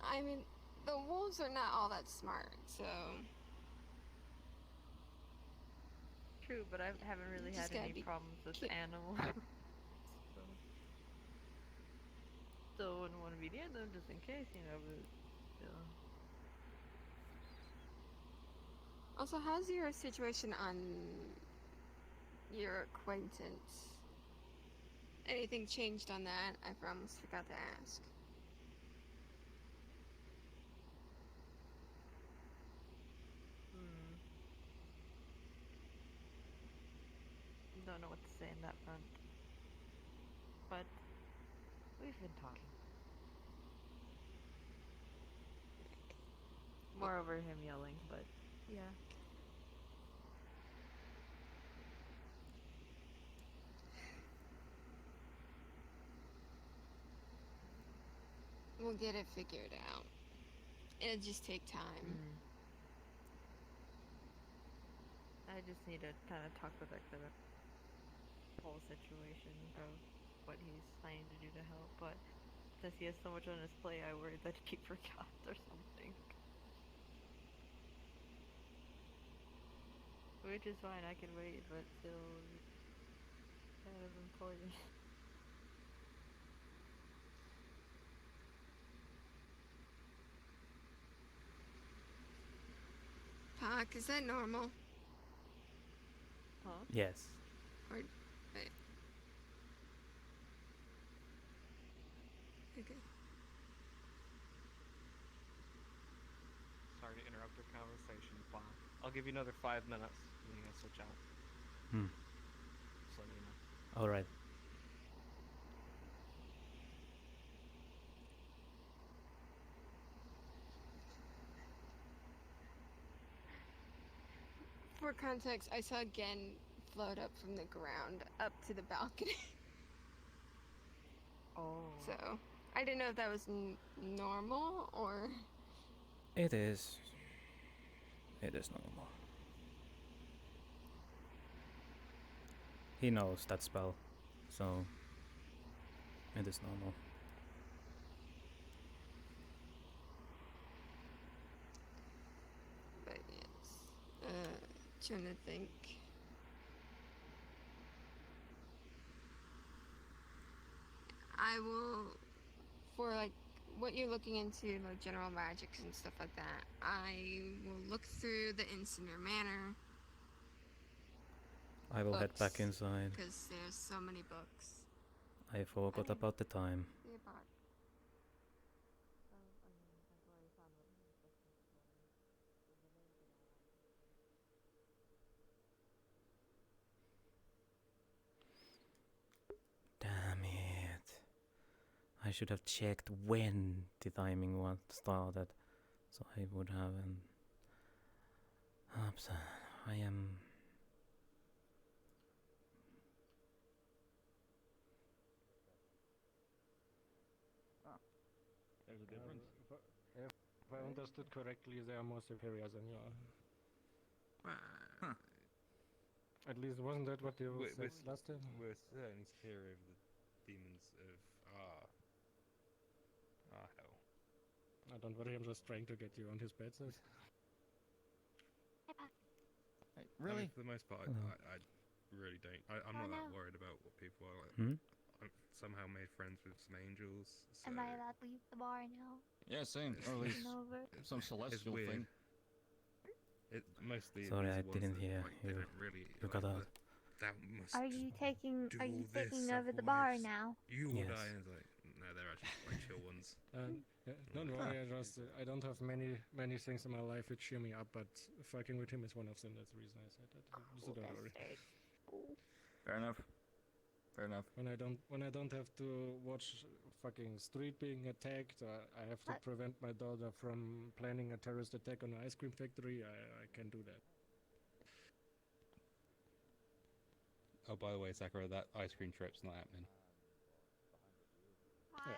I mean, the wolves are not all that smart, so... True, but I haven't really had any problems with animals. So. still wouldn't want to be near them just in case, you know, but still. Also, how's your situation on your acquaintance? Anything changed on that? I almost forgot to ask. Don't know what to say in that front. But we've been talking. More over him yelling, but yeah. We'll get it figured out. It'll just take time. I just need to kind of talk with Hector about the whole situation of what he's planning to do to help, but since he has so much on his plate, I worry that he forgot or something. Which is fine, I can wait, but still kind of important. Pakk, is that normal? Huh? Yes. Or, wait. Okay. Sorry to interrupt your conversation, Bob. I'll give you another 5 minutes when you guys switch out. Just letting you know. Alright. For context, I saw Gen float up from the ground up to the balcony. Oh. So, I didn't know if that was normal or... It is. It is normal. He knows that spell, so it is normal. But yes. Trying to think. I will, for like what you're looking into, like general magics and stuff like that, I will look through the Incinerator Manor. I will head back inside. Because there's so many books. I forgot about the time. Yeah, but Damn it. I should have checked when the timing was started, so I would have I am... There's a difference. If I understood correctly, they are more superior than you are. Huh. At least wasn't that what you said last time? We're certainly superior of the demons of hell. Oh, don't worry, I'm just trying to get you on his bad side. I Really? mean, for the most part, I really don't. I'm not that worried about what people are like. I've somehow made friends with some angels. So Am I allowed to leave the bar now? Yeah, same. Or at least some celestial thing. Mostly. Sorry, I didn't hear you. You got out. Are you taking over the bar now? You will die, and it's like, no, they're actually like chill ones. Don't worry, I don't have many things in my life which cheer me up, but fucking with him is one of them. That's the reason I said that. So don't worry. Fair enough. Fair enough. When I don't have to watch fucking street being attacked, I have to prevent my daughter from planning a terrorist attack on an ice cream factory, I can do that. Oh, by the way, Sakura, that ice cream trip's not happening. Why? Yeah.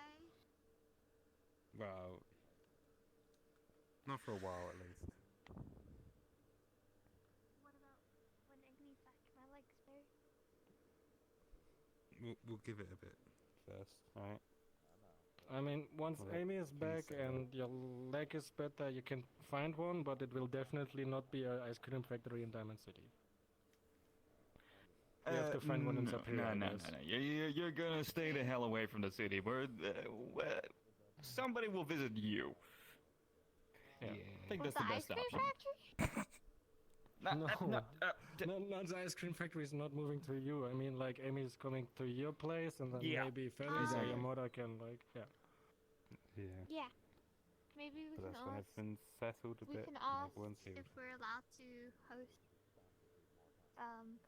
Well, not for a while at least. What about when Iggy's back? My leg's bare. We'll give it a bit first, alright? I mean, once Amy is back and your leg is better, you can find one, but it will definitely not be an ice cream factory in Diamond City. You have to find one in Superior. No. You're gonna stay the hell away from the city. Somebody will visit you. Yeah. I think that's the best option. No, not the ice cream factory is not moving to you. I mean, like, Amy's coming to your place, and then maybe Felix or your mother can, like, Yeah. Maybe we But can that's when ask. everything's settled a We bit. can and ask everyone's here. if we're allowed to host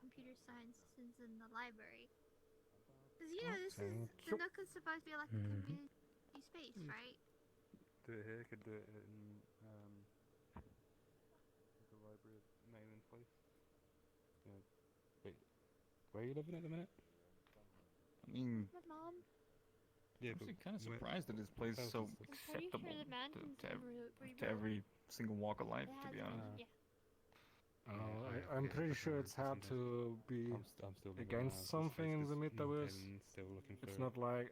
computer science lessons in the library. Because you know, the Nook is supposed to be like a community space, right? Do it here. Could do it in the library main place. Yeah. Wait, where are you living at the minute? I mean, My mom. Yeah, I'm actually kind of surprised that this place is so acceptable to every single walk of life, to be honest. I'm pretty sure it's hard to be I'm still against something in the Metaverse. Still looking for It's not like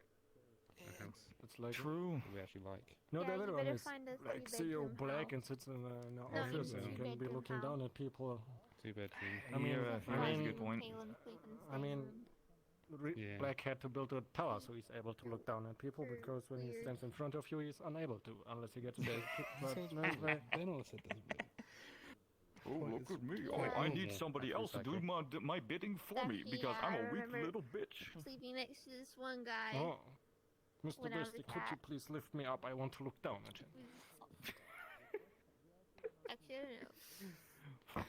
a house. it's like True. We actually like. No, Yeah, the other you one better is find a like CEO three-bedroom Black house. and sits in an No, office in and can be two-bedroom looking house. down at people. 2-bedroom. I mean, that's a good point. I mean, Black had to build a tower so he's able to look down at people because when he stands in front of you, he's unable to unless he gets big. But Then all said doesn't. Oh, look at me. Oh, I need somebody else to do my bidding for me because I'm a weak little bitch. Sleeping next to this one guy. Oh, Mr. when I was Bestie, a could you cat. please lift me up? I want to look down at him. Actually, I don't know.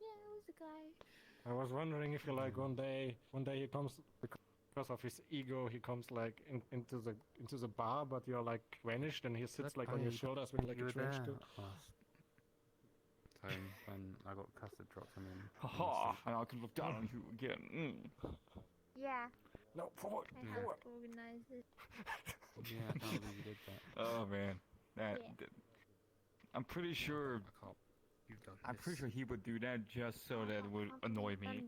Yeah, it was a guy. I was wondering if you like one day he comes because of his ego he comes like into the bar but you're like vanished and he sits like on your shoulders with like a trench coat. Time when I got custard dropped. I mean. Haha! And I can look down on you again. Yeah. No, forward. I have to organize it. Yeah, I can't believe you did that. Oh man, I'm pretty sure. I'm pretty sure he would do that just so that it would annoy me.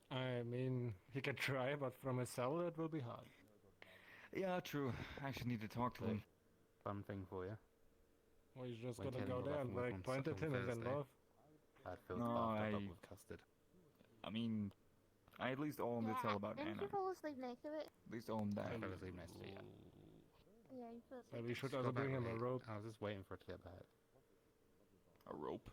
I mean, he can try, but from a cell that will be hard. Yeah, true. I actually need to talk to him. Fun thing for you. Well, you just When gotta Kenny go got there back and from work like on point at him and then Thursday, laugh. I filled No, the bathtub up with custard. I mean, I at least owe him to tell about Didn't Anna. you fall asleep next to it? At least owe him that. I fell asleep next to you. Yeah, you fell asleep. Maybe you should Got also back bring him a late. rope. I was just waiting for it to get back. A rope?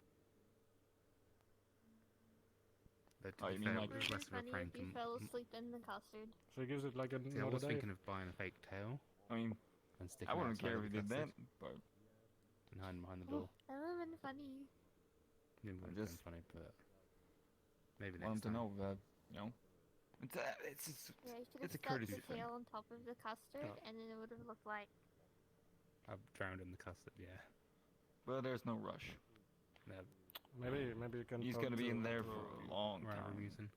But to Oh, be you mean fair, like- it was less of a Funny prank. if you fell asleep in the custard. So he gives it like See, I another was day. thinking of buying a fake tail I mean, and sticking I wouldn't outside care of if the he did that, custard but and hiding behind the door. That would have been funny. It would have just been funny, but maybe want him next to time. know that, you know, it's Yeah, you should have it's a stuck courtesy the thing. tail on top of the custard, and then it would have looked like. I've drowned in the custard. Yeah. Well, there's no rush. No. Maybe you can. He's talk gonna be to- in there to- for a long Whatever time. reason.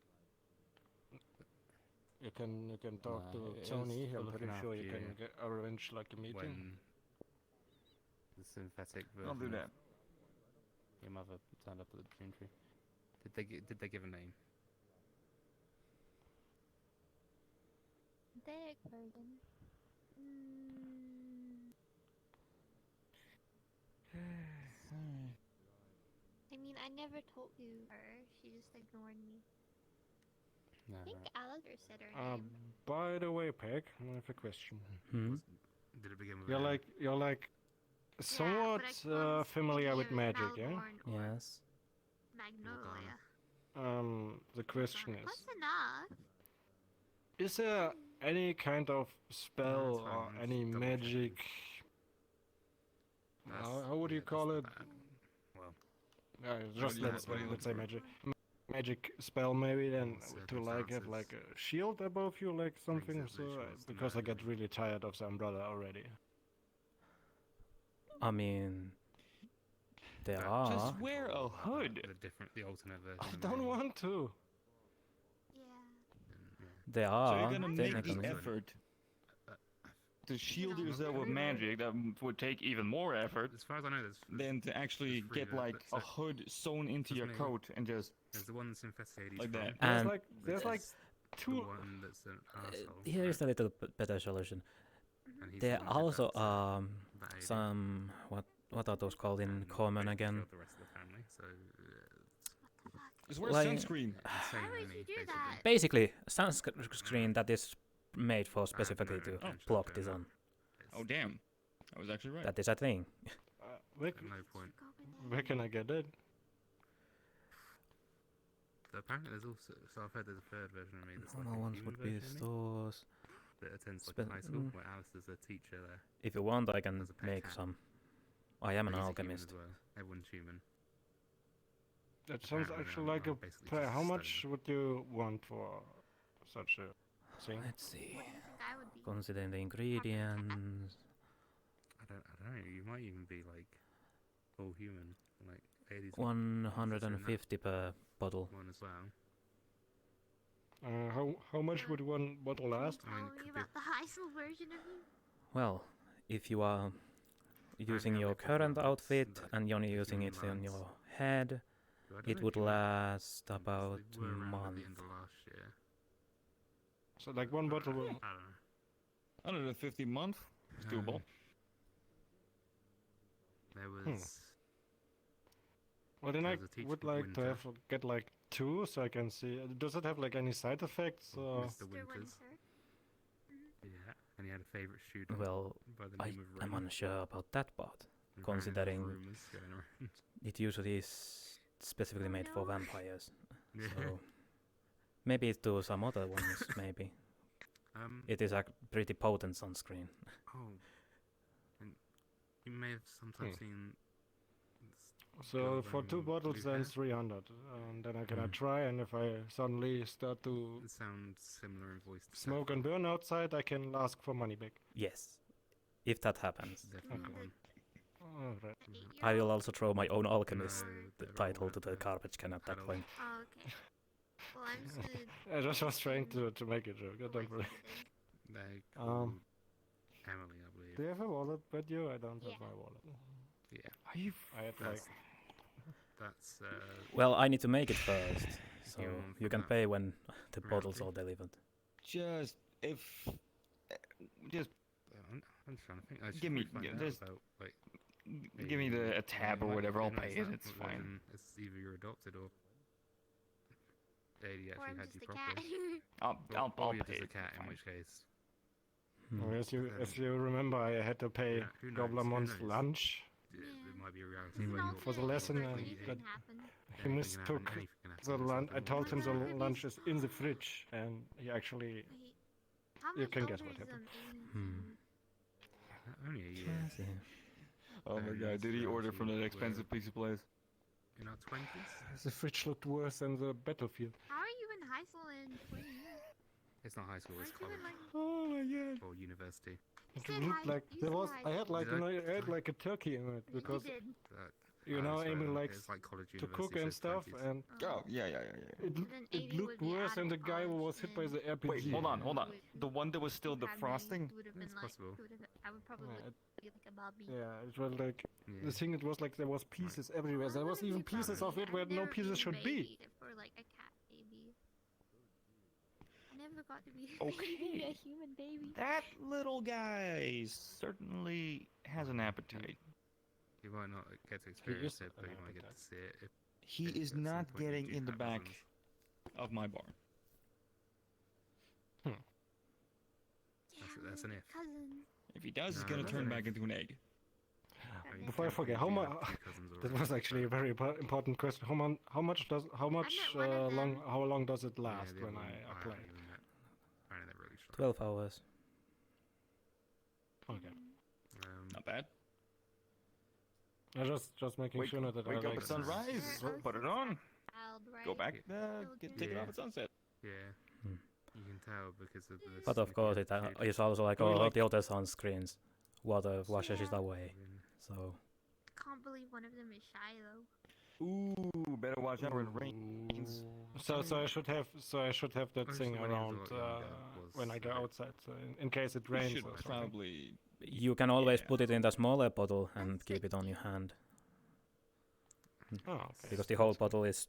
You can talk to it Tony. is I'm looking pretty sure you after can you arrange like a meeting. When the synthetic version. I'll do of that. Your mother turned up at the gene tree. Did they give a name? Synthetic version. I mean, I never told you her. She just ignored me. No, I think right. Alligator said her name. By the way, Peg, I have a question. Did it begin with You're like somewhat familiar with magic, yeah? Yes. Magnolia. The question is, Close enough. is there any kind of spell or any magic? How would you call it? Well, Just let's say magic. Magic spell maybe then to like have like a shield above you, like something. So because I get really tired of the umbrella already. I mean, there are. Just wear a hood. The alternate version. I don't want to. There So are. you're gonna make technically. the effort to shield yourself with magic that would take even more effort As far as I know, than to actually three get there, like but a hood sewn into your me. coat and just There's the one that's infested like that. And There's like the one that's an arsehole. here is a little better solution. And he's There the are one also that some what are those called in common again? killed the rest of the family. So Just wear Like- sunscreen. Why would you do that? Basically, a sunscreen that is made for specifically to block the sun. Oh damn, I was actually right. That is a thing. Where, No point. where can I get it? So apparently there's also, so I've heard there's a third version of me that's like Normal a ones human would be version of me stores. that attends like a high school where Alice is a teacher there. If you want, I can There's a pet make cat. some. I am an He's a human alchemist. as well. Everyone's human. That sounds Apparently actually they're like a basically play. just How stone. much would you want for such a thing? Let's see. What do you think I would be? Considering the ingredients. I don't know. You might even be like all human, like 80s. 150 per bottle. One as well. How much would one bottle last? I mean, Tell it me could be about the high school version of you. Well, if you are using know your they put current rounds, outfit but and you're if using you're it in on rounds- your head, I don't it know would if you last about they a were around at month. the end of last year. So like one bottle will... I don't know. 150 month. It's doable. There was. Well, then I There's a teacher would called like to Winter. have get like 2 so I can see. Does it have like any side effects? Or... Mr. Winters. Yeah, and he had a favourite student Well, by the I name of am Ray. unsure about that part, Apparently there was considering rumours going around. it usually is specifically made for vampires. Yeah. So maybe it do some other ones, maybe. It is a pretty potent sunscreen. Oh, and you may have sometimes seen. So for 2 Golden bottles Blue then Hair. 300, and then I can Mm. try, and if I suddenly start to It sounds similar in voice. to smoke and burn outside, I can ask for money back. Yes, if that happens. Definitely one. Alright. I will also throw my own alchemist No, title to the garbage can at that point. Oh, okay. Well, I'm just gonna. I just was trying to make a joke. Don't worry. They Um, called Emily, I believe. Do you have a wallet with you? I don't Yeah. have my wallet. Yeah. Are you? I had like. That's Well, I need to make it first, so You want you from can that pay when the bottles reality? are delivered. Just if. Just I'm trying to think. I should give me. probably find Yeah, out just about, like, give me a tab or whatever. I'll no, pay it's it. not It's what fine. version, It's either you're adopted or Daddy Or actually I'm had just you a cat. properly. I'll you're pay just a it. cat, It's in fine. which case. Hmm. Well, if you remember, I had to pay Yeah, who knows, Gobblermon's who knows? lunch. It might be a reality It's where an you're For the alternate lesson, universe, and anything that can happen. he mistook anything can happen the in lunch. I something told him the Oh my God, lunch is in the fridge, and he actually. Wait, how You many can guess what elders, happened. aliens Only a year. Oh my god, did he order from that expensive pizza place? In our 20s? The fridge looked worse than the battlefield. How are you in high school in 20 years? It's not high school, it's Aren't you college. in like? Oh my god! Or university. It said looked high- like you there said was. high I had like Did I? I had like a turkey in it because You did. you know that's Amy right, likes it's like college, to university, cook so and it's stuff, 20s. and Oh yeah. it Then it 80 looked would be worse, out and the of guy college, was hit by the then RPG. Wait, hold on. would- The one that was still would have me- defrosting. would have been It's like, possible. I would probably Yeah, be like a Bobby. Yeah, it was like Yeah. the thing. It was like there was pieces everywhere. There was even pieces of it where no pieces should be. For like a cat baby. I never got to be Okay. a human baby. That little guy certainly has an appetite. You might not get to experience it, but you might get to see it. He if is at some not point you getting do in the have back cousins. of my barn. That's an if. Cousins. If he does, he's No, gonna that's turn an back if. into an egg. you Before I can't forget, really how do much? have two cousins That already, was actually a very important question. How much one of long? them. How long does it Yeah, last the when other I one, apply? haven't even met. Apparently they're really strong. 12 hours. Okay. Not bad. I just making Wake, sure that wake I up like at sunrise, put it on, go back, take it off at sunset. Yeah. Hmm. You can tell because of the. But of course, it is also like I mean, all like- the other sunscreens. Water washes it Yeah. away. So Can't believe one of them is shy though. Ooh, better watch out when it rains. So I should have that Just thing when he was a around lot younger when I was, go like- outside, so in case it You rains should or something. probably. you can always Yeah. put it in the smaller bottle and That's keep it on your 60. hand Oh, okay. because the whole bottle is,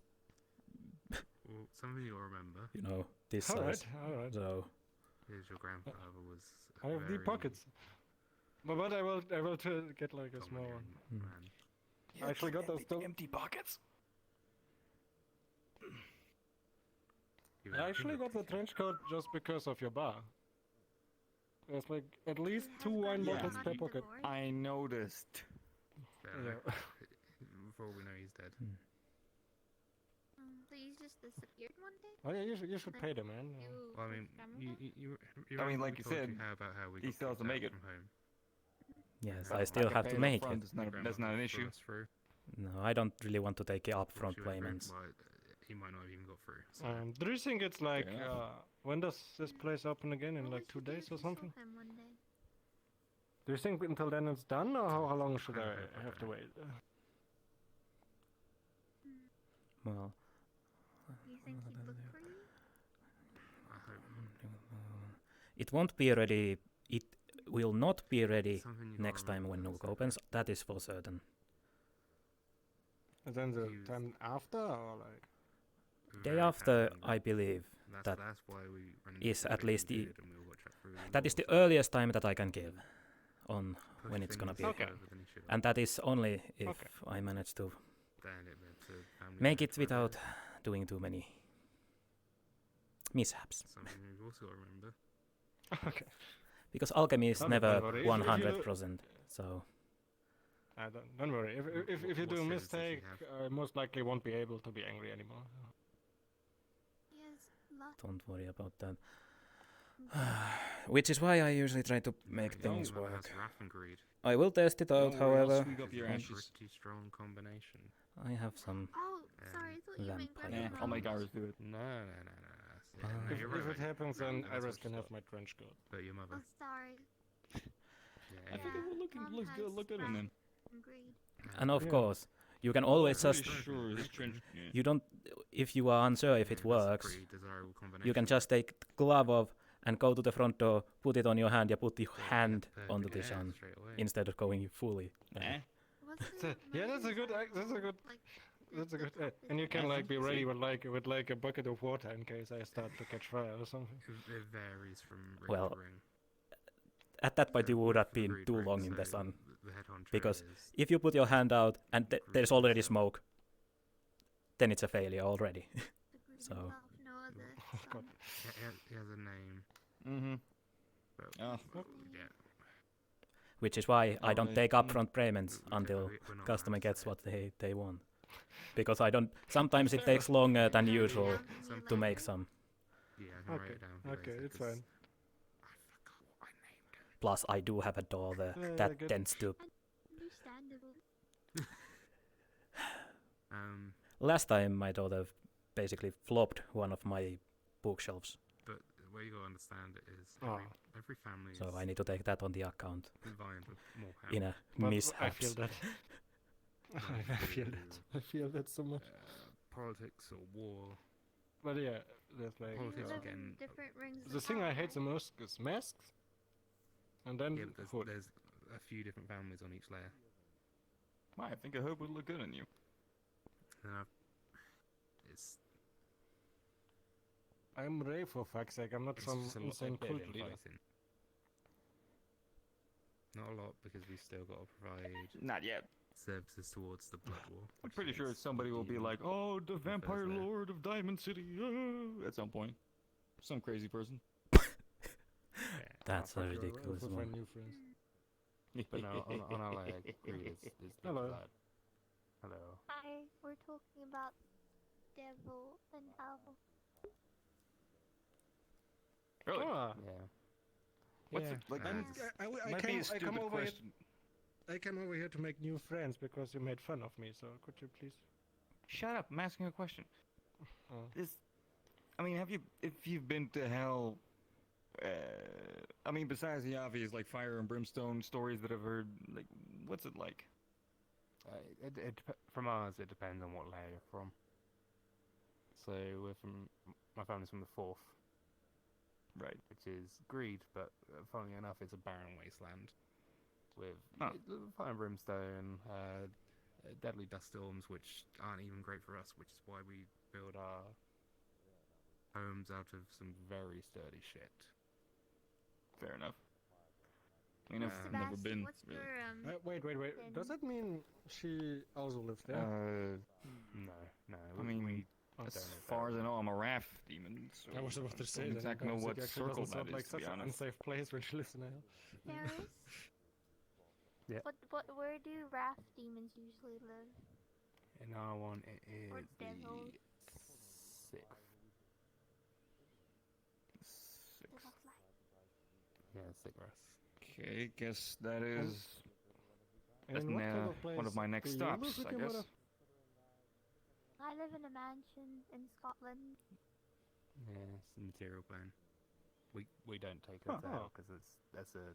Well, some of you will remember. you know, this All right, size. all right. So Here's your grandfather was. I have deep very pockets. But I will get like a small one. domineering man. I actually got those. empty pockets. I actually got the trench coat just because of your bar. There's like at least 2 wine bottles per pocket. I noticed. Yeah. Before we know he's dead. So you just disappeared one day? Oh yeah, you should pay them, man. Well, I mean, you I mean, remember like we you told said, about how we he got still has kicked to make out it. from home. Yes, I still have to make it. That's not an issue. No, I don't really want to take the upfront She went through, payments. well, he might not have even got through. So. Do you think it's like when does this place open again? In like 2 days or something? Do you think until then it's done, or how long should I have to wait? Well, You think he'd look for you? I hope it won't be ready. It will not be ready Something you next gotta time when remember Nook opens. That is for certain. And then the time after, or like? Day after, I believe that that's why we is at least the and we'll watch out through that is the earliest time that I can give on when it's gonna be. Okay. And that is only if I manage to make it without doing too many mishaps. Something we've also got to remember. Okay. Because alchemy is never Don't worry. 100%, so. Don't worry. If you do a mistake, I most likely won't be able to be angry anymore. Yes, lots. Don't worry about that. Which is why I usually try to make things work. I will test it out, however. Pretty strong combination. I have some. Oh, sorry, I thought you meant vampire. I'll make ours do it. No. If it happens, then Iris can have my trench coat. But your mother. Oh, sorry. I think it will look good in them. And of course, you can always just. Sure You don't. If you are unsure if it works, you can just take the glove off and go to the front door, put it on your hand, and put the hand onto the sun instead of going fully. Yeah, that's a good. And you can like be ready with like a bucket of water in case I start to catch fire or something. It varies from ring Well, to ring. At that point, you would have been too long in the sun. The head-on Because tray is if you put your hand out and there's already smoke, then it's a failure already. So. He has a name. Mm-hmm. But, yeah. Which is why I don't take upfront payments until customer gets what they want. Because I don't. Sometimes it takes longer than usual to make some. Yeah, I can write it down. Okay, it's fine. Plus, I do have a daughter that tends to. Last time, my daughter basically flopped one of my bookshelves. But the way you gotta understand it is every family. So I need to take that on the account. Vying for more In a But mishap. I feel that. I feel that so much. Politics or war. But yeah, there's like Politics again. Different rings the thing I hate the most is masks. And then Yeah, but there's a few different families on each layer. I think a hood would look good on you. It's I'm Ray for fuck's sake. I'm not it's some just a lot insane of cult bit leader. fighting. Not a lot because we still got to provide Not yet. services towards the blood war. I'm pretty sure somebody will be like, "Oh, the vampire lord of Diamond City," at some point. Some crazy person. That's a ridiculous With my one. new friends. But no, on our layer, Greed is Hello. bad. Hello. Hi, we're talking about devil and hell. Really? Yeah. What's Yeah. it like? I come over here. I came over here to make new friends because you made fun of me. So could you please? Shut up! I'm asking a question. Oh. If you've been to hell, besides the obvious like fire and brimstone stories that I've heard, like, what's it like? From ours, it depends on what layer you're from. So my family's from the 4th. Right. Which is Greed, but funnily enough, it's a barren wasteland with fire and brimstone, Deadly dust storms, which aren't even great for us, which is why we build our homes out of some very sturdy shit. Fair enough. I mean, I've never been. What's your Wait. Does that mean she also lives there? No. I mean, we as don't live far there. as I know, I'm a raft demon, So I was about to say don't that. exactly know what circle doesn't sound that like is, to such be an honest. unsafe place when she lives in hell. Ferris? Yeah. Where do raft demons usually live? In R1, it Or is the devils? 6th. Yeah, Sigras. Okay, guess that is And that's in what kind of place one of my next do you live stops, with I your guess. mother? I live in a mansion in Scotland. Yeah, it's the material plane. We don't take her to hell because that's a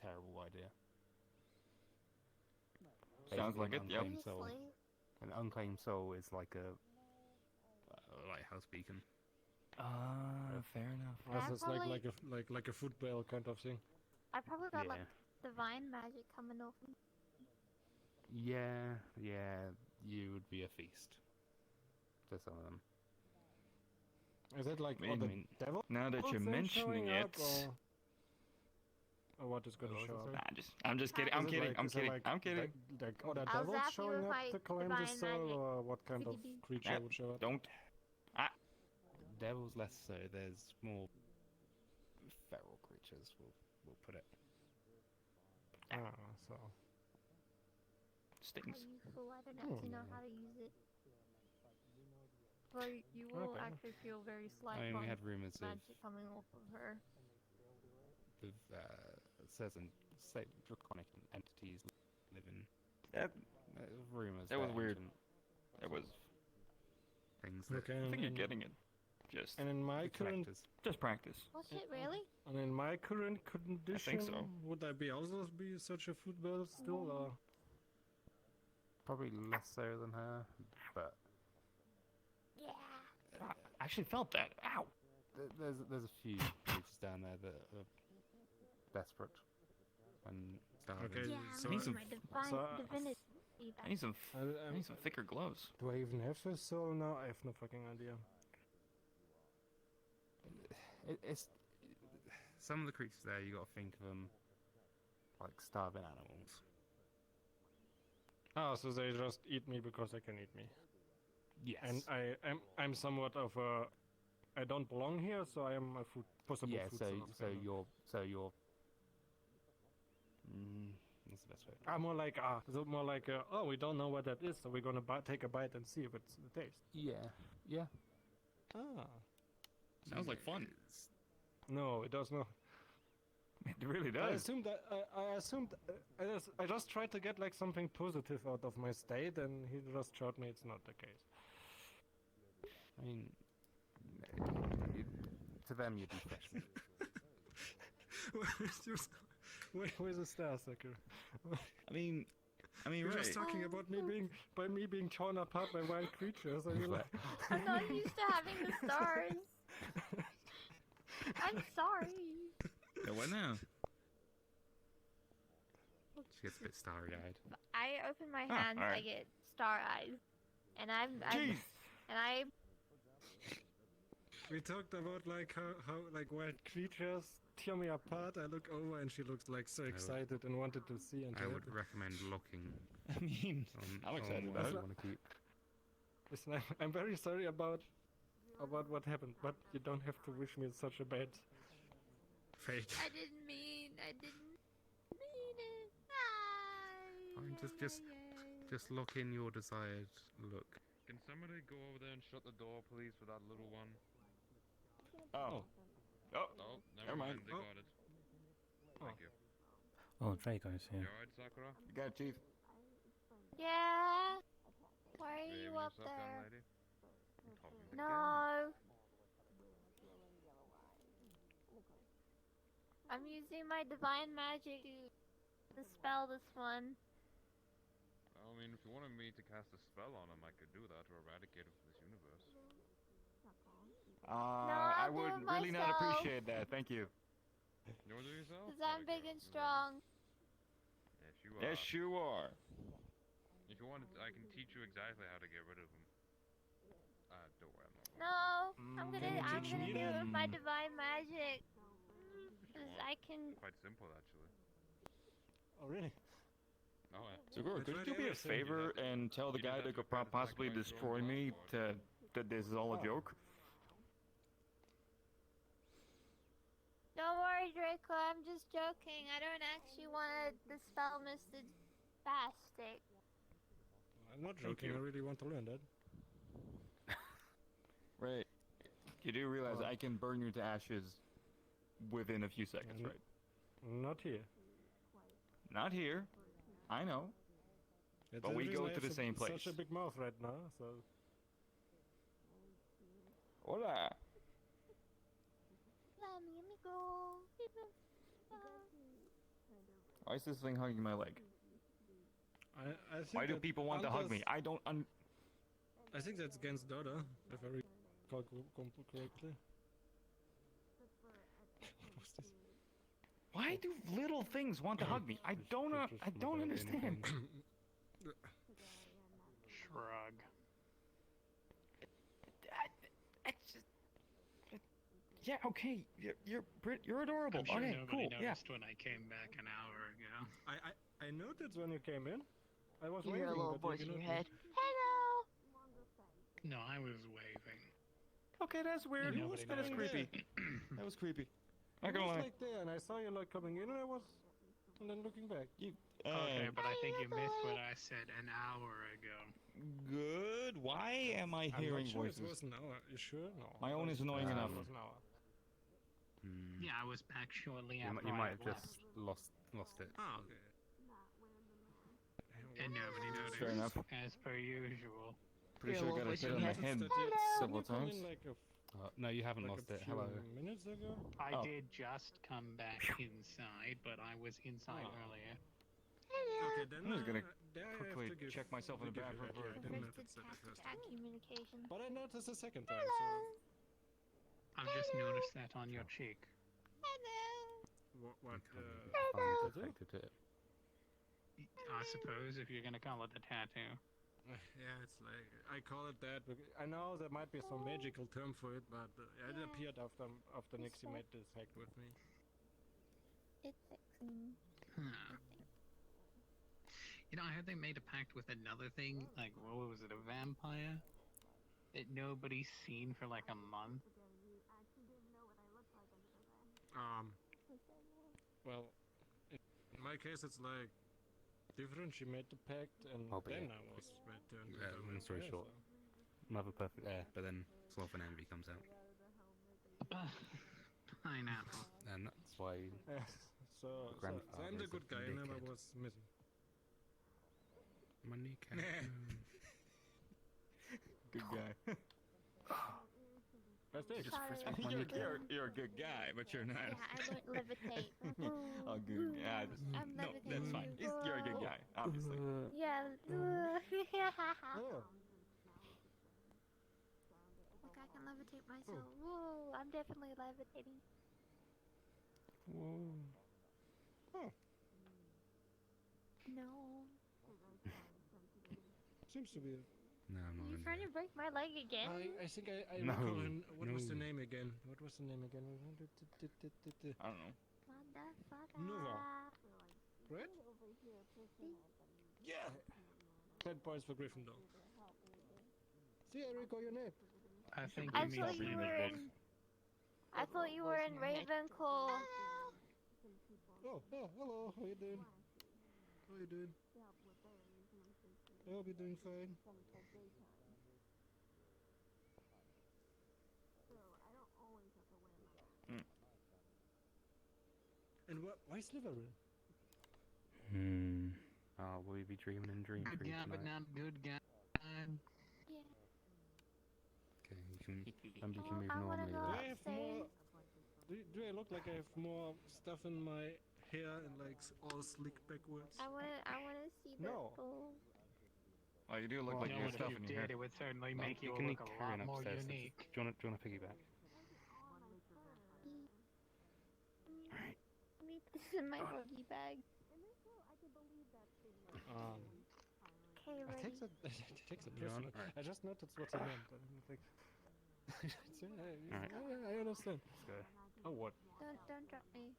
terrible idea. Sounds like it, yep. Unclaimed soul. An unclaimed soul is like a lighthouse beacon. Fair enough. Also, it's like a football kind of thing. I probably got like divine magic coming off me. Yeah, you would be a feast to some of them. Is it like I the mean, devil? now that you're thing mentioning showing it, up, or what is going to show up? I'm just kidding. I'm kidding. I'm kidding. Like other I'll devils zap you showing with up my to claim divine this soul, magic. or what kind of creature would show up? Don't. Devils less so. There's more feral creatures. We'll put it. So. Stings. Useful. I don't actually know how to use it. Well, you will actually feel very slight. I mean, we had rumors of magic coming off of her. Certain draconic entities live in. Rumors. That was weird. ancient That was things. Okay, I think you're getting it. Just. And in my current, just practice. Was it really? And in my current condition, so. would I be also be such a football still, or? Probably less so than her, but. Yeah. I actually felt that. Ow. There's a few creatures down there that are desperate and starving. Okay, Yeah, so I need my divinity. I need some thicker gloves. Do I even have a soul now? I have no fucking idea. It's some of the creatures there. You got to think of them like starving animals. Oh, so they just eat me because they can eat me. Yes. And I'm somewhat of a. I don't belong here, so I am a possible food source. So you're. That's the best way. More like oh, we don't know what that is, so we're gonna take a bite and see if it's the taste. Yeah. Ah. Sounds like fun. No, it does not. It really I does. assumed I just tried to get like something positive out of my state, and he just showed me it's not the case. I mean, to them you'd be fresh. Where's the star sucker? I mean, You're right. just talking about me being torn apart by wild creatures. And you're like, I'm not used to having the stars. I'm sorry. Yeah, what now? She gets a bit starry-eyed. I open my hands, I alright. get star eyes, and I. We talked about like how like wild creatures tear me apart. I look over and she looks like so excited and wanted to see. And I would recommend looking. I mean, I'm excited about it. Want to keep. Listen, I'm very sorry about what happened, but you don't have to wish me such a bad fate. I didn't mean it. Fine, just look in your desired look. Can somebody go over there and shut the door, please, for that little one? Oh, never mind. They Oh. got it. Thank you. Oh, Draco is You here. alright, Sakura? you got it, Chief. Yeah. Why are Behaving you up yourself, young there? lady? I'm talking to No. I'm using my divine magic to dispel this one. I mean, if you wanted me to cast a spell on him, I could do that to eradicate him from this universe. I I'll do would it really not myself. appreciate that. Thank you. You want to do it yourself? Because I'm big and strong. Yes, you are. Yes, you are. If you want, I can teach you exactly how to get rid of him. Don't worry, I'm not. No, I'm Can you gonna teach do me it with then? my divine magic. Because I can. Quite simple, actually. Oh really? Oh, yeah. Sakura, could you do me a favor and tell the guy that could possibly destroy me that this is all a joke? sorry, Draco. I'm just joking. I don't actually want the spell Mr. Bastic. I'm not joking. I really want to learn that. Right. You do realize I can burn you to ashes within a few seconds, right? Not here. Not here. I know. But we go to the same place. Such a big mouth right now, so. Hola. Why is this thing hugging my leg? I think Why do people want to hug me? I don't I think that's against Dada, if I recall correctly. What's this? Why do little things want to hug me? I don't understand. Shrug. Yeah, okay. You're adorable. I'm sure Okay, nobody cool. Yeah. noticed when I came back an hour ago. I noticed when you came in. I was You waving, hear a little but voice you in your ignored head. me. Hello. No, I was waving. Okay, that's weird. Nobody That was noticed. creepy. That was creepy. I Not gonna was lie. like there, and I saw you like coming in, and then looking back. Okay, but I think you missed what I said an hour ago. Good. Why am I hearing I'm not sure voices? it was an hour. You sure? No. My own is annoying enough. It was an hour. Yeah, I was back shortly You, after you I might had have just lost it. Oh, okay. and nobody noticed. Fair enough. As per usual. Pretty sure I got a hit on the head several times. No, you haven't Like lost a it. few Hello. minutes ago? I Oh. did just come back inside, but I was inside earlier. Okay, then I'm just gonna there I have quickly to give, check myself in the give you bathroom that, for yeah, I a didn't minute. notice that the first Chat time. communication. But I noticed the second time, so. I've just noticed that on your cheek. What? I'm affected it. I suppose if you're gonna call it a tattoo. Yeah, it's like I call it that. I know there might be some magical term for it, but it appeared after Nixie made this hack with me. It's sexy. Huh. You know, I heard they made a pact with another thing, like, what was it, a vampire? That nobody's seen for like a month. Well, in my case, it's like different. She made the pact, and then I was turned into a Long story vampire, short, Mother Perfect Air, but then Sloth and Envy comes out. Pineapple. And that's why So I'm the good guy, and then I was missing. my kneecap. Good guy. That's it. You're a good guy, but you're not. Yeah, I learned levitate. Oh, good. Yeah, I'm no, that's levitating. fine. You're a good guy, obviously. Yeah. Look, I can levitate myself. Whoa, I'm definitely levitating. Whoa. No. Seems to be. No, I'm not. You trying to break my leg again? I think I No, recall him. What was the no. name again? What was the name again? I don't know. Motherfucker. Nova. Right? Yeah. 10 points for Gryffindor. See, I recall your name. I think I you mean thought you were in. I thought you were in Ravenclaw. Oh, hello. How you doing? How you doing? I hope you're doing fine. And why Slytherin? Oh, will you be dreaming in Dream good Creep guy, but tonight? not good guy. Okay, you can move I wanna normally. go though. Do I have more? Do I look like I have more stuff in my hair and like all slick backwards? I wanna see the No. full. Oh, you do look like you have stuff in your hair. It would certainly make you can look carry a lot on more upstairs. unique. Do you want to piggyback? Leave this in my boogie bag. Okay, It ready. takes a You're on? personal. Alright. I just noticed what he meant. I didn't think. Alright. I understand. Let's go. Oh, what? Don't drop me.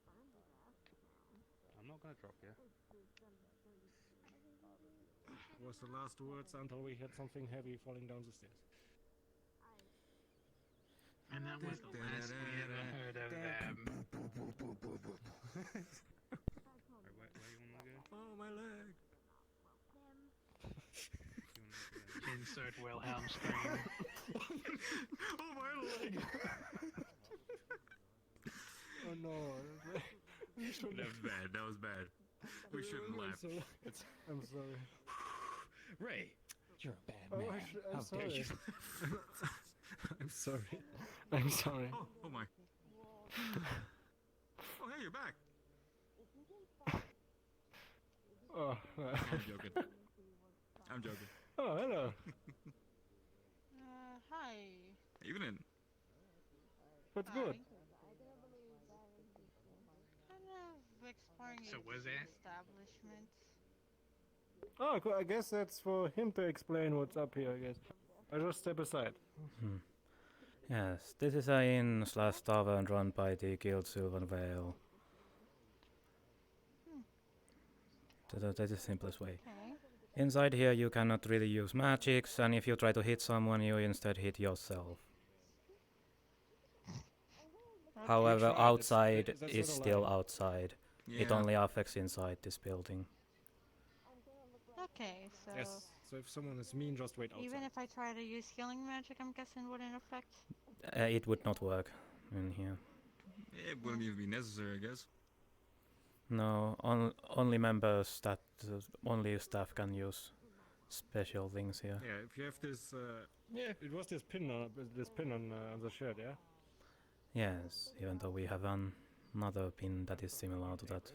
I'm not gonna drop you. Was the last words until we had something heavy falling down the stairs. And that was the last we ever heard of them. Insert Wilhelm scream. Oh, my leg! Oh no. That was bad. That was bad. We shouldn't laugh. I'm sorry. Ray, you're a bad Oh, man. I'm How dare sorry. you? I'm sorry. I'm sorry. Oh my. Oh, hey, you're back. Oh, I'm joking. I'm joking. Oh, hello. Hi. Evening. What's Hi. good? Kind of exploring So was it? establishments. Oh, cool. I guess that's for him to explain what's up here, I guess. I'll just step aside. Yes, this is a inn/tavern run by the Guild Sylvan Vale. That is the simplest way. Okay. Inside here you cannot really use magics, and if you try to hit someone you instead hit yourself. However, tried. outside That's is not still allowed. outside. It Yeah. only affects inside this building. Okay, so Yes. So if someone is mean, just wait outside. even if I try to use healing magic, I'm guessing wouldn't affect. It would not work in here. It wouldn't even be necessary, I guess. No, only only staff can use special things here. Yeah, if you have this, yeah, it was this pin on the shirt, yeah. Yes, even though we have another pin that is similar to that.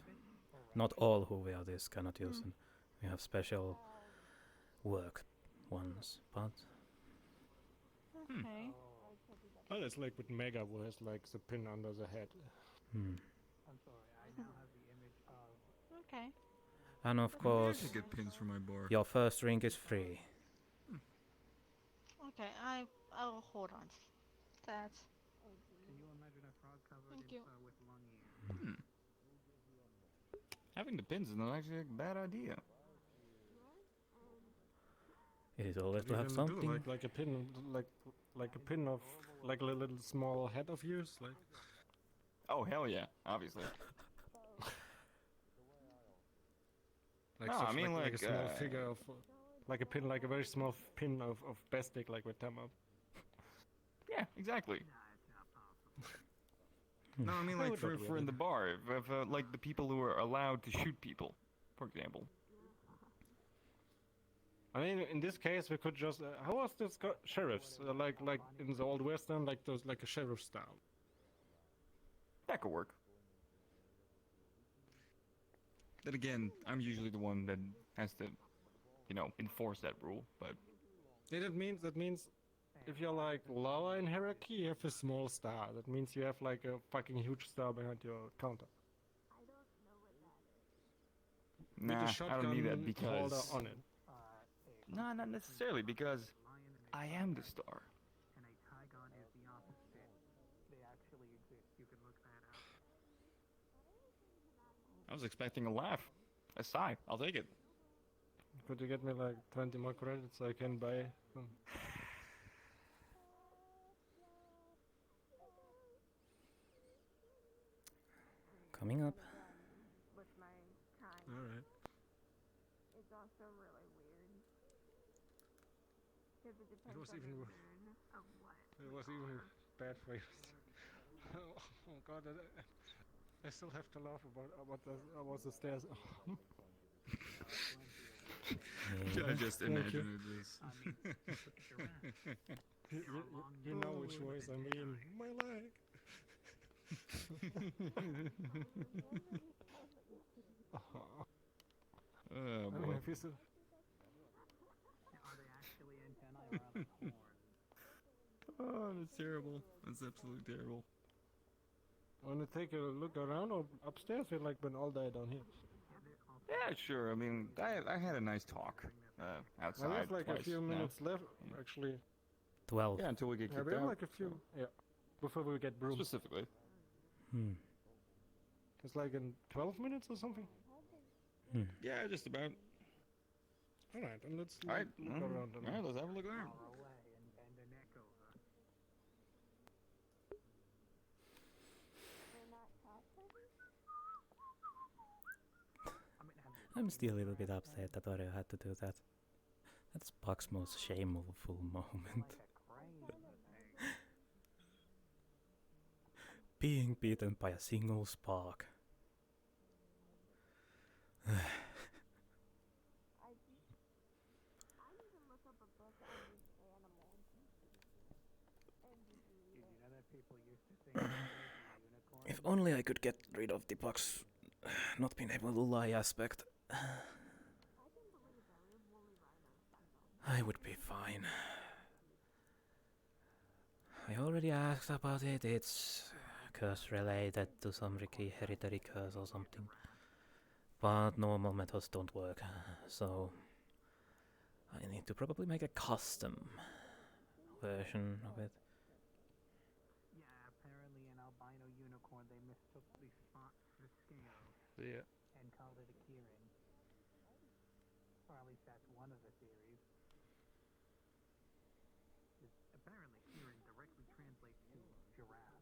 Not all who wear this cannot use it. We have special work ones, but Okay. Oh, it's like with Mega, who has like the pin under the head. Okay. and of I course should get pins for my bar. your first drink is free. Okay, I'll hold on to that. Can you imagine a frog covered Thank you. with long ears? Having the pins is not actually a bad idea. It is always to You have can do something. like a pin, like a pin of like a little small head of yours, like. Oh hell yeah, obviously. Like No, such I mean like a small like, figure of, like a pin, like a very small pin of Bestic, like with Tamab. Yeah, exactly. Hmm. No, I mean I like would not for wear in it. the bar, if like the people who are allowed to shoot people, for example. I mean, in this case, we could just. How was this sheriffs? Like in the old western, like those like a sheriff style. That could work. Then again, I'm usually the one that has to, enforce that rule. But Yeah, that means if you're like lower in hierarchy, you have a small star. That means you have like a fucking huge star behind your counter. With nah, a I don't need that shotgun holder because on it. no, not necessarily because I am the star. And a Tygon is the opposite. They actually exist. You can look that up. I was expecting a laugh, a sigh. I'll take it. Could you get me like 20 more credits so I can buy some? Coming up. With my time. Alright. It's also really weird. Because it depends was on even the wo- mood of what. It was even bad for you. Oh god, I still have to laugh about the stairs. I just Thank you. imagined this. You know which voice I mean. My leg. Oh I mean, boy. if you still, Are they actually antennae or are they horns? Oh, that's terrible. That's absolutely terrible. want to take a look around or upstairs? We're like been all day down here. Yeah, sure. I mean, I had a nice talk outside. We have like twice a few now. minutes left, actually. 12. Yeah, until we get Yeah, kicked we have out. like a few. Yeah, before we get broom. Specifically. It's like in 12 minutes or something. Yeah, just about. All right, and let's All right. look around. All right, let's have a look around. Far away and bend a neck over. I'm still a little bit upset that Oreo had to do that. That's Puck's most shameful moment. Being beaten by a single spark. If only I could get rid of the Puck's not being able to lie aspect. I would be fine. I already asked about it. It's curse related to some hereditary curse or something. But normal methods don't work, so I need to probably make a custom version of it. Yeah, apparently an albino unicorn, they mistook the spot for scale. Yeah. And called it a Kieran. Or at least that's one of the theories. Apparently Kieran directly translates to giraffe.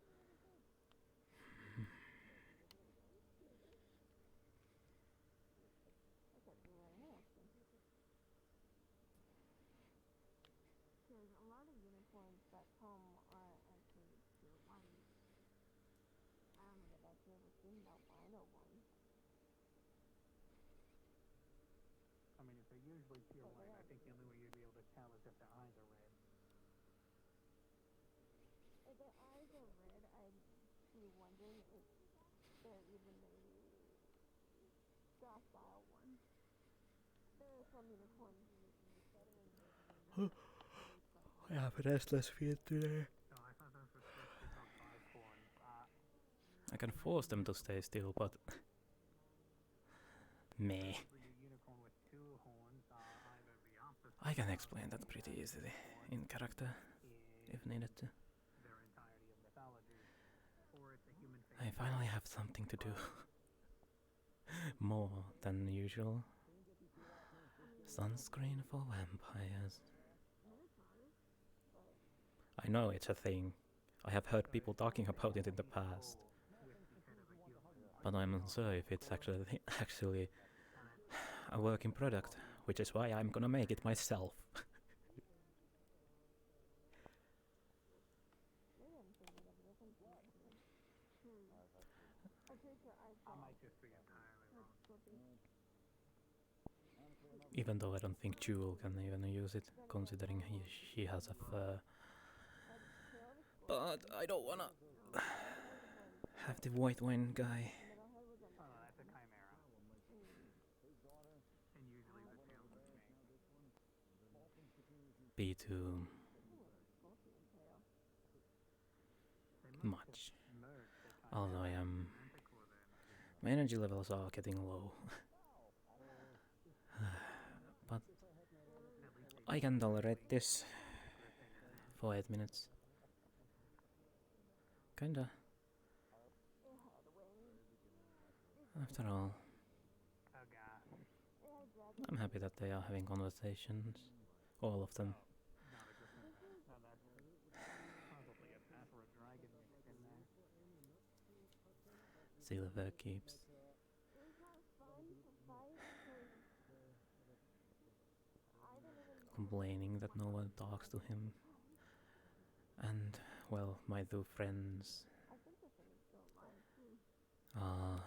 Because a lot of unicorns back home are actually pure white. I don't know if I've ever seen an albino one. I mean, if they're usually pure white, I think the only way you'd be able to tell is if their eyes are red. If their eyes are red, I'd be wondering if they're even a docile one. There are some unicorns. I have a restless feet today. No, I thought those were supposed to be called five-horns. I can force them to stay still, but meh. I can explain that pretty easily in character, if needed to. I finally have something to do. More than usual. Sunscreen for vampires. I know it's a thing. I have heard people talking about it in the past. But I'm unsure if it's actually a working product, which is why I'm gonna make it myself. Even though I don't think Jewel can even use it, considering she has a fur. But I don't wanna have the white wine guy. That's a chimera. And usually the tail is Be too much. Although my energy levels are getting low. But I can tolerate this for 8 minutes. Kinda. After all, I'm happy that they are having conversations. All of them. Silver keeps complaining that no one talks to him. And, well, my two friends are,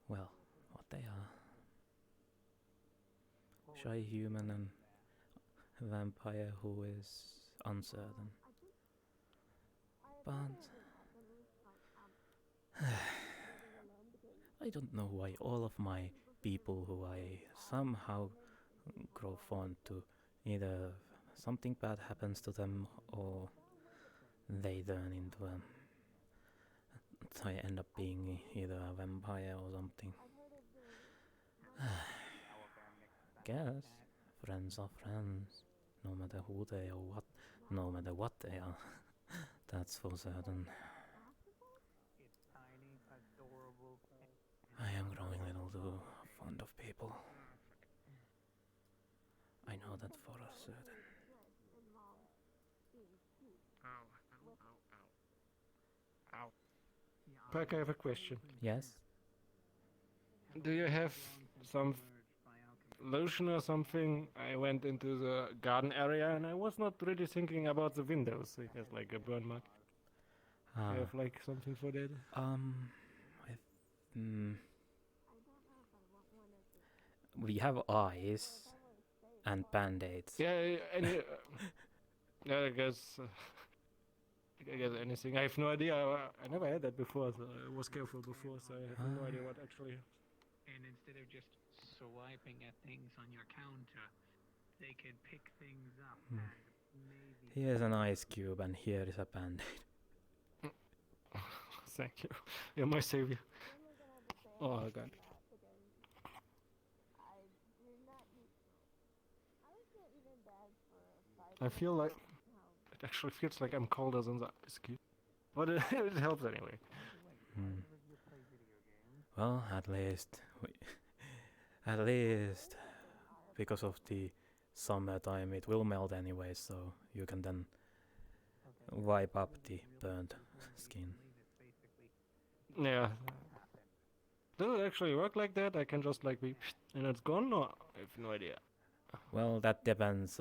well, what they are. Shy human and vampire who is uncertain. But I don't know why all of my people who I somehow grow fond to, either something bad happens to them or they turn into I end up being either a vampire or something. Guess friends are friends, no matter who they are, no matter what they are. That's for certain. I am growing a little too fond of people. I know that for a certain. Ow. Pakk, I have a question. Yes? Do you have some lotion or something, I went into the garden area and I was not really thinking about the windows. It has like a burn mark. Ah. You have like something for that? We have eyes and band-aids. Yeah, yeah, I guess anything. I have no idea. I never had that before, so I was careful before, so I have no idea what actually. And instead of just swiping at things on your counter, they can pick things up and maybe... Here's an ice cube and here is a band-aid. Thank you. You're my savior. Oh god. I feel like it actually feels like I'm colder than the ice cube, but it helps anyway. Well, at least because of the summertime it will melt anyway, so you can then wipe up the burnt skin. Yeah. Does it actually work like that? I can just like be and it's gone, or I have no idea. Well, that depends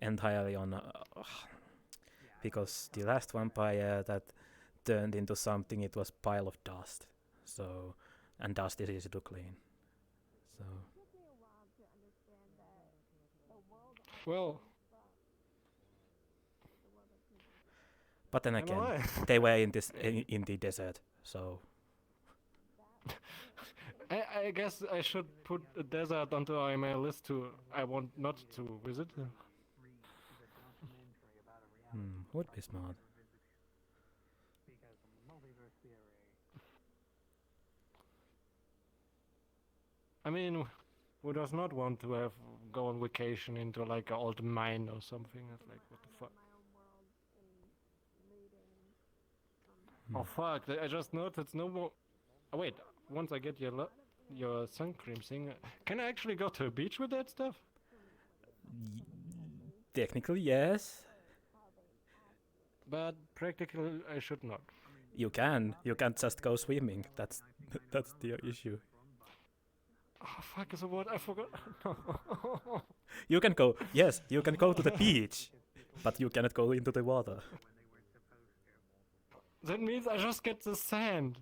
entirely on because the last vampire that turned into something, it was pile of dust. So, and dust is easy to clean. So. Well. But then again, they were in the desert, so. I guess I should put a desert onto my list I want not to visit. Would be smart. I mean, who does not want to go on vacation into like an old mine or something? It's like, what the fuck? Oh fuck! I just noticed no more. Oh wait, once I get your sun cream thing, can I actually go to a beach with that stuff? Technically, yes. But practically, I should not. You can. You can't just go swimming. That's the issue. Oh fuck! Is a word I forgot. You can go. Yes, you can go to the beach, but you cannot go into the water. That means I just get the sand.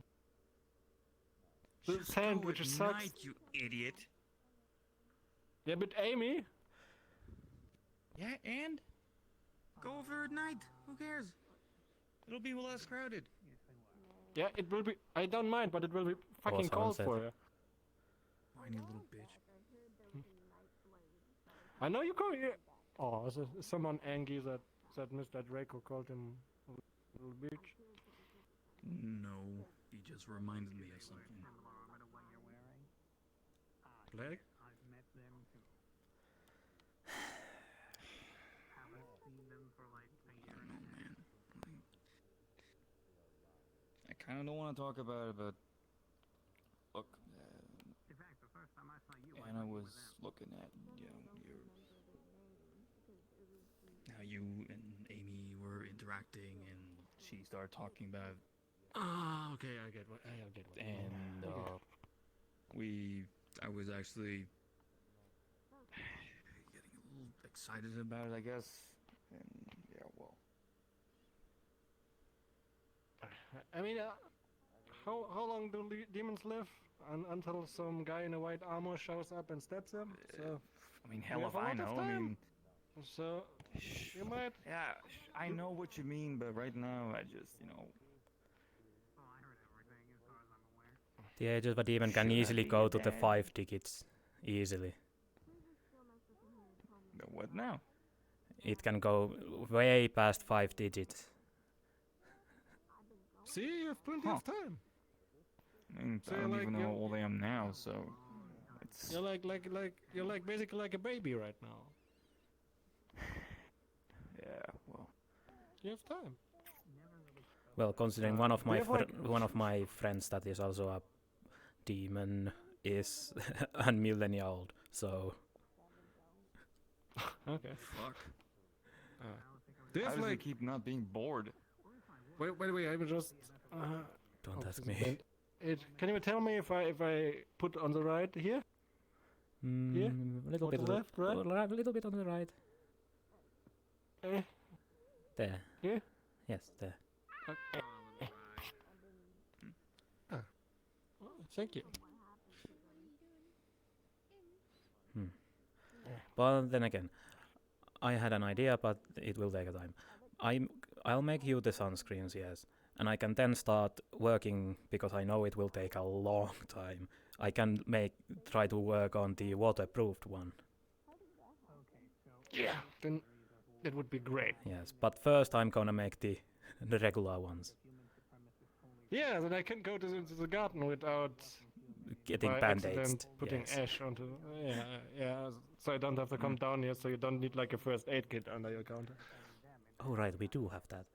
The sand, which is sucks. Night, you idiot. Yeah, but Amy. Yeah, and go over at night. Who cares? It'll be less crowded. Yeah, it will be. I don't mind, but it will be fucking cold for you. Whiny little bitch. I know you call here. Oh, is someone angry that Mr. Draco called him little bitch? No, he just reminded me of something. Black? I've met them too. Haven't seen them for like a year and a half. I kind of don't want to talk about it, but look, In fact, the first time I saw you, Anna was looking at, how you and Amy were interacting, and she started talking about. Ah, okay, I get what. And I was actually getting a little excited about it, I guess. And yeah, well. I mean, how long do demons live? Until some guy in a white armor shows up and stabs them? So, I mean, hell if I know. I mean, so you might. Yeah, I know what you mean, but right now I just, The Age of a Demon can easily go to the 5 digits. Easily. What now? It can go way past 5 digits. See, you have plenty of time. I mean, So I don't you're even like- know how old I am now, so it's. You're like basically like a baby right now. Yeah, well. You have time. Well, considering one of we have one of my friends that is also a demon is a millennia old, so. Okay. Fuck. Do you How have does he like? keep not being bored? Wait, I will just. Don't ask this me. is- Can you tell me if I put on the right here? Here? Little On bit the left, right? a little bit on the right. There. Here? Yes, there. Thank you. But then again, I had an idea, but it will take a time. I'll make you the sunscreens, yes, and I can then start working because I know it will take a long time. I can try to work on the waterproofed one. Yeah, then that would be great. Yes, but first I'm gonna make the regular ones. Yeah, then I can go to the garden without Getting by band-aids. accident putting Yes. ash onto. Yeah. So I don't have to come down here. So you don't need like a first aid kit under your counter. Oh right, we do have that.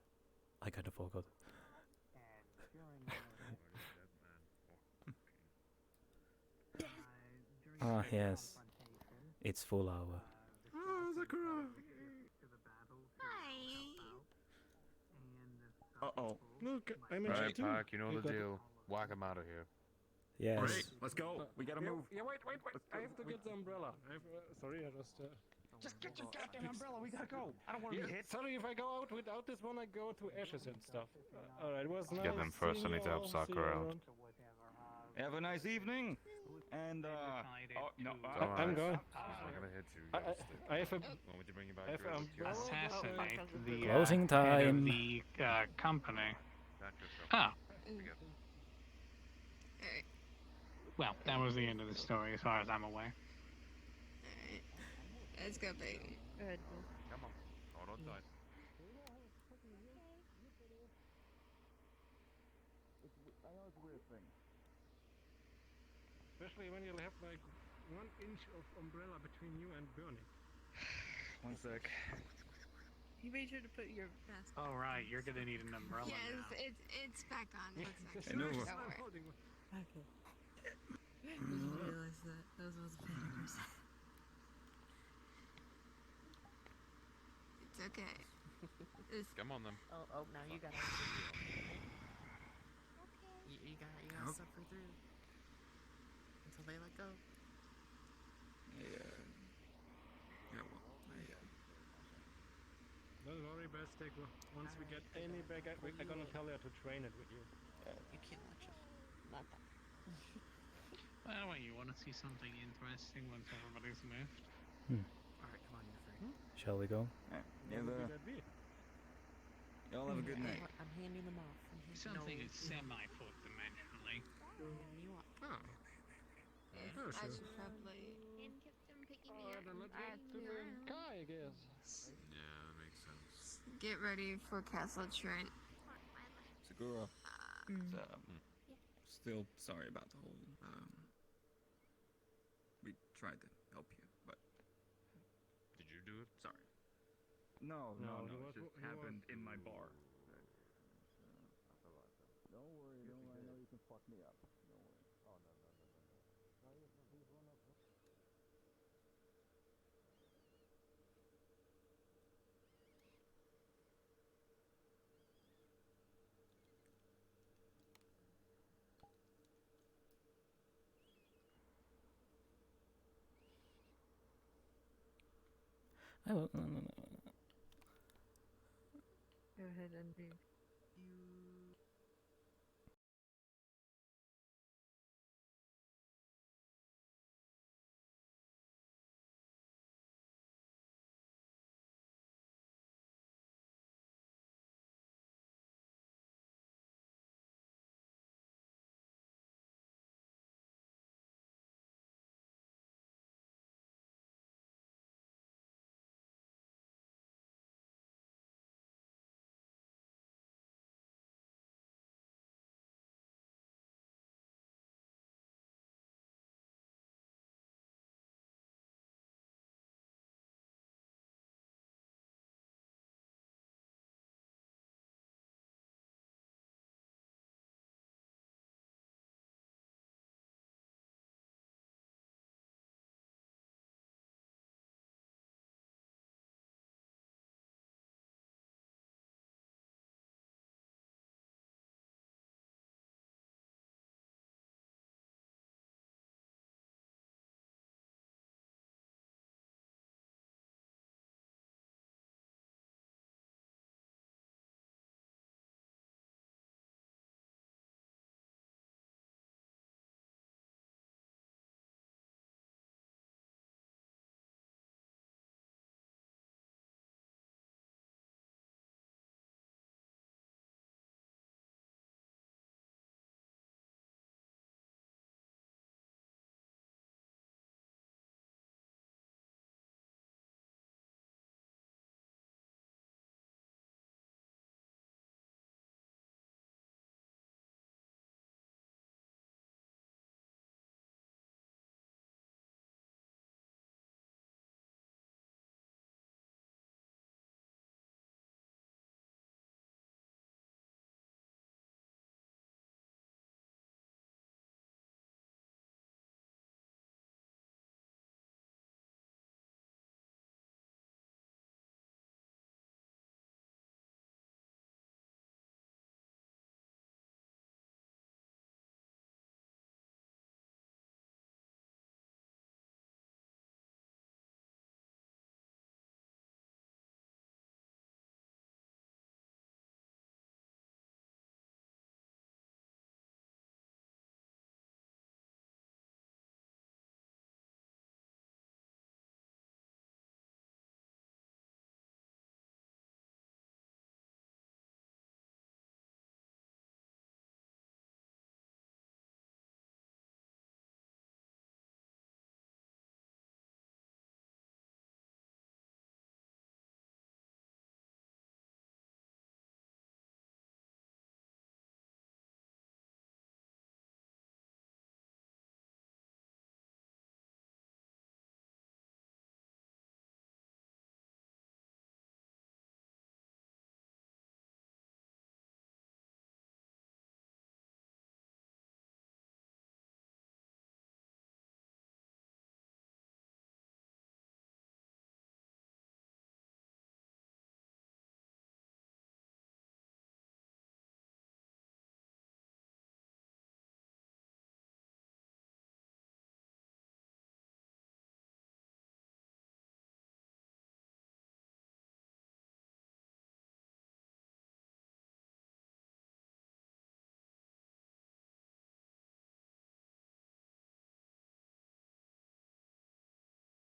I kind of forgot. Ah yes, it's full hour. Oh, Sakura! Uh-oh. Look, I mentioned Alright, too. Pakk, you know You the got- deal. Whack him out of here. Yes. Alright, let's go. We gotta Yeah, move. Yeah, wait. I have to get the umbrella. Sorry, I just. Just get your goddamn umbrella. We gotta go. I don't want to be hit. Sorry if I go out without this one. I go to ashes and stuff. Alright, it was nice. Get them first, I seeing need to you help all. See Sakura you out. around. Have a nice evening. And oh no, I'm going. I'm gonna hit you. I have a. Want me to bring you back? I have your- umbrella. Assassinate the Closing head time. of the company. Back yourself. Ah, Together. well, that was the end of the story as far as I'm aware. Alright. Let's go, baby. Good. Come on. Hold on tight. I know it's a weird thing. Especially when you have like 1 inch of umbrella between you and Bernie. One sec. You made sure to put your mask Oh right, you're gonna need an umbrella Yes, now. it's back on. It's I actually know. don't I'm worry. holding one. Okay. Didn't realize that. That was panickers. It's okay. It's, Come on then. Oh, now you gotta. You gotta suffer through until they let go. Don't worry, best take. Once we get any back, we're gonna tell her to train it with you. You can't let you. Not that. Well, you want to see something interesting once everybody's moved? Alright, come on, you're free. Shall we go? Yeah, Would that be? y'all have a good night. I'm handing them off. Something is semi-fourth dimensionally. You want? Oh. yeah, Oh, I sure. should probably. And kept them picking me Alright, up then and let's get dragging to me the around. car, I guess. Yeah, that makes sense. Get ready for Castle Trent. Sakura. Still sorry about the whole. We tried to help you, but Did you do it? sorry. No. he It was- just he happened was- in my bar. Don't worry, I know you can fuck me up. Don't worry. Oh no. I will, Go ahead and do.